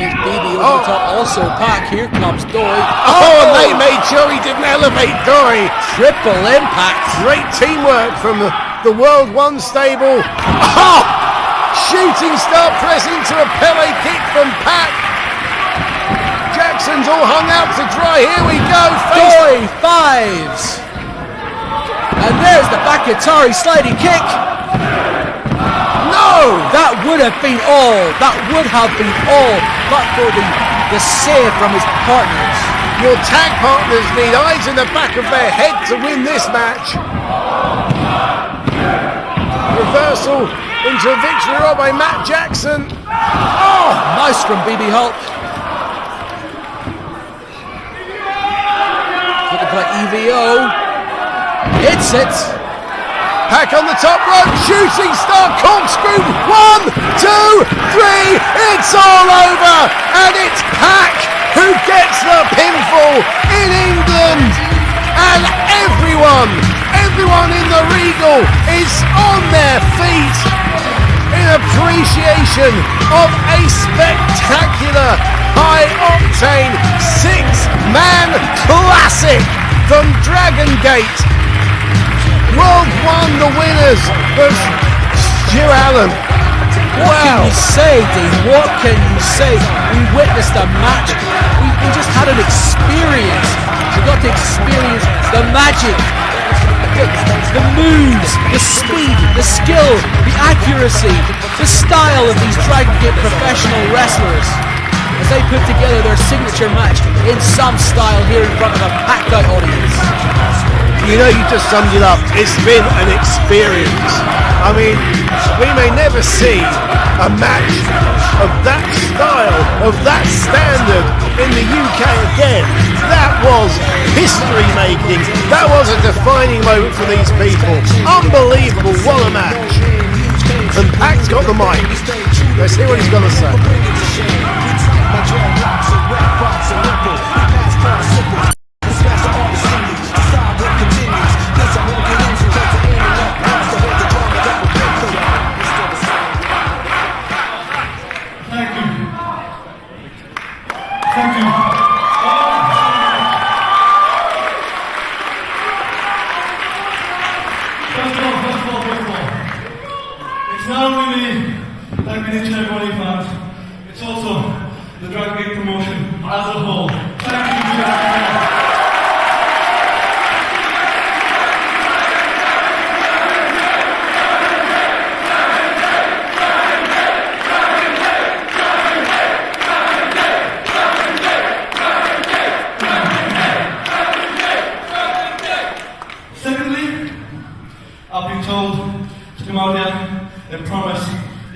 BB over the top, also Pac. Here comes Doi. Oh, and they made sure he didn't elevate Doi. Triple impact. Great teamwork from the World 1 stable. Oh! Shooting star press into a Pele kick from Pac. Jackson's all hung out to dry. Here we go. Doi fives. And there's the KAGETORA sliding kick. No! That would have been all. That would have been all. But for the save from his partners. Your tag partners need eyes in the back of their head to win this match. Reversal into a victory roll by Matt Jackson. Oh! Nice from BB Hulk. Looking for that EVO. Hits it. Pac on the top rope, shooting star corkscrew. 1, 2, 3. It's all over, and it's Pac who gets the pinfall in England, and everyone in the Regal is on their feet in appreciation of a spectacular, high-octane, 6-man classic from Dragon Gate. World 1, the winners was Stu Allen. What can you say, Dean? What can you say? We witnessed a match. We just had an experience. We got to experience the magic, the moves, the speed, the skill, the accuracy, the style of these Dragon Gate professional wrestlers as they put together their signature match in some style here in front of a packed out audience. You know, you just summed it up. It's been an experience. I mean, we may never see a match of that style, of that standard in the UK again. That was history making. That was a defining moment for these people. Unbelievable, what a match. And Pac's got the mic. Let's hear what he's going to say.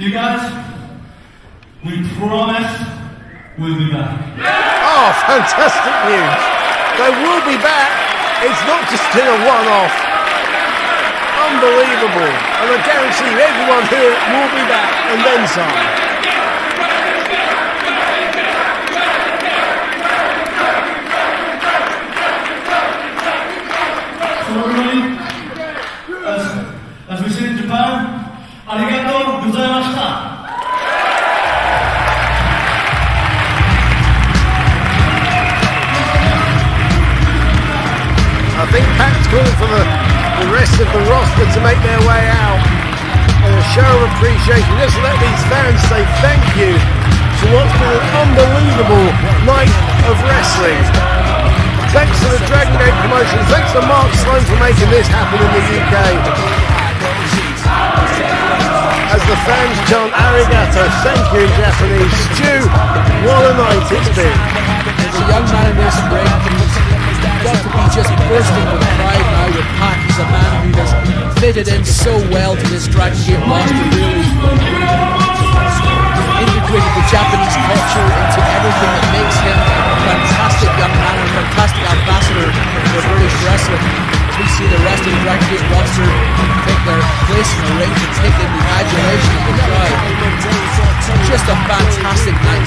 You guys, we promise we'll be back. Oh, fantastic news. They will be back. It's not just been a one-off. Unbelievable. And I guarantee you everyone here will be back and then some. So everybody, as we say in Japan, arigatou gozaimashita. I think Pat's calling for the rest of the roster to make their way out in a show of appreciation. Just let these fans say thank you for what's been an unbelievable night of wrestling. Thanks to the Dragon Gate promotion. Thanks to Mark Sloan for making this happen in the UK. As the fans chant arigato, thank you in Japanese. Stu, what a night it's been. There's a young man in this ring who's got to be just bursting with pride now with Pat. He's a man who has fitted in so well to this Dragon Gate roster, really integrated the Japanese culture into everything that makes him a fantastic young man and a fantastic ambassador for British wrestling. As we see the rest of the Dragon Gate roster take their place in the ring to take in the adulation of the crowd. Just a fantastic night.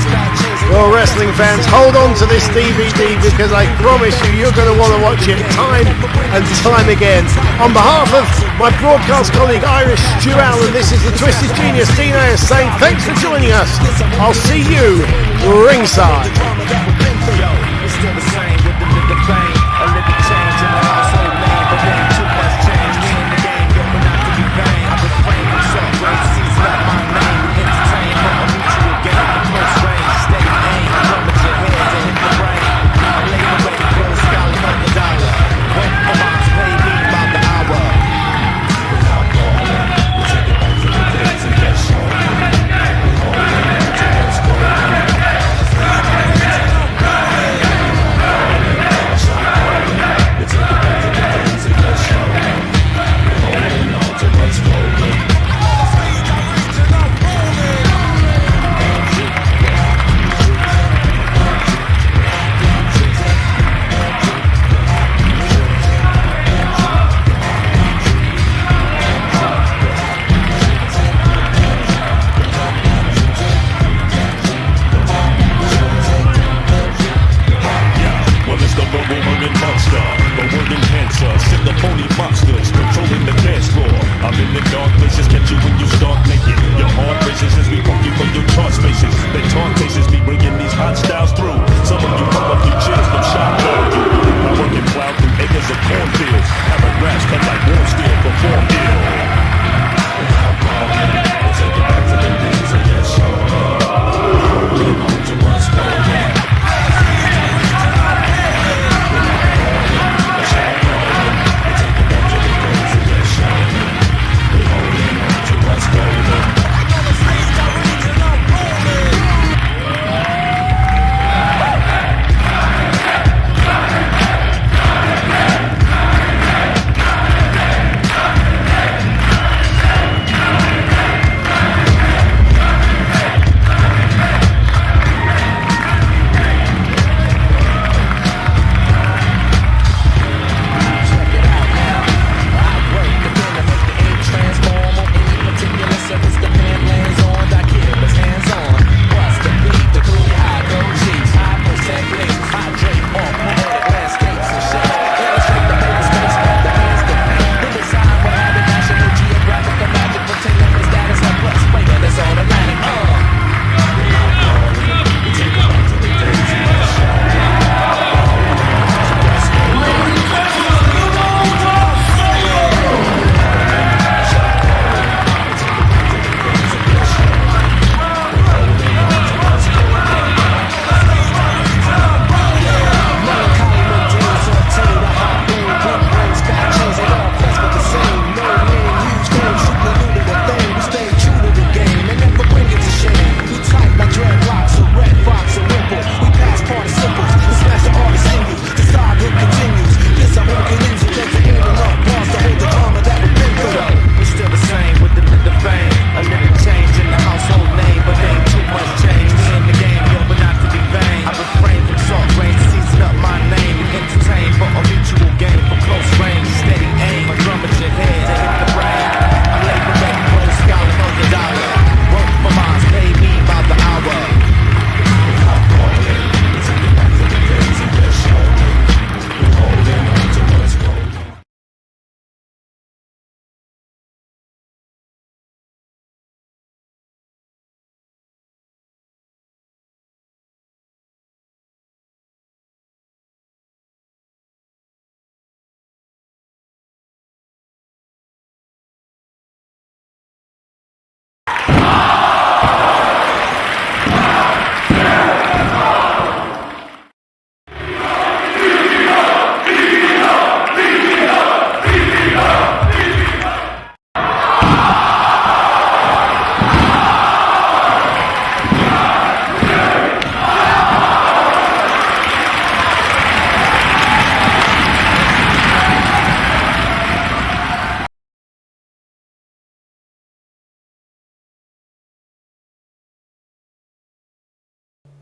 Well, wrestling fans, hold on to this DVD because I promise you, you're going to want to watch it time and time again. On behalf of my broadcast colleague Irish Stu Allen, this is the Twisted Genius Dean Ayers saying thanks for joining us. I'll see you ringside.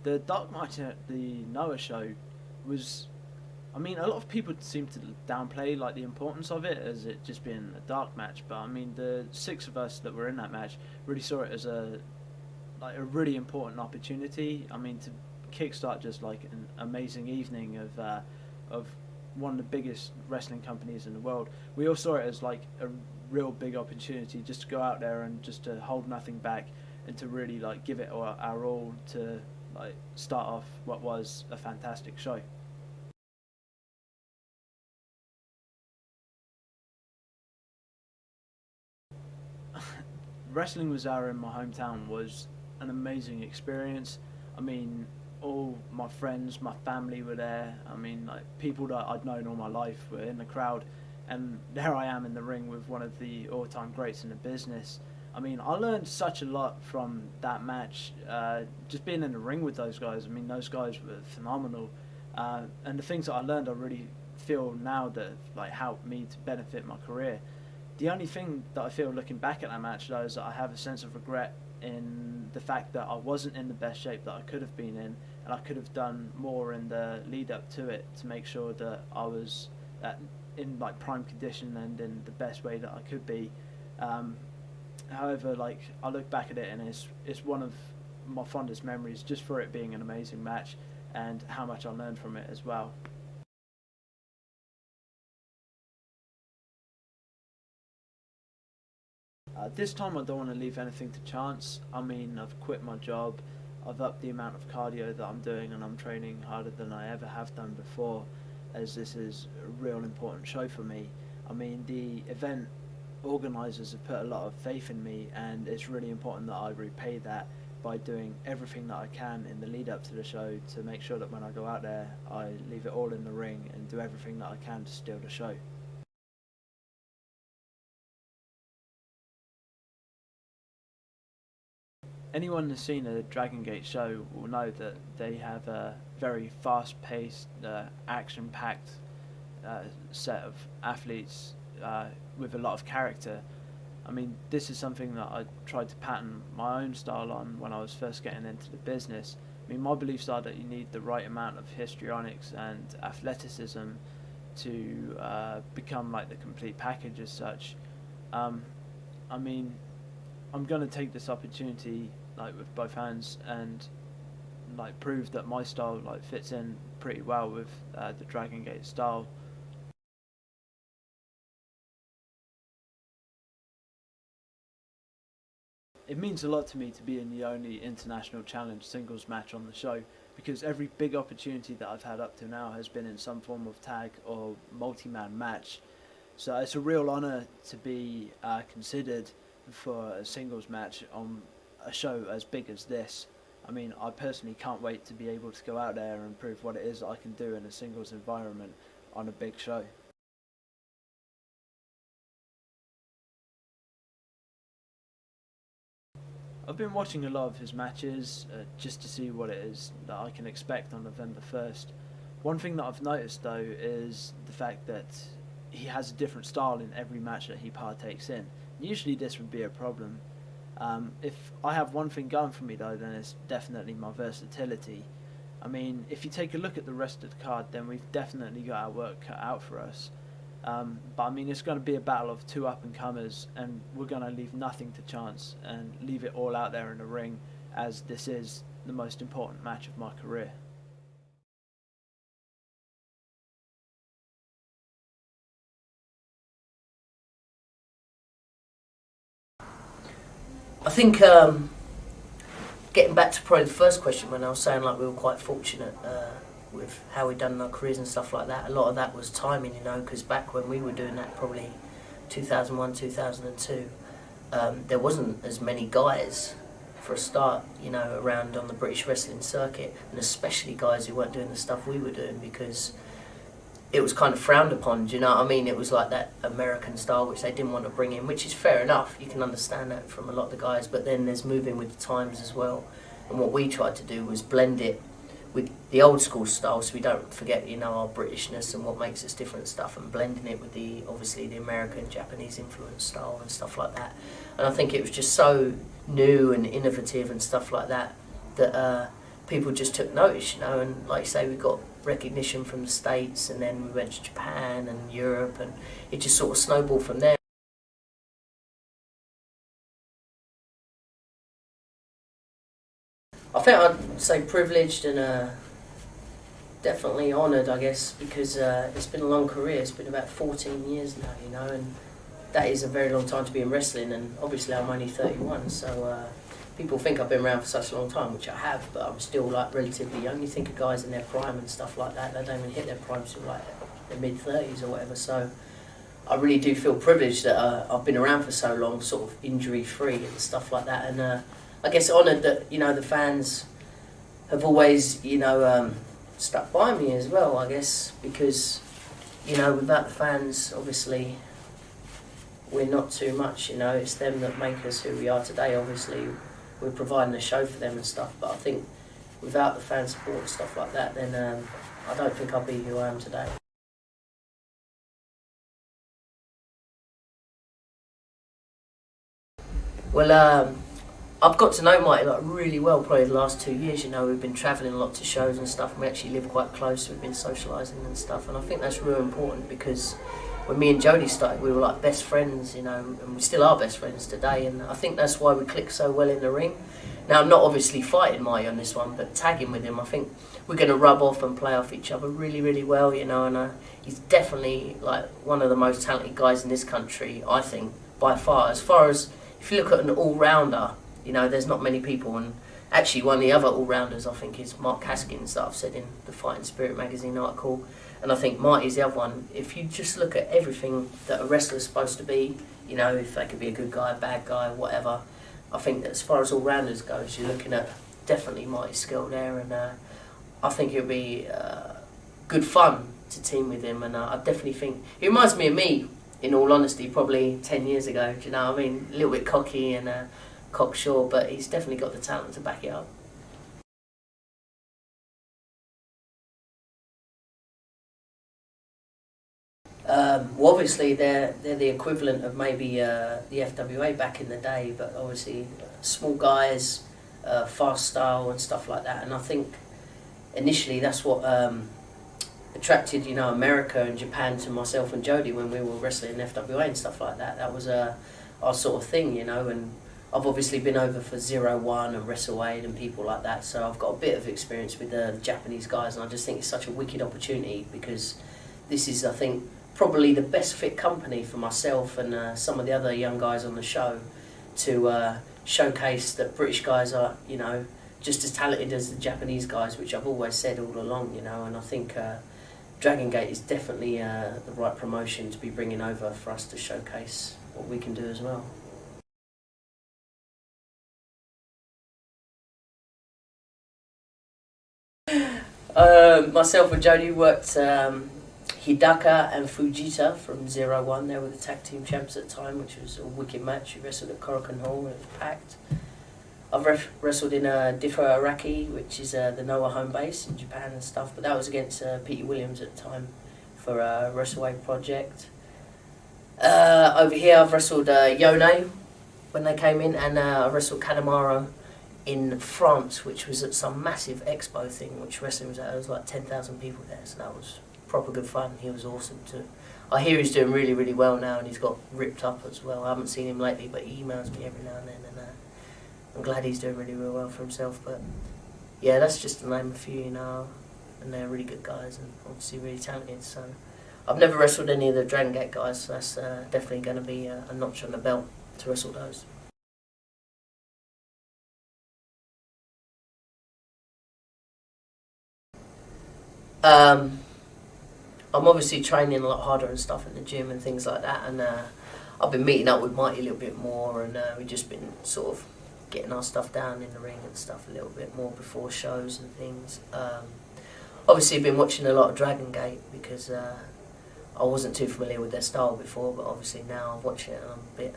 The dark match at the Noah show was, I mean, a lot of people seem to downplay like the importance of it as it just being a dark match, but I mean the 6 of us that were in that match really saw it as a really important opportunity. I mean, to kickstart just like an amazing evening of one of the biggest wrestling companies in the world. We all saw it as like a real big opportunity just to go out there and just to hold nothing back and to really like give it our all to like start off what was a fantastic show. Wrestling with Zara in my hometown was an amazing experience. I mean, all my friends, my family were there. I mean, like people that I'd known all my life were in the crowd, and there I am in the ring with one of the all-time greats in the business. I mean, I learned such a lot from that match, just being in the ring with those guys. I mean, those guys were phenomenal, and the things that I learned, I really feel now that like helped me to benefit my career. The only thing that I feel looking back at that match though is that I have a sense of regret in the fact that I wasn't in the best shape that I could have been in, and I could have done more in the lead up to it to make sure that I was in like prime condition and in the best way that I could be. However, like I look back at it and it's one of my fondest memories just for it being an amazing match and how much I learned from it as well. This time I don't want to leave anything to chance. I mean, I've quit my job, I've upped the amount of cardio that I'm doing, and I'm training harder than I ever have done before, as this is a real important show for me. I mean, the event organisers have put a lot of faith in me, and it's really important that I repay that by doing everything that I can in the lead up to the show to make sure that when I go out there I leave it all in the ring and do everything that I can to steal the show. Anyone that's seen a Dragon Gate show will know that they have a very fast-paced, action-packed set of athletes with a lot of character. I mean, this is something that I tried to pattern my own style on when I was first getting into the business. I mean, my beliefs are that you need the right amount of histrionics and athleticism to become like the complete package as such. I mean, I'm going to take this opportunity like with both hands and like prove that my style like fits in pretty well with the Dragon Gate style. It means a lot to me to be in the only international challenge singles match on the show, because every big opportunity that I've had up to now has been in some form of tag or multi-man match. So it's a real honour to be considered for a singles match on a show as big as this. I mean, I personally can't wait to be able to go out there and prove what it is I can do in a singles environment on a big show. I've been watching a lot of his matches just to see what it is that I can expect on November 1st. One thing that I've noticed though is the fact that he has a different style in every match that he partakes in. Usually this would be a problem. If I have one thing going for me though, then it's definitely my versatility. I mean, if you take a look at the rest of the card, then we've definitely got our work cut out for us. But I mean, it's going to be a battle of two up-and-comers, and we're going to leave nothing to chance and leave it all out there in the ring, as this is the most important match of my career. I think getting back to probably the first question when I was saying like we were quite fortunate with how we'd done in our careers and stuff like that, a lot of that was timing, you know, because back when we were doing that, probably 2001, 2002, there wasn't as many guys for a start, you know, around on the British wrestling circuit, and especially guys who weren't doing the stuff we were doing, because it was kind of frowned upon, do you know what I mean? It was like that American style which they didn't want to bring in, which is fair enough, you can understand that from a lot of the guys, but then there's moving with the times as well. And what we tried to do was blend it with the old school style, so we don't forget, you know, our Britishness and what makes us different stuff, and blending it with the, obviously, the American, Japanese influence style and stuff like that. And I think it was just so new and innovative and stuff like that, that people just took notice, you know, and like you say, we got recognition from the States, and then we went to Japan and Europe, and it just sort of snowballed from there. I think I'd say privileged and definitely honoured, I guess, because it's been a long career. It's been about 14 years now, you know, and that is a very long time to be in wrestling, and obviously I'm only 31, so people think I've been around for such a long time, which I have, but I'm still like relatively young. You think of guys in their prime and stuff like that, they don't even hit their prime till like their mid-30s or whatever, so I really do feel privileged that I've been around for so long, sort of injury-free and stuff like that, and I guess honoured that, you know, the fans have always, you know, stuck by me as well, I guess, because, you know, without the fans, obviously, we're not too much, you know, it's them that make us who we are today. Obviously, we're providing a show for them and stuff, but I think without the fan support and stuff like that, then I don't think I'll be who I am today. Well, I've got to know Marty like really well probably the last 2 years, you know, we've been travelling a lot to shows and stuff, and we actually live quite close, we've been socialising and stuff, and I think that's real important because when me and Jody started, we were like best friends, you know, and we still are best friends today, and I think that's why we click so well in the ring. Now, I'm not obviously fighting Marty on this one, but tagging with him, I think we're going to rub off and play off each other really, really well, you know, and he's definitely like one of the most talented guys in this country, I think, by far. As far as, if you look at an all-rounder, you know, there's not many people, and actually one of the other all-rounders, I think, is Mark Haskins, that I've said in the Fighting Spirit magazine article, and I think Marty's the other one. If you just look at everything that a wrestler's supposed to be, you know, if they could be a good guy, bad guy, whatever, I think that as far as all-rounders goes, you're looking at definitely Marty's skill there, and I think it'll be good fun to team with him, and I definitely think, he reminds me of me, in all honesty, probably 10 years ago, do you know what I mean? A little bit cocky and cocksure, but he's definitely got the talent to back it up. Well, obviously they're the equivalent of maybe the FWA back in the day, but obviously small guys, fast style and stuff like that. And I think initially that's what attracted, you know, America and Japan to myself and Jody when we were wrestling in FWA and stuff like that. That was our sort of thing, you know. And I've obviously been over for 0-1 and WrestleAid and people like that, so I've got a bit of experience with the Japanese guys, and I just think it's such a wicked opportunity because this is, I think, probably the best fit company for myself and some of the other young guys on the show to showcase that British guys are, you know, just as talented as the Japanese guys, which I've always said all along, you know, and I think Dragon Gate is definitely the right promotion to be bringing over for us to showcase what we can do as well. Myself and Jody worked Hidaka and Fujita from 0-1. They were the tag team champs at the time, which was a wicked match. We wrestled at Korakuen Hall, it was packed. I've wrestled in Diffo Araki, which is the Noah home base in Japan and stuff, but that was against Petey Williams at the time for a WrestleWave project. Over here I've wrestled Yone when they came in, and I wrestled Kanemaru in France, which was at some massive expo thing, which wrestling was at. There was like 10,000 people there, so that was proper good fun. He was awesome too. I hear he's doing really, really well now, and he's got ripped up as well. I haven't seen him lately, but he emails me every now and then, and I'm glad he's doing really, really well for himself. But yeah, that's just to name a few, you know, and they're really good guys and obviously really talented. So I've never wrestled any of the Dragon Gate guys, so that's definitely going to be a notch on the belt to wrestle those. I'm obviously training a lot harder and stuff in the gym and things like that, and I've been meeting up with Marty a little bit more, and we've just been sort of getting our stuff down in the ring and stuff a little bit more before shows and things. Obviously, I've been watching a lot of Dragon Gate because I wasn't too familiar with their style before, but obviously now I'm watching it and I'm a bit,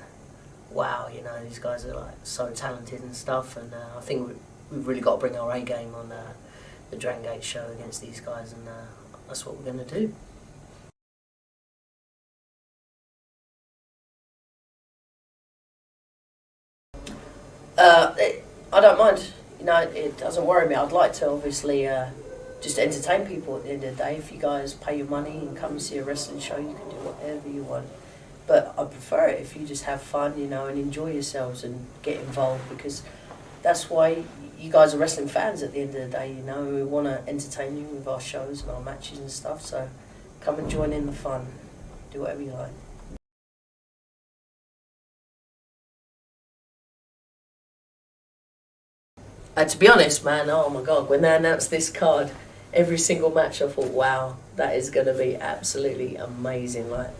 wow, you know, these guys are like so talented and stuff, and I think we've really got to bring our A game on the Dragon Gate show against these guys, and that's what we're going to do. I don't mind, you know, it doesn't worry me. I'd like to obviously just entertain people at the end of the day. If you guys pay your money and come and see a wrestling show, you can do whatever you want. But I prefer it if you just have fun, you know, and enjoy yourselves and get involved, because that's why you guys are wrestling fans at the end of the day, you know. We want to entertain you with our shows and our matches and stuff, so come and join in the fun. Do whatever you like. To be honest, man, oh my God, when they announced this card, every single match I thought, wow, that is going to be absolutely amazing. Like,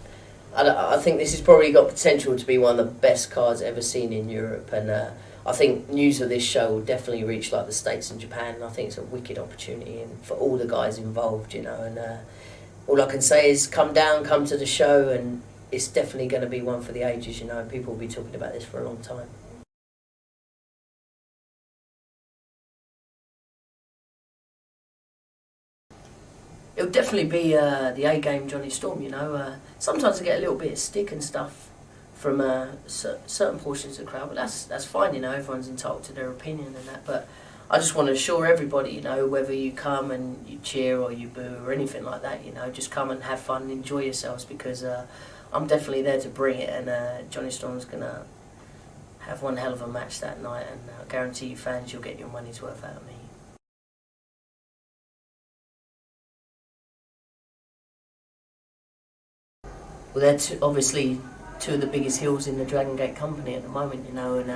I think this has probably got potential to be one of the best cards ever seen in Europe, and I think news of this show will definitely reach like the States and Japan, and I think it's a wicked opportunity and for all the guys involved, you know, and all I can say is come down, come to the show, and it's definitely going to be one for the ages, you know, and people will be talking about this for a long time. It'll definitely be the A-game Johnny Storm, you know. Sometimes I get a little bit of stick and stuff from certain portions of the crowd, but that's fine, you know. Everyone's entitled to their opinion and that. But I just want to assure everybody, you know, whether you come and you cheer or you boo or anything like that, you know, just come and have fun and enjoy yourselves, because I'm definitely there to bring it, and Johnny Storm's going to have one hell of a match that night, and I guarantee you fans, you'll get your money's worth out of me. Well, they're obviously two of the biggest heels in the Dragon Gate company at the moment, you know, and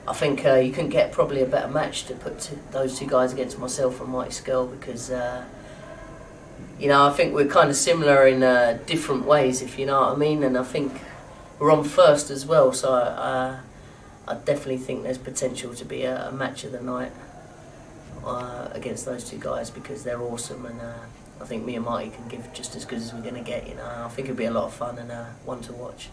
I think you couldn't get probably a better match to put those two guys against myself and Marty Scurll, because, you know, I think we're kind of similar in different ways, if you know what I mean, and I think we're on first as well, so I definitely think there's potential to be a match of the night against those two guys, because they're awesome, and I think me and Marty can give just as good as we're going to get, you know. I think it'll be a lot of fun and one to watch.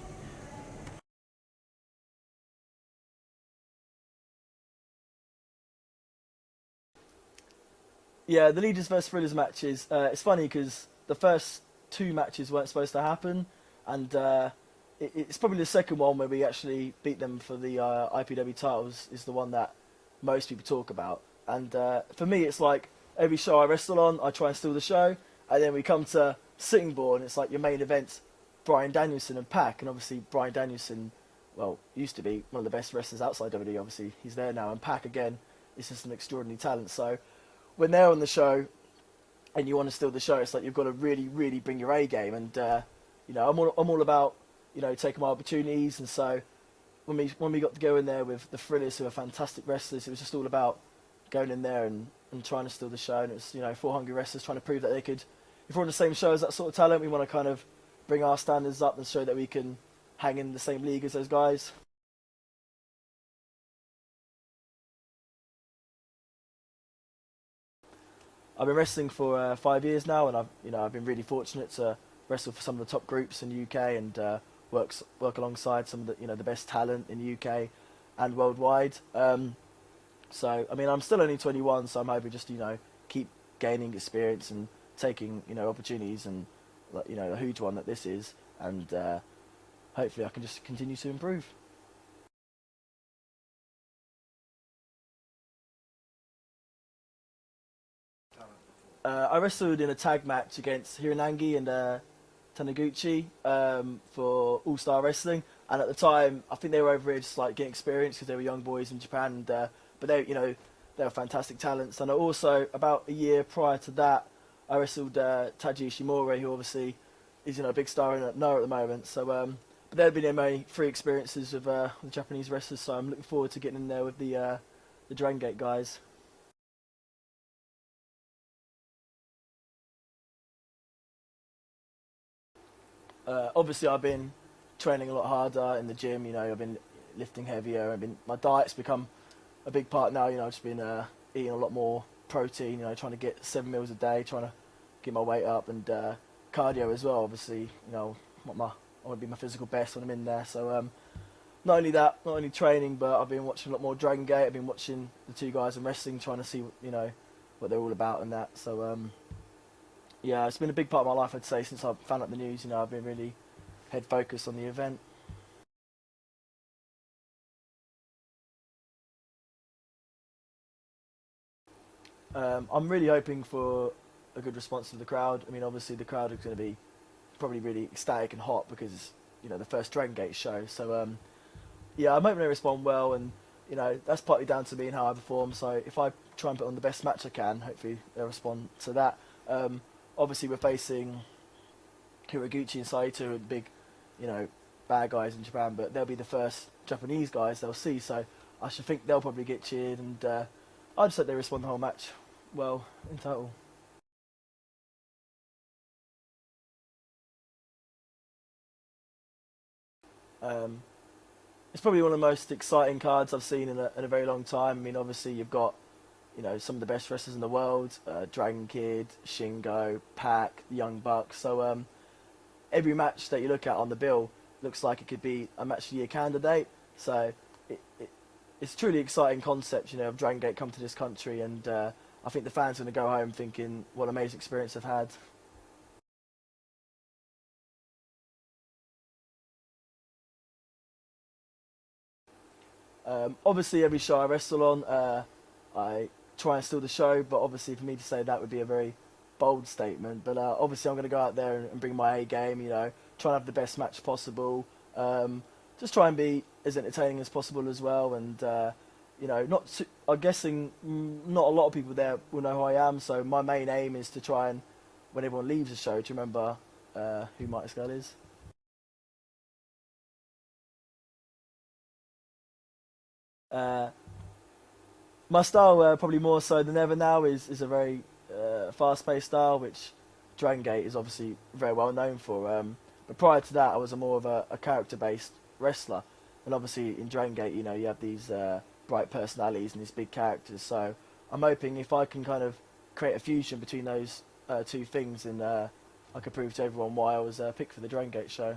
Yeah, the Leaders vs Thrillers matches, it's funny because the first two matches weren't supposed to happen, and it's probably the second one where we actually beat them for the IPW titles is the one that most people talk about. And for me, it's like every show I wrestle on, I try and steal the show, and then we come to Sitting Bull, and it's like your main event's Bryan Danielson and Pac, and obviously Bryan Danielson, well, used to be one of the best wrestlers outside WWE, obviously he's there now, and Pac again is just an extraordinary talent. So when they're on the show and you want to steal the show, it's like you've got to really, really bring your A game, and you know, I'm all about, you know, taking my opportunities, and so when we got to go in there with the Thrillers, who are fantastic wrestlers, it was just all about going in there and trying to steal the show, and it's, you know, four hungry wrestlers trying to prove that they could. If we're on the same show as that sort of talent, we want to kind of bring our standards up and show that we can hang in the same league as those guys. I've been wrestling for 5 years now, and I've been really fortunate to wrestle for some of the top groups in the UK and work alongside some of the the best talent in the UK and worldwide. So I mean, I'm still only 21, so I'm hoping just keep gaining experience and taking opportunities, and a huge one that this is, and hopefully I can just continue to improve. I wrestled in a tag match against Hiranagi and Taniguchi for All Star Wrestling, and at the time I think they were over here just like getting experience because they were young boys in Japan, and but they were fantastic talents. And also about a year prior to that, I wrestled Taji Ishimori, who obviously is a big star in Noah at the moment. So but they've been my 3 experiences of the Japanese wrestlers, so I'm looking forward to getting in there with the Dragon Gate guys. Obviously, I've been training a lot harder in the gym. I've been lifting heavier. My diet's become a big part now. I've just been eating a lot more protein. Trying to get 7 meals a day, trying to get my weight up, and cardio as well. Obviously, I want to be my physical best when I'm in there. So not only that, not only training, but I've been watching a lot more Dragon Gate. I've been watching the 2 guys I'm wrestling, trying to see what they're all about and that. So yeah, it's been a big part of my life, I'd say, since I found out the news. I've been really head focused on the event. I'm really hoping for a good response from the crowd. I mean, obviously the crowd is going to be probably really ecstatic and hot because it's, you know, the first Dragon Gate show. So yeah, I'm hoping they respond well, and you know, that's partly down to me and how I perform. So if I try and put on the best match I can, hopefully they'll respond to that. Obviously we're facing Horiguchi and Saito, big, you know, bad guys in Japan, but they'll be the first Japanese guys they'll see. So I should think they'll probably get cheered, and I just hope they respond the whole match well in total. It's probably one of the most exciting cards I've seen in a very long time. I mean, obviously you've got, you know, some of the best wrestlers in the world, Dragon Kid, Shingo, Pac, the Young Bucks. So every match that you look at on the bill looks like it could be a match of the year candidate. So it's a truly exciting concept, you know, of Dragon Gate come to this country, and I think the fans are going to go home thinking what an amazing experience they've had. Obviously every show I wrestle on, I try and steal the show, but obviously for me to say that would be a very bold statement. But obviously I'm going to go out there and bring my A game, you know, try and have the best match possible, just try and be as entertaining as possible as well, and you know, I'm guessing not a lot of people there will know who I am, so my main aim is to try and, when everyone leaves the show, to remember who Marty Scurll is. My style, probably more so than ever now, is a very fast-paced style, which Dragon Gate is obviously very well known for. But prior to that, I was more of a character-based wrestler, and obviously in Dragon Gate, you know, you have these bright personalities and these big characters. So I'm hoping if I can kind of create a fusion between those two things, and I can prove to everyone why I was picked for the Dragon Gate show.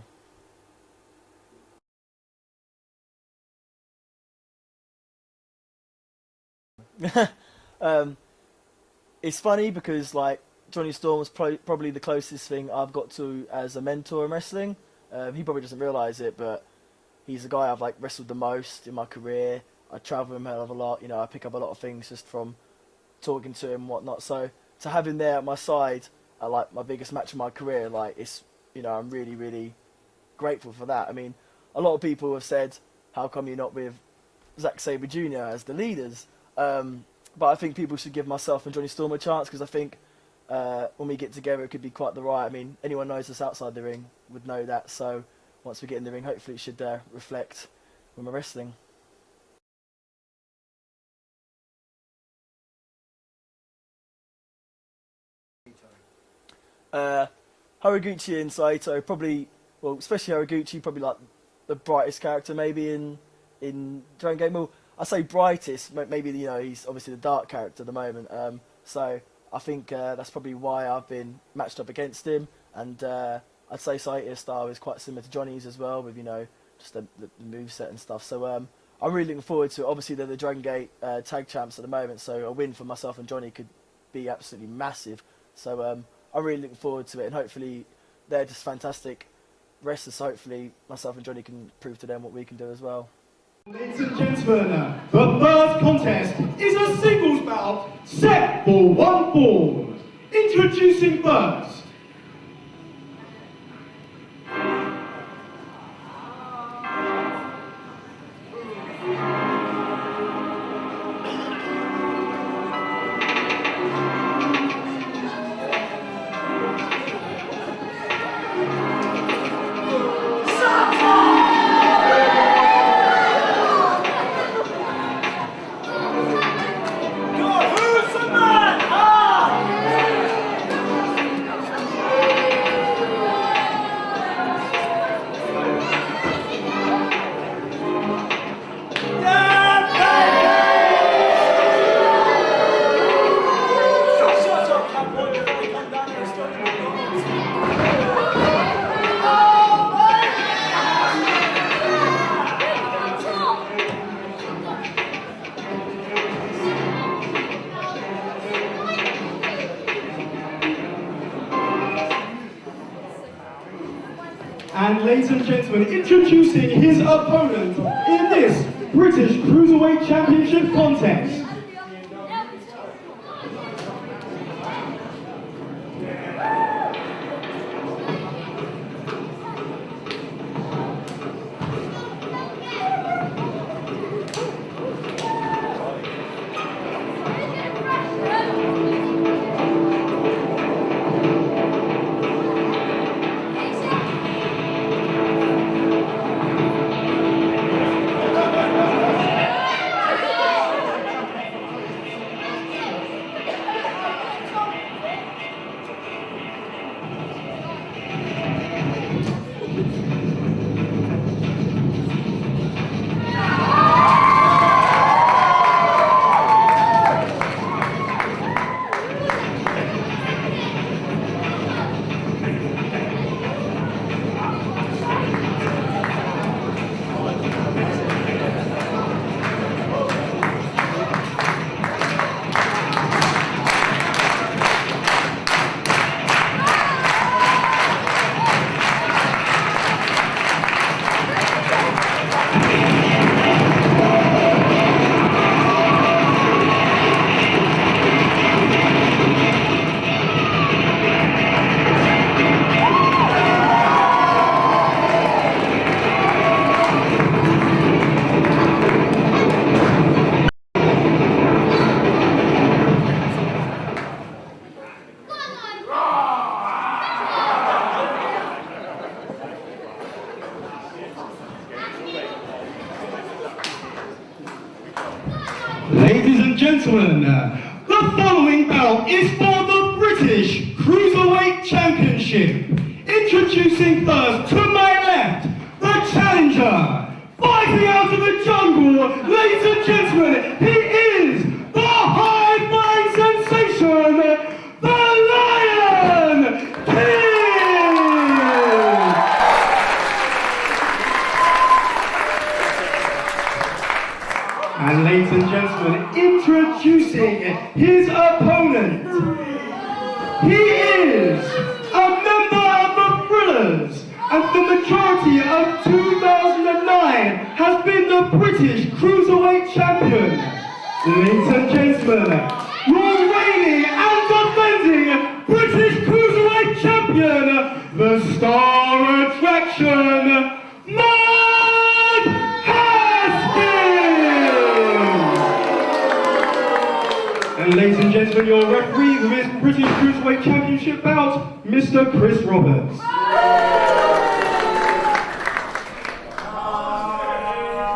It's funny because, like, Johnny Storm was probably the closest thing I've got to as a mentor in wrestling. He probably doesn't realise it, but he's the guy I've, like, wrestled the most in my career. I travel him a hell of a lot. You know, I pick up a lot of things just from talking to him and whatnot. So to have him there at my side at, like, my biggest match of my career, like, it's, you know, I'm really, really grateful for that. I mean, a lot of people have said, how come you're not with Zack Sabre Jr. as the leaders? But I think people should give myself and Johnny Storm a chance, because I think when we get together it could be quite the riot. I mean, anyone knows us outside the ring would know that, so once we get in the ring, hopefully it should reflect when we're wrestling. Horiguchi and Saito, probably, well, especially Horiguchi, probably like the brightest character maybe in Dragon Gate. Well, I say brightest, maybe, you know, he's obviously the dark character at the moment. So I think that's probably why I've been matched up against him. And I'd say Saito's style is quite similar to Johnny's as well, with, you know, just the moveset and stuff. So I'm really looking forward to it. Obviously they're the Dragon Gate tag champs at the moment, so a win for myself and Johnny could be absolutely massive. So I'm really looking forward to it, and hopefully they're just fantastic wrestlers. So hopefully myself and Johnny can prove to them what we can do as well. Ladies and gentlemen, the first contest is a singles bout set for one fall. Introducing first, and ladies and gentlemen, introducing his opponent in this British Cruiserweight Championship contest. gentlemen, the following bout is for the British Cruiserweight Championship. Introducing first, to my left, the challenger, fighting out of the jungle, ladies and gentlemen, he is the high-flying sensation, the Lion King! And ladies and gentlemen, introducing his opponent, he is a member of the Thrillers, and for the majority of 2009 has been the British Cruiserweight Champion. Ladies and gentlemen, your reigning and defending British Cruiserweight Champion, the Star Attraction, Marty Haskins! And ladies and gentlemen, your referee with his British Cruiserweight Championship bout, Mr. Chris Roberts.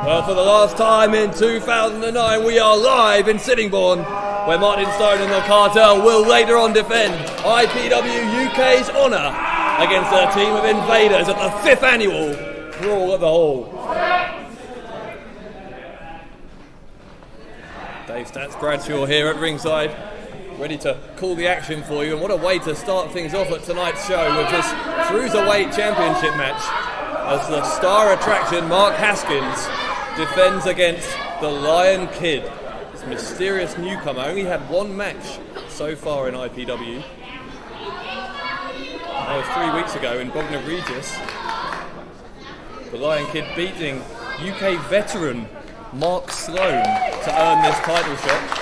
Well, for the last time in 2009, we are live in Sittingbourne, where Martin Stone and the Cartel will later on defend IPW UK's honour against a team of invaders at the 5th annual Brawl at the Hall. Dave Stats Bradshaw here at ringside, ready to call the action for you. And what a way to start things off at tonight's show with this Cruiserweight Championship match, as the Star Attraction Mark Haskins defends against the Lion Kid. This mysterious newcomer only had one match so far in IPW. That was 3 weeks ago in Bognor Regis. The Lion Kid beating UK veteran Mark Sloan to earn this title shot.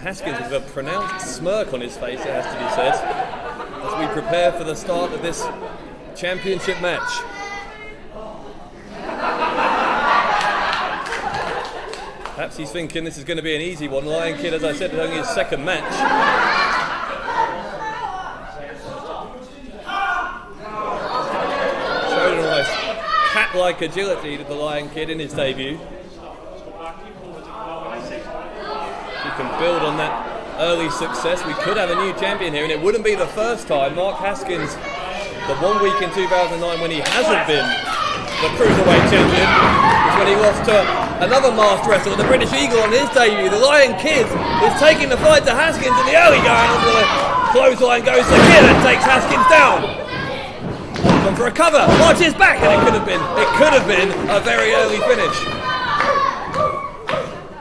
Haskins with a pronounced smirk on his face, it has to be said, as we prepare for the start of this championship match. Perhaps he's thinking this is going to be an easy one. Lion Kid, as I said, is only his second match. Showed an almost cat-like agility to the Lion Kid in his debut. Can build on that early success. We could have a new champion here, and it wouldn't be the first time. Mark Haskins, the 1 week in 2009 when he hasn't been the Cruiserweight champion, is when he lost to another masked wrestler, the British Eagle, on his debut. The Lion Kid is taking the fight to Haskins in the early going. Onto the clothesline goes the Kid and takes Haskins down. Gone for a cover, launches back, and it could have been a very early finish.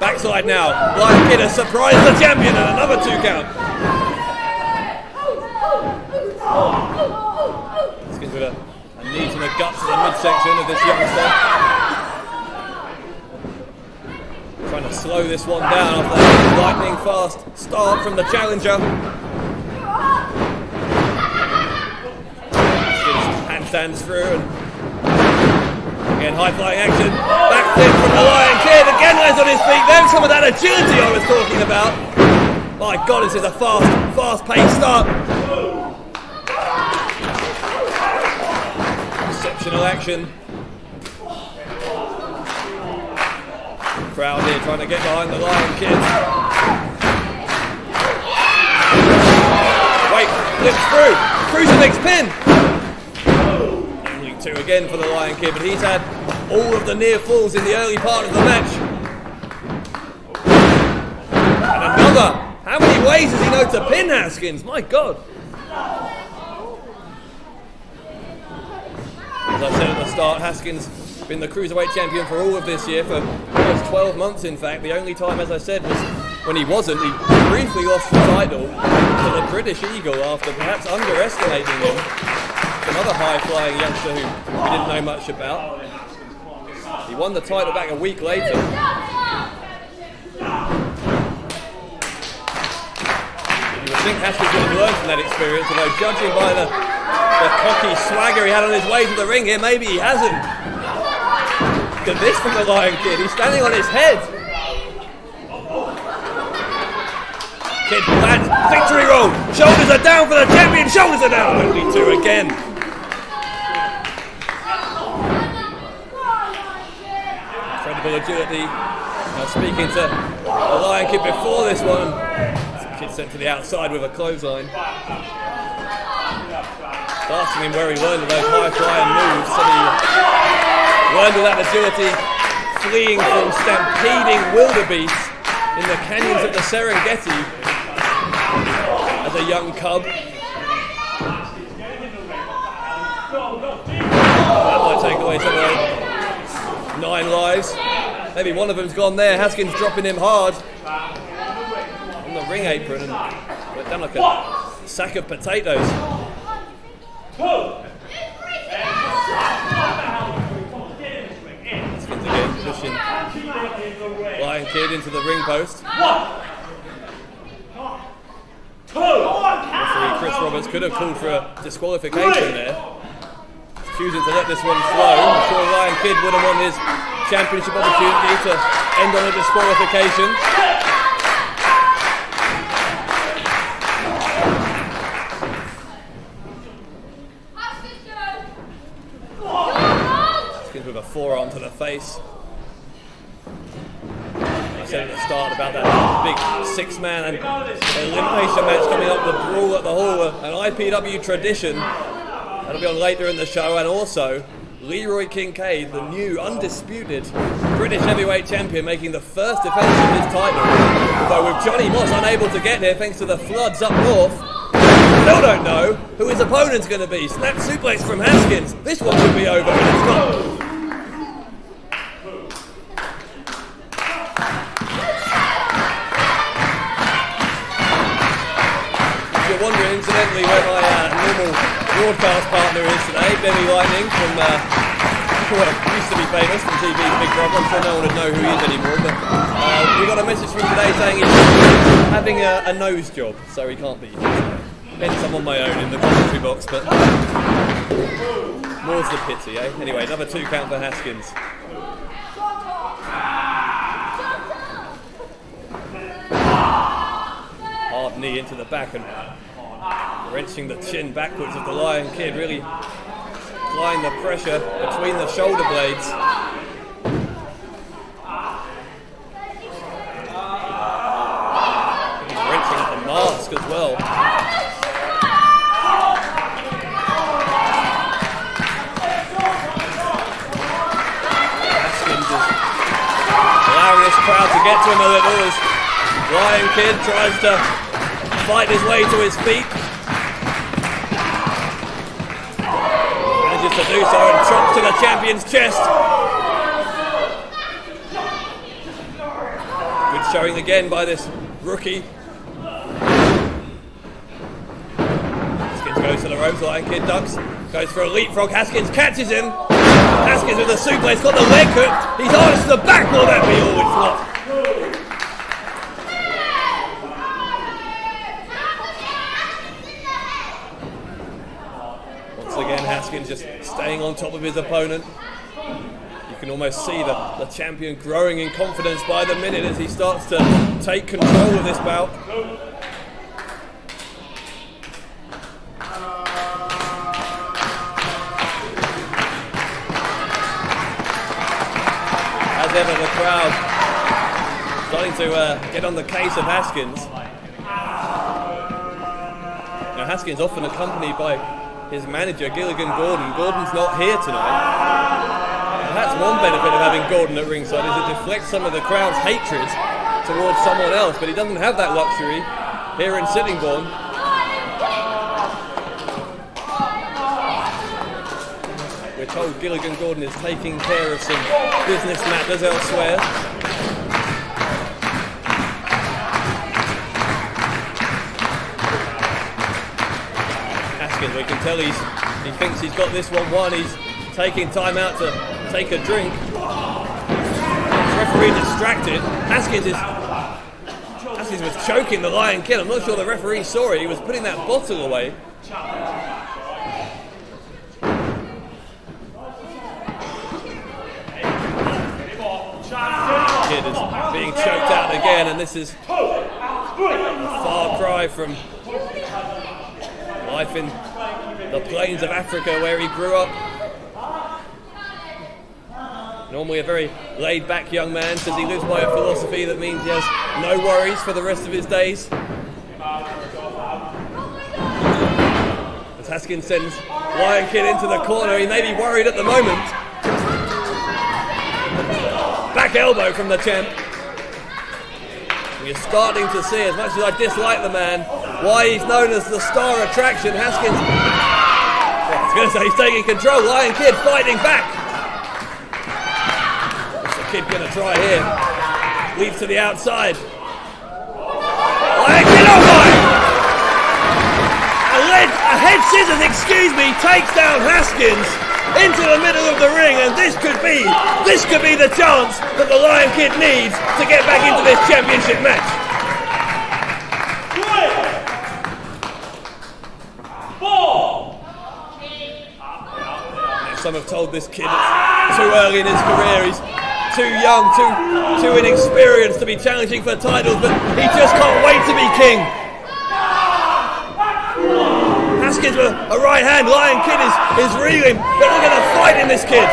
Backside now, Lion Kid has surprised the champion and another 2 count. Haskins with a knee to the guts of the midsection of this youngster. Trying to slow this one down after that lightning fast start from the challenger. Haskins handstands through and again, high-flying action, back flip from the Lion Kid, again lands on his feet, then some of that agility I was talking about. My God, this is a fast-paced start. Exceptional action. Crowd here trying to get behind the Lion Kid. Wait, flips through, crucifix pin. 2 again for the Lion Kid, but he's had all of the near falls in the early part of the match. And another. How many ways does he know to pin Haskins? My God. As I said at the start, Haskins been the Cruiserweight champion for all of this year, for almost 12 months in fact. The only time, as I said, was when he wasn't. He briefly lost the title to the British Eagle after perhaps underestimating him. Another high-flying youngster who we didn't know much about. He won the title back a week later. You would think Haskins would have learned from that experience, although judging by the cocky swagger he had on his way to the ring here, maybe he hasn't. Look at this from the Lion Kid, he's standing on his head. Kid lands, victory roll. Shoulders are down for the champion. Shoulders are down. Only 2 again. Incredible agility. Now speaking to the Lion Kid before this one. Kid sent to the outside with a clothesline. Asking him where he learned those high-flying moves. So he learned all that agility, fleeing from stampeding wildebeests in the canyons of the Serengeti as a young cub. That might take away some of those 9 lives. Maybe one of them's gone there. Haskins dropping him hard on the ring apron and went down like a sack of potatoes. Haskins again pushing Lion Kid into the ring post. Referee Chris Roberts could have called for a disqualification there. Choosing to let this one flow. I'm sure Lion Kid would have won his championship opportunity to end on a disqualification. Haskins with a forearm to the face. I said at the start about that big 6-man elimination match coming up, the Brawl at the Hall, an IPW tradition. That'll be on later in the show, and also Leroy Kincaid, the new undisputed British heavyweight champion, making the first defence of his title. Though with Johnny Moss unable to get here thanks to the floods up north, still don't know who his opponent's going to be. Snap suplex from Haskins. This one could be over, and it's not. If you're wondering, incidentally, where my normal broadcast partner is today, Benny Lightning from, used to be famous from TV's Big Brother. I'm sure no one would know who he is anymore, but we got a message from today saying he's having a nose job, so he can't be. Hence I'm on my own in the commentary box, but more's the pity, eh? Anyway, another 2 count for Haskins. Hard knee into the back and wrenching the chin backwards of the Lion Kid, really applying the pressure between the shoulder blades. He's wrenching at the mask as well. Haskins is allowing this crowd to get to him a little as Lion Kid tries to fight his way to his feet. Manages to do so and chops to the champion's chest. Good showing again by this rookie. Haskins goes to the ropes, Lion Kid ducks, goes for a leapfrog, Haskins catches him. Haskins with the suplex, got the leg hooked. He's on to the back, will that be all? It's not. Again, Haskins just staying on top of his opponent. You can almost see the champion growing in confidence by the minute as he starts to take control of this bout. As ever, the crowd starting to get on the case of Haskins. Now, Haskins often accompanied by his manager, Gilligan Gordon. Gordon's not here tonight. And that's one benefit of having Gordon at ringside, is it deflects some of the crowd's hatred towards someone else, but he doesn't have that luxury here in Sittingbourne. We're told Gilligan Gordon is taking care of some business matters elsewhere. We can tell he thinks he's got this one won. He's taking time out to take a drink. Referee distracted. Haskins was choking the Lion Kid. I'm not sure the referee saw it. He was putting that bottle away. Kid is being choked out again, and this is A far cry from life in the plains of Africa where he grew up. Normally a very laid-back young man, says he lives by a philosophy that means he has no worries for the rest of his days. As Haskins sends Lion Kid into the corner, he may be worried at the moment. Back elbow from the champ. You're starting to see, as much as I dislike the man, why he's known as the star attraction. Haskins, well, I was going to say he's taking control. Lion Kid fighting back. Kid gonna try here. Leads to the outside. Lion Kid, oh my! A head scissors, excuse me, takes down Haskins into the middle of the ring, and this could be the chance that the Lion Kid needs to get back into this championship match. Now, some have told this kid it's too early in his career. He's too young, too inexperienced to be challenging for titles, but he just can't wait to be king. Haskins with a right hand. Lion Kid is reeling. They're looking at a fight in this kid.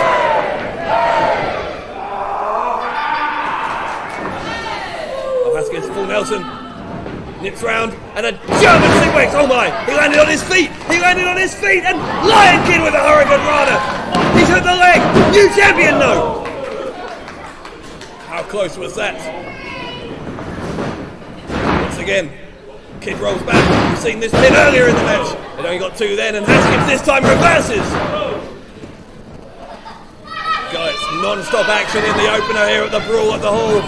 Oh, Haskins full Nelson. Nips round and a German suplex. Oh my! He landed on his feet. And Lion Kid with a Hurricane Rana. He's hit the leg. New champion, no. How close was that? Once again, Kid rolls back. We've seen this pin earlier in the match. They'd only got two then, and Haskins this time reverses. Guys, non-stop action in the opener here at the Brawl at the Hall.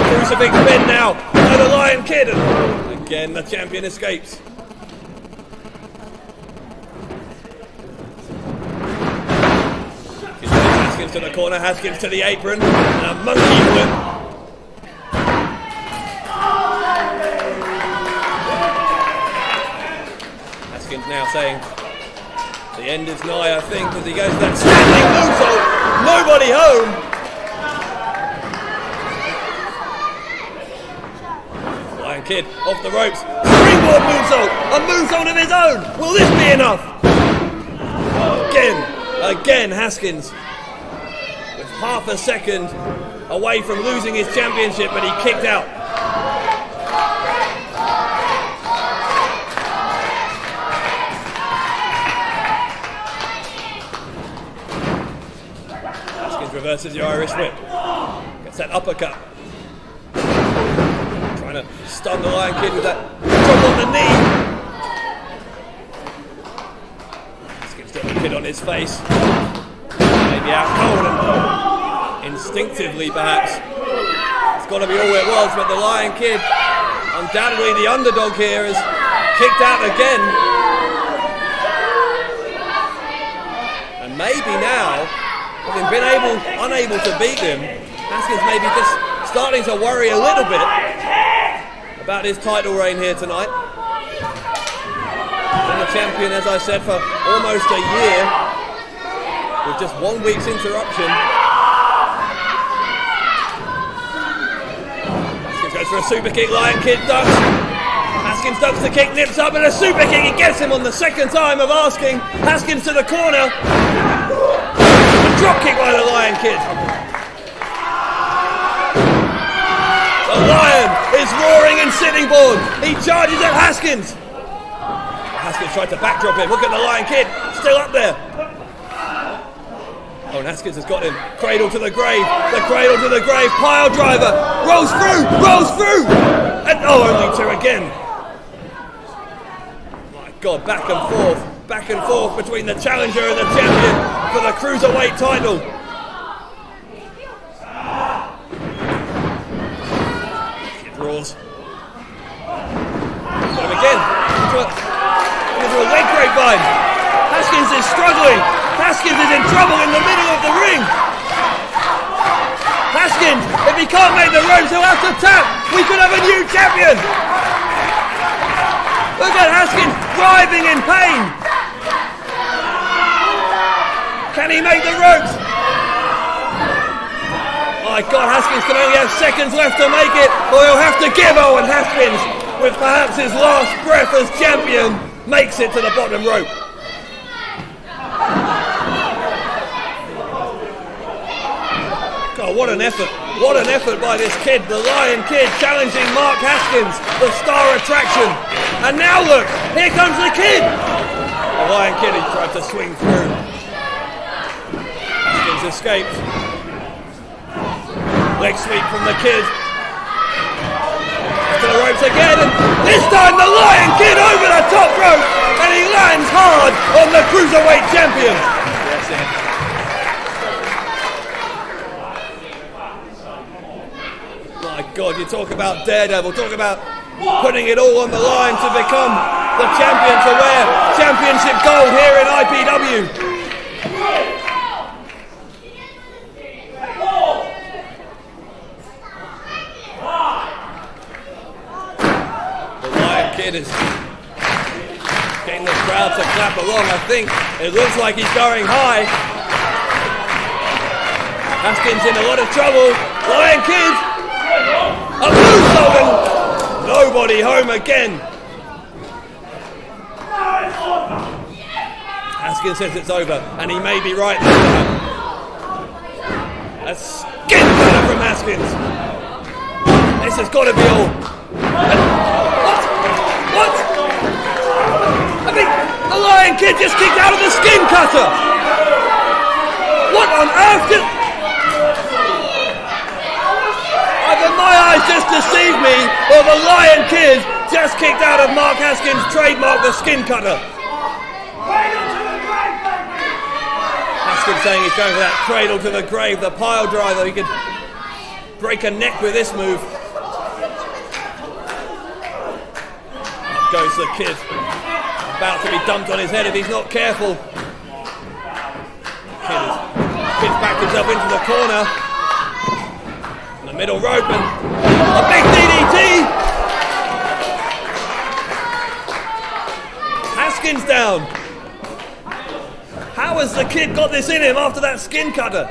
Crucifix pin now by the Lion Kid. And again, the champion escapes. Haskins to the corner, Haskins to the apron, and a monkey flip. Haskins now saying the end is nigh, I think, as he goes to that standing moonsault. Nobody home. Lion Kid off the ropes. Springboard moonsault. A moonsault of his own. Will this be enough? Again, Haskins. Half a second away from losing his championship, but he kicked out. Haskins reverses the Irish whip. Gets that uppercut. Trying to stun the Lion Kid with that drop on the knee. Haskins got the Kid on his face. Maybe out cold and instinctively perhaps. It's got to be all it was, but the Lion Kid, undoubtedly the underdog here, is kicked out again. And maybe now, having been unable to beat him, Haskins maybe just starting to worry a little bit about his title reign here tonight. Been the champion, as I said, for almost a year, with just 1 week's interruption. Haskins goes for a super kick, Lion Kid ducks. Haskins ducks the kick, nips up, and a super kick. He gets him on the second time of asking. Haskins to the corner. A drop kick by the Lion Kid. The Lion is roaring in Sittingbourne. He charges at Haskins. Haskins tried to backdrop him. Look at the Lion Kid, still up there. Oh, and Haskins has got him. Cradle to the grave. The cradle to the grave. Pile driver. Rolls through. And only two again. My God, back and forth between the challenger and the champion for the cruiserweight title. Kid roars. Got him again. Into a leg grapevine. Haskins is struggling. Haskins is in trouble in the middle of the ring. Haskins, if he can't make the ropes, he'll have to tap. We could have a new champion. Look at Haskins writhing in pain. Can he make the ropes? My God, Haskins can only have seconds left to make it, or he'll have to give. Owen Haskins, with perhaps his last breath as champion, makes it to the bottom rope. God, what an effort. What an effort by this kid, the Lion Kid, challenging Mark Haskins, the star attraction. And now look, here comes the kid. The Lion Kid, he tried to swing through. Haskins escaped. Leg sweep from the kid. To the ropes again, and this time the Lion Kid over the top rope, and he lands hard on the Cruiserweight champion. That's it. My God, you talk about daredevil, talk about putting it all on the line to become the champion, to wear championship gold here in IPW. Kid is getting the crowd to clap along. I think it looks like he's going high. Haskins in a lot of trouble. Lion Kid, a blue Logan. Nobody home again. Haskins says it's over, and he may be right this time. A skin cutter from Haskins. This has got to be all. What? I mean, the Lion Kid just kicked out of the skin cutter! What on earth did... Either my eyes just deceived me, or the Lion Kid just kicked out of Mark Haskins' trademark, the skin cutter. Haskins saying he's going for that cradle to the grave, the pile driver. He could break a neck with this move. Goes the kid, about to be dumped on his head if he's not careful. Kid's backed himself into the corner. In the middle rope, and a big DDT. Haskins down. How has the kid got this in him after that skin cutter?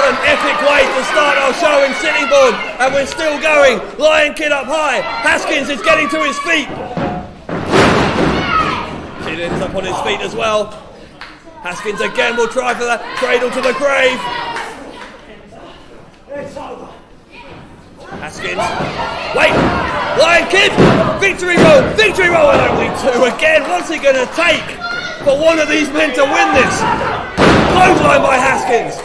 An epic way to start our show in Sittingbourne, and we're still going. Lion Kid up high. Haskins is getting to his feet. Kid ends up on his feet as well. Haskins again will try for that cradle to the grave. Haskins. Wait! Lion Kid! Victory roll, and only two again. What's he going to take for one of these men to win this? Clothesline by Haskins.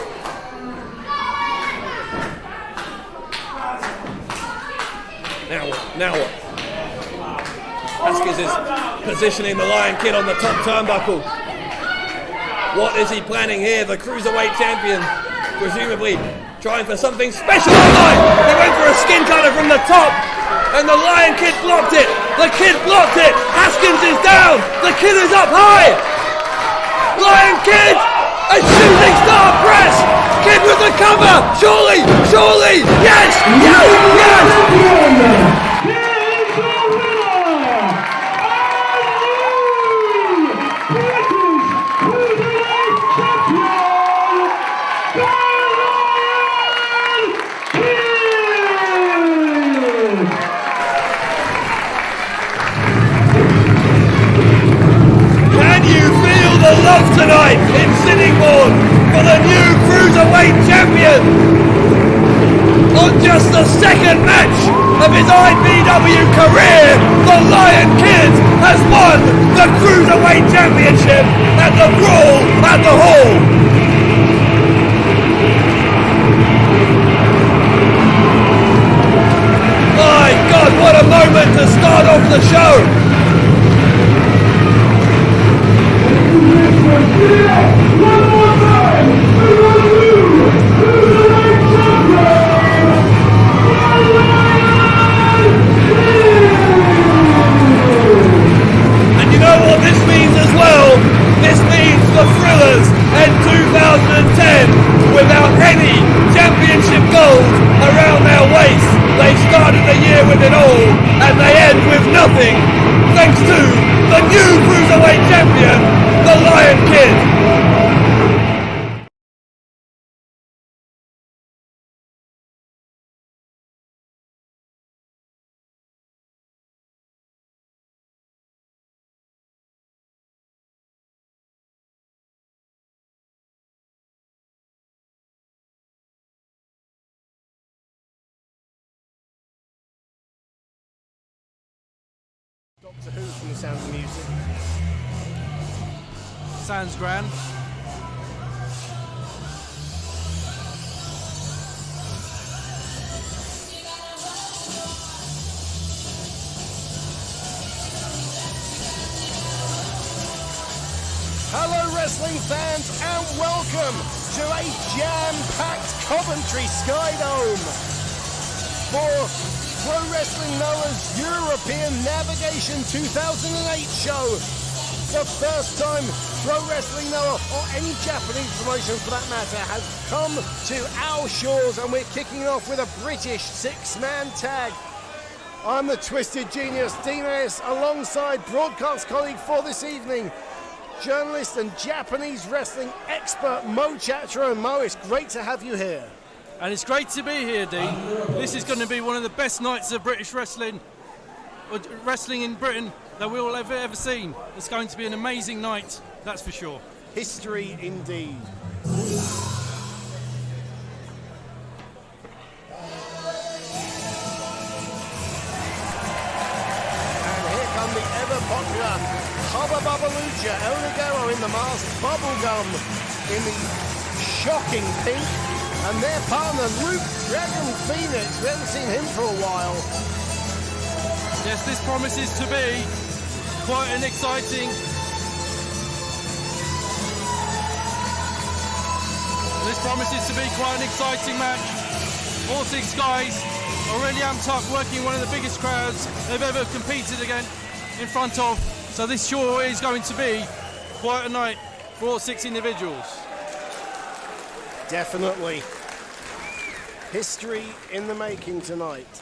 Now what? Haskins is positioning the Lion Kid on the top turnbuckle. What is he planning here? The Cruiserweight champion, presumably trying for something special. He went for a skin cutter from the top, and the Lion Kid blocked it. The Kid blocked it. Haskins is down. The Kid is up high. Lion Kid, a shooting star press. Kid with the cover. Surely, yes. Love tonight in Sittingbourne for the new Cruiserweight champion. On just the second match of his IPW career, the Lion Kid has won the Cruiserweight championship at the Brawl at the Hall. My God, what a moment to start off the show. And you know what this means as well? This means the Thrillers end 2010 without any championship gold around their waist. They started the year with it all, and they end with nothing, thanks to the new Cruiserweight champion, the Lion Kid. from the sound of the music. Sounds grand. Hello wrestling fans and welcome to a jam-packed Coventry Sky Dome for Pro Wrestling Noah's European Navigation 2008 show. The first time Pro Wrestling Noah, or any Japanese promotion for that matter, has come to our shores, and we're kicking off with a British six-man tag. I'm the Twisted Genius, Dean Ayres, alongside broadcast colleague for this evening, journalist and Japanese wrestling expert Mo Chatra. And Mo, it's great to have you here. And it's great to be here, Dean. This is going to be one of the best nights of British wrestling, or wrestling in Britain, that we'll ever seen. It's going to be an amazing night, that's for sure. History indeed. And here come the ever popular Hubba Bubba Lucha, El Ligero in the mask, Bubblegum in the shocking pink, and their partner Luke Dragon Phoenix. We haven't seen him for a while. Yes, this promises to be quite an exciting... This promises to be quite an exciting match. All six guys are really amped up, working one of the biggest crowds they've ever competed against in front of. So this sure is going to be quite a night for all six individuals. Definitely. History in the making tonight.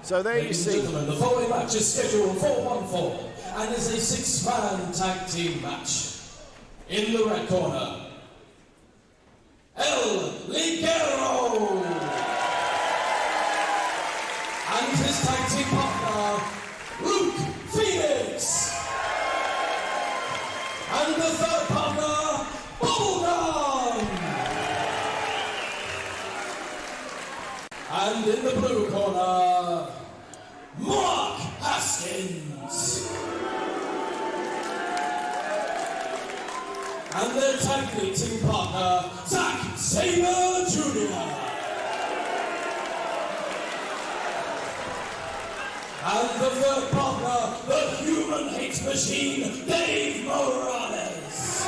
So there Ladies you and see. gentlemen, the following match is scheduled for 1 fall and is a six-man tag team match. In the red corner, El Ligero and his tag team partner, Luke Phoenix. And the third partner, Bubblegum. And in the blue corner, Mark Haskins. And their tag team partner, Zack Sabre Jr. And the third partner, the human hate machine, Dave Morales.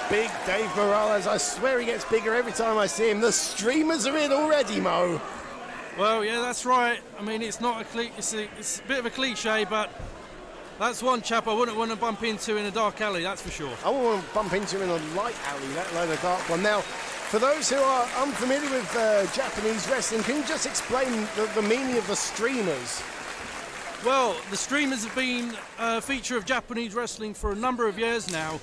Big Dave Morales. I swear he gets bigger every time I see him. The streamers are in already, Mo. Well, yeah, that's right. I mean, it's not it's a bit of a cliche, but that's one chap I wouldn't want to bump into in a dark alley, that's for sure. I wouldn't want to bump into him in a light alley, let alone a dark one. Now, for those who are unfamiliar with Japanese wrestling, can you just explain the meaning of the streamers? Well, the streamers have been a feature of Japanese wrestling for a number of years now,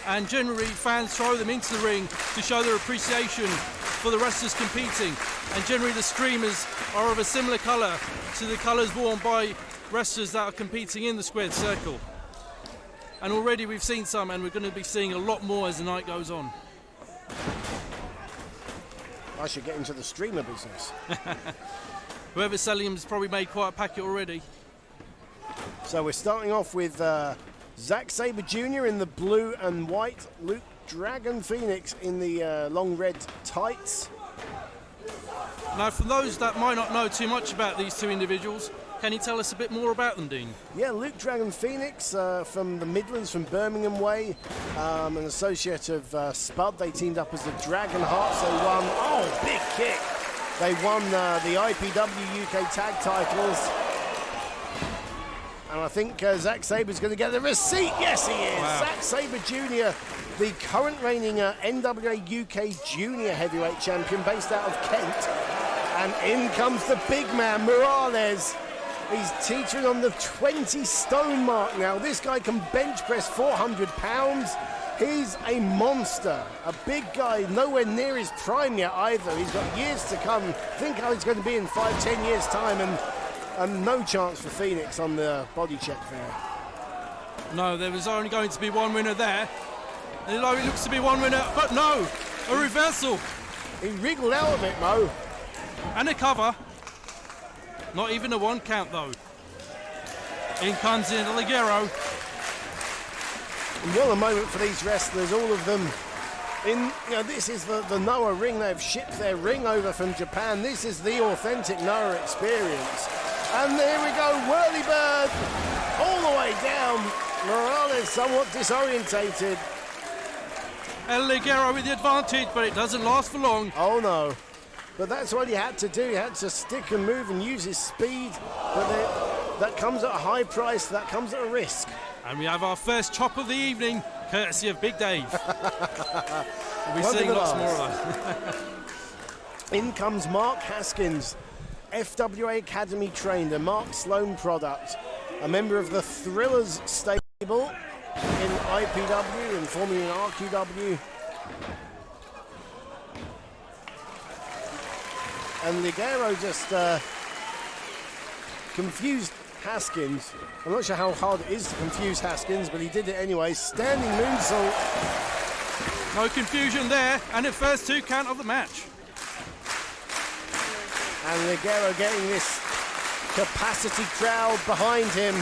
and generally fans throw them into the ring to show their appreciation for the wrestlers competing. And generally the streamers are of a similar colour to the colours worn by wrestlers that are competing in the squared circle. And already we've seen some, and we're going to be seeing a lot more as the night goes on. I should get into the streamer business. Whoever's selling them has probably made quite a packet already. So we're starting off with Zack Sabre Jr. in the blue and white, Luke Dragon Phoenix in the long red tights. Now, for those that might not know too much about these two individuals, can you tell us a bit more about them, Dean? Yeah, Luke Dragon Phoenix from the Midlands, from Birmingham way, an associate of Spud. They teamed up as the Dragon Hearts. They won, big kick. They won the IPW UK tag titles. And I think Zack Sabre's going to get the receipt. Yes, he is. Wow. Zack Sabre Jr., the current reigning NWA UK Junior Heavyweight Champion based out of Kent. And in comes the big man, Morales. He's teetering on the 20 stone mark now. This guy can bench press 400 pounds. He's a monster, a big guy, nowhere near his prime yet either. He's got years to come. Think how he's going to be in 5-10 years' time, and no chance for Phoenix on the body check there. No, there was only going to be one winner there. It looks to be one winner, but no, a reversal. He wriggled out of it, Mo. And a cover. Not even a one count though. In comes in Ligero. What a moment for these wrestlers, all of them. This is the Noah ring. They've shipped their ring over from Japan. This is the authentic Noah experience. And there we go, Whirlybird all the way down. Morales somewhat disorientated. El Ligero with the advantage, but it doesn't last for long. Oh no. But that's what he had to do. He had to stick and move and use his speed. But that comes at a high price. That comes at a risk. And we have our first chop of the evening, courtesy of Big Dave. We'll be seeing lots more of that. In comes Mark Haskins, FWA Academy trained, a Mark Sloan product, a member of the Thrillers stable in IPW and formerly in RQW. And Ligero just confused Haskins. I'm not sure how hard it is to confuse Haskins, but he did it anyway. Standing moonsault. No confusion there, and the first 2 count of the match. And Ligero getting this capacity crowd behind him.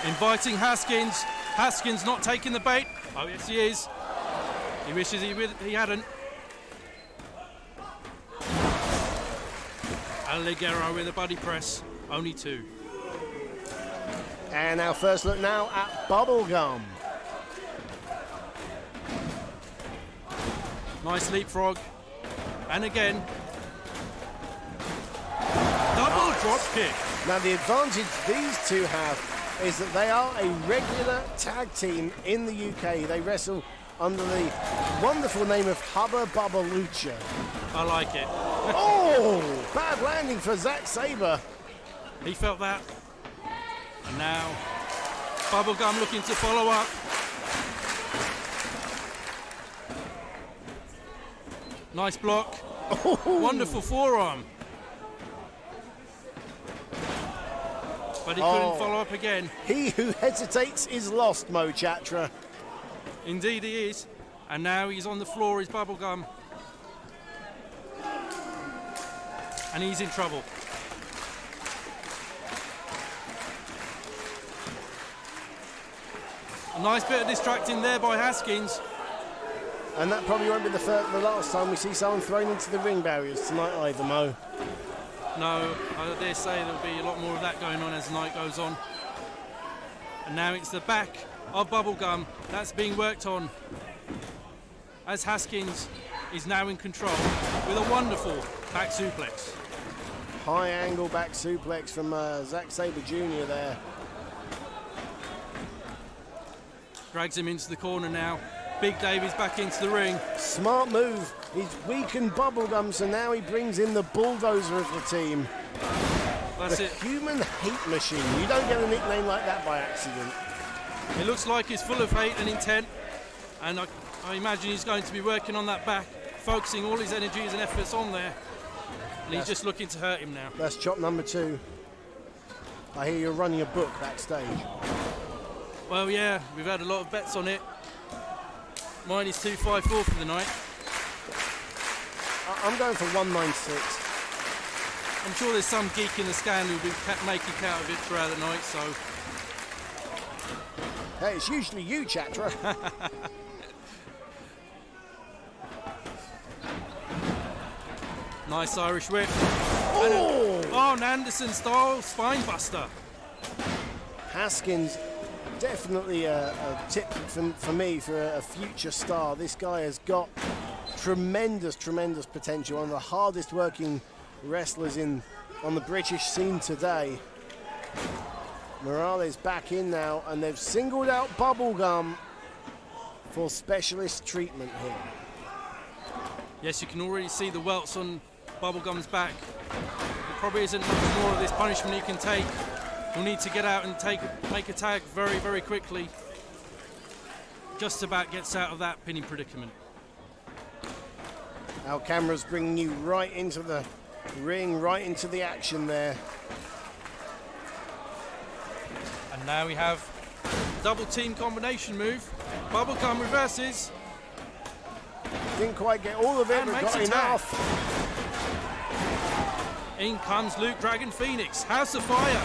Inviting Haskins. Haskins not taking the bait. Oh, yes, he is. He wishes he hadn't. And Ligero with a body press. Only 2. And our first look now at Bubblegum. Nice leapfrog. And again. Double drop kick. Now the advantage these two have is that they are a regular tag team in the UK. They wrestle under the wonderful name of Hubba Bubba Lucha. I like it. Oh, bad landing for Zack Sabre. He felt that. And now, Bubblegum looking to follow up. Nice block. Wonderful forearm. But he couldn't follow up again. He who hesitates is lost, Mo Chatra. Indeed he is. And now he's on the floor, is Bubblegum. And he's in trouble. A nice bit of distracting there by Haskins. And that probably won't be the last time we see someone thrown into the ring barriers tonight either, Mo. No, I dare say there'll be a lot more of that going on as the night goes on. And now it's the back of Bubblegum that's being worked on, as Haskins is now in control with a wonderful back suplex. High angle back suplex from Zack Sabre Jr. there. Drags him into the corner now. Big Dave is back into the ring. Smart move. He's weakened Bubblegum, so now he brings in the bulldozer of the team. That's the it. Human hate machine. You don't get a nickname like that by accident. It looks like he's full of hate and intent, and I imagine he's going to be working on that back, focusing all his energies and efforts on there. And he's just looking to hurt him now. That's chop number 2. I hear you're running a book backstage. Well, yeah, we've had a lot of bets on it. Mine is 254 for the night. I'm going for 196. I'm sure there's some geek in the scan who'll be making count of it throughout the night, so... Hey, it's usually you, Chatra. Nice Irish whip. Oh! An Anderson style spine buster. Haskins, definitely a tip for me for a future star. This guy has got tremendous potential. One of the hardest working wrestlers on the British scene today. Morales back in now, and they've singled out Bubblegum for specialist treatment here. Yes, you can already see the welts on Bubblegum's back. There probably isn't much more of this punishment he can take. He'll need to get out and make a tag very quickly. Just about gets out of that pinning predicament. Our camera's bringing you right into the ring, right into the action there. And now we have double team combination move. Bubblegum reverses. Didn't quite get all of it, And but makes got a tag. enough. In comes Luke Dragon Phoenix. House of Fire.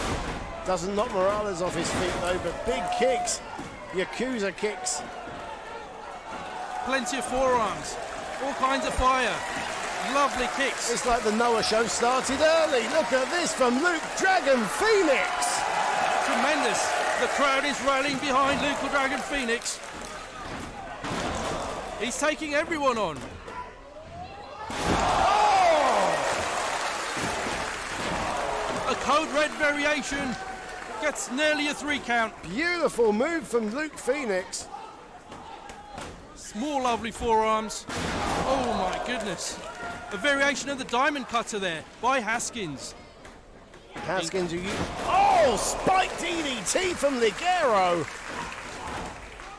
Doesn't knock Morales off his feet though, but big kicks. Yakuza kicks. Plenty of forearms. All kinds of fire. Lovely kicks. It's like the Noah show started early. Look at this from Luke Dragon Phoenix. Tremendous. The crowd is rallying behind Luke Dragon Phoenix. He's taking everyone on. A code red variation gets nearly a 3 count. Beautiful move from Luke Phoenix. More lovely forearms. Oh my goodness. A variation of the diamond cutter there by Haskins. Haskins, spike DDT from Ligero.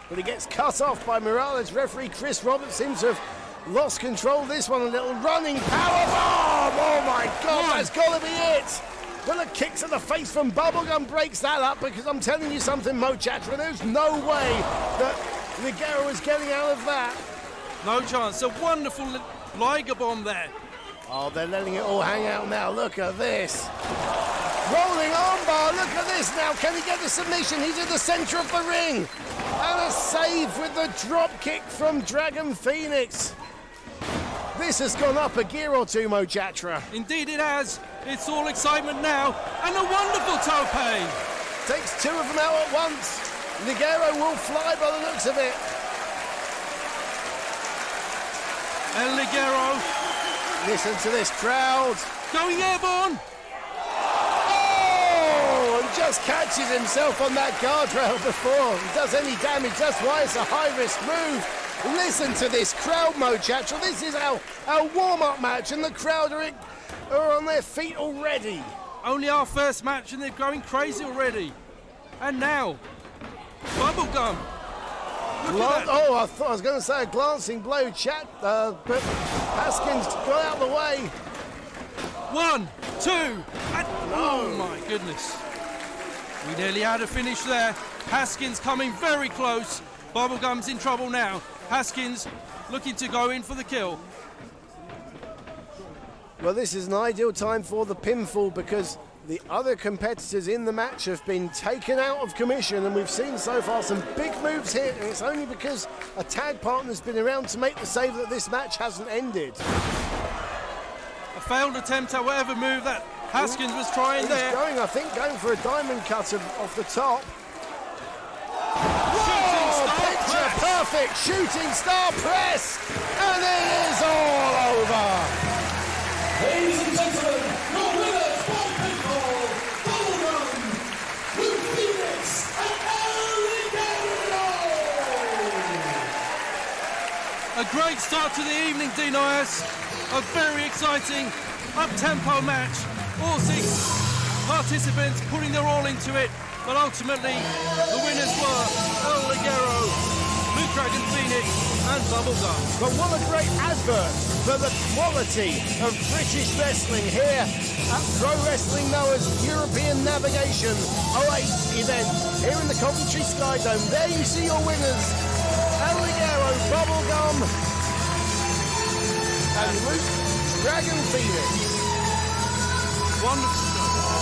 But he gets cut off by Morales. Referee Chris Roberts seems to have lost control of this one. A little running power bomb. Oh my God, that's got to be it. Well, a kick to the face from Bubblegum breaks that up, because I'm telling you something, Mo Chatra, there's no way that Ligero is getting out of that. No chance. A wonderful Liger bomb there. Oh, they're letting it all hang out now. Look at this. Rolling armbar. Look at this now. Can he get the submission? He's in the center of the ring. And a save with the drop kick from Dragon Phoenix. This has gone up a gear or two, Mo Chatra. Indeed it has. It's all excitement now. And a wonderful tope. Takes two of them out at once. Ligero will fly by the looks of it. And Ligero. Listen to this crowd. Going airborne. Oh, and just catches himself on that guardrail before he does any damage. That's why it's a high-risk move. Listen to this crowd, Mo Chatra. This is our warm-up match, and the crowd are on their feet already. Only our first match, and they're going crazy already. And now, Bubblegum. I thought I was going to say a glancing blow, but Haskins got out of the way. 1, 2, and oh my goodness. We nearly had a finish there. Haskins coming very close. Bubblegum's in trouble now. Haskins looking to go in for the kill. Well, this is an ideal time for the pinfall, because the other competitors in the match have been taken out of commission, and we've seen so far some big moves here, and it's only because a tag partner's been around to make the save that this match hasn't ended. A failed attempt at whatever move that Haskins was trying there. Going for a diamond cutter off the top. Picture perfect shooting star press, and it is all over. Ladies and gentlemen, your winners by pinfall, Bubblegum, Luke Phoenix, and A great start to the evening, Deniers. A very exciting, up-tempo match. All 6 participants putting their all into it, but ultimately the winners were El Ligero, Luke Dragon Phoenix, and Bubblegum. But what a great advert for the quality of British wrestling here at Pro Wrestling Noah's European Navigation 08 event here in the Coventry Sky Dome. There you see your winners, El Ligero, Bubblegum, and Luke Dragon Phoenix. Wonderful stuff.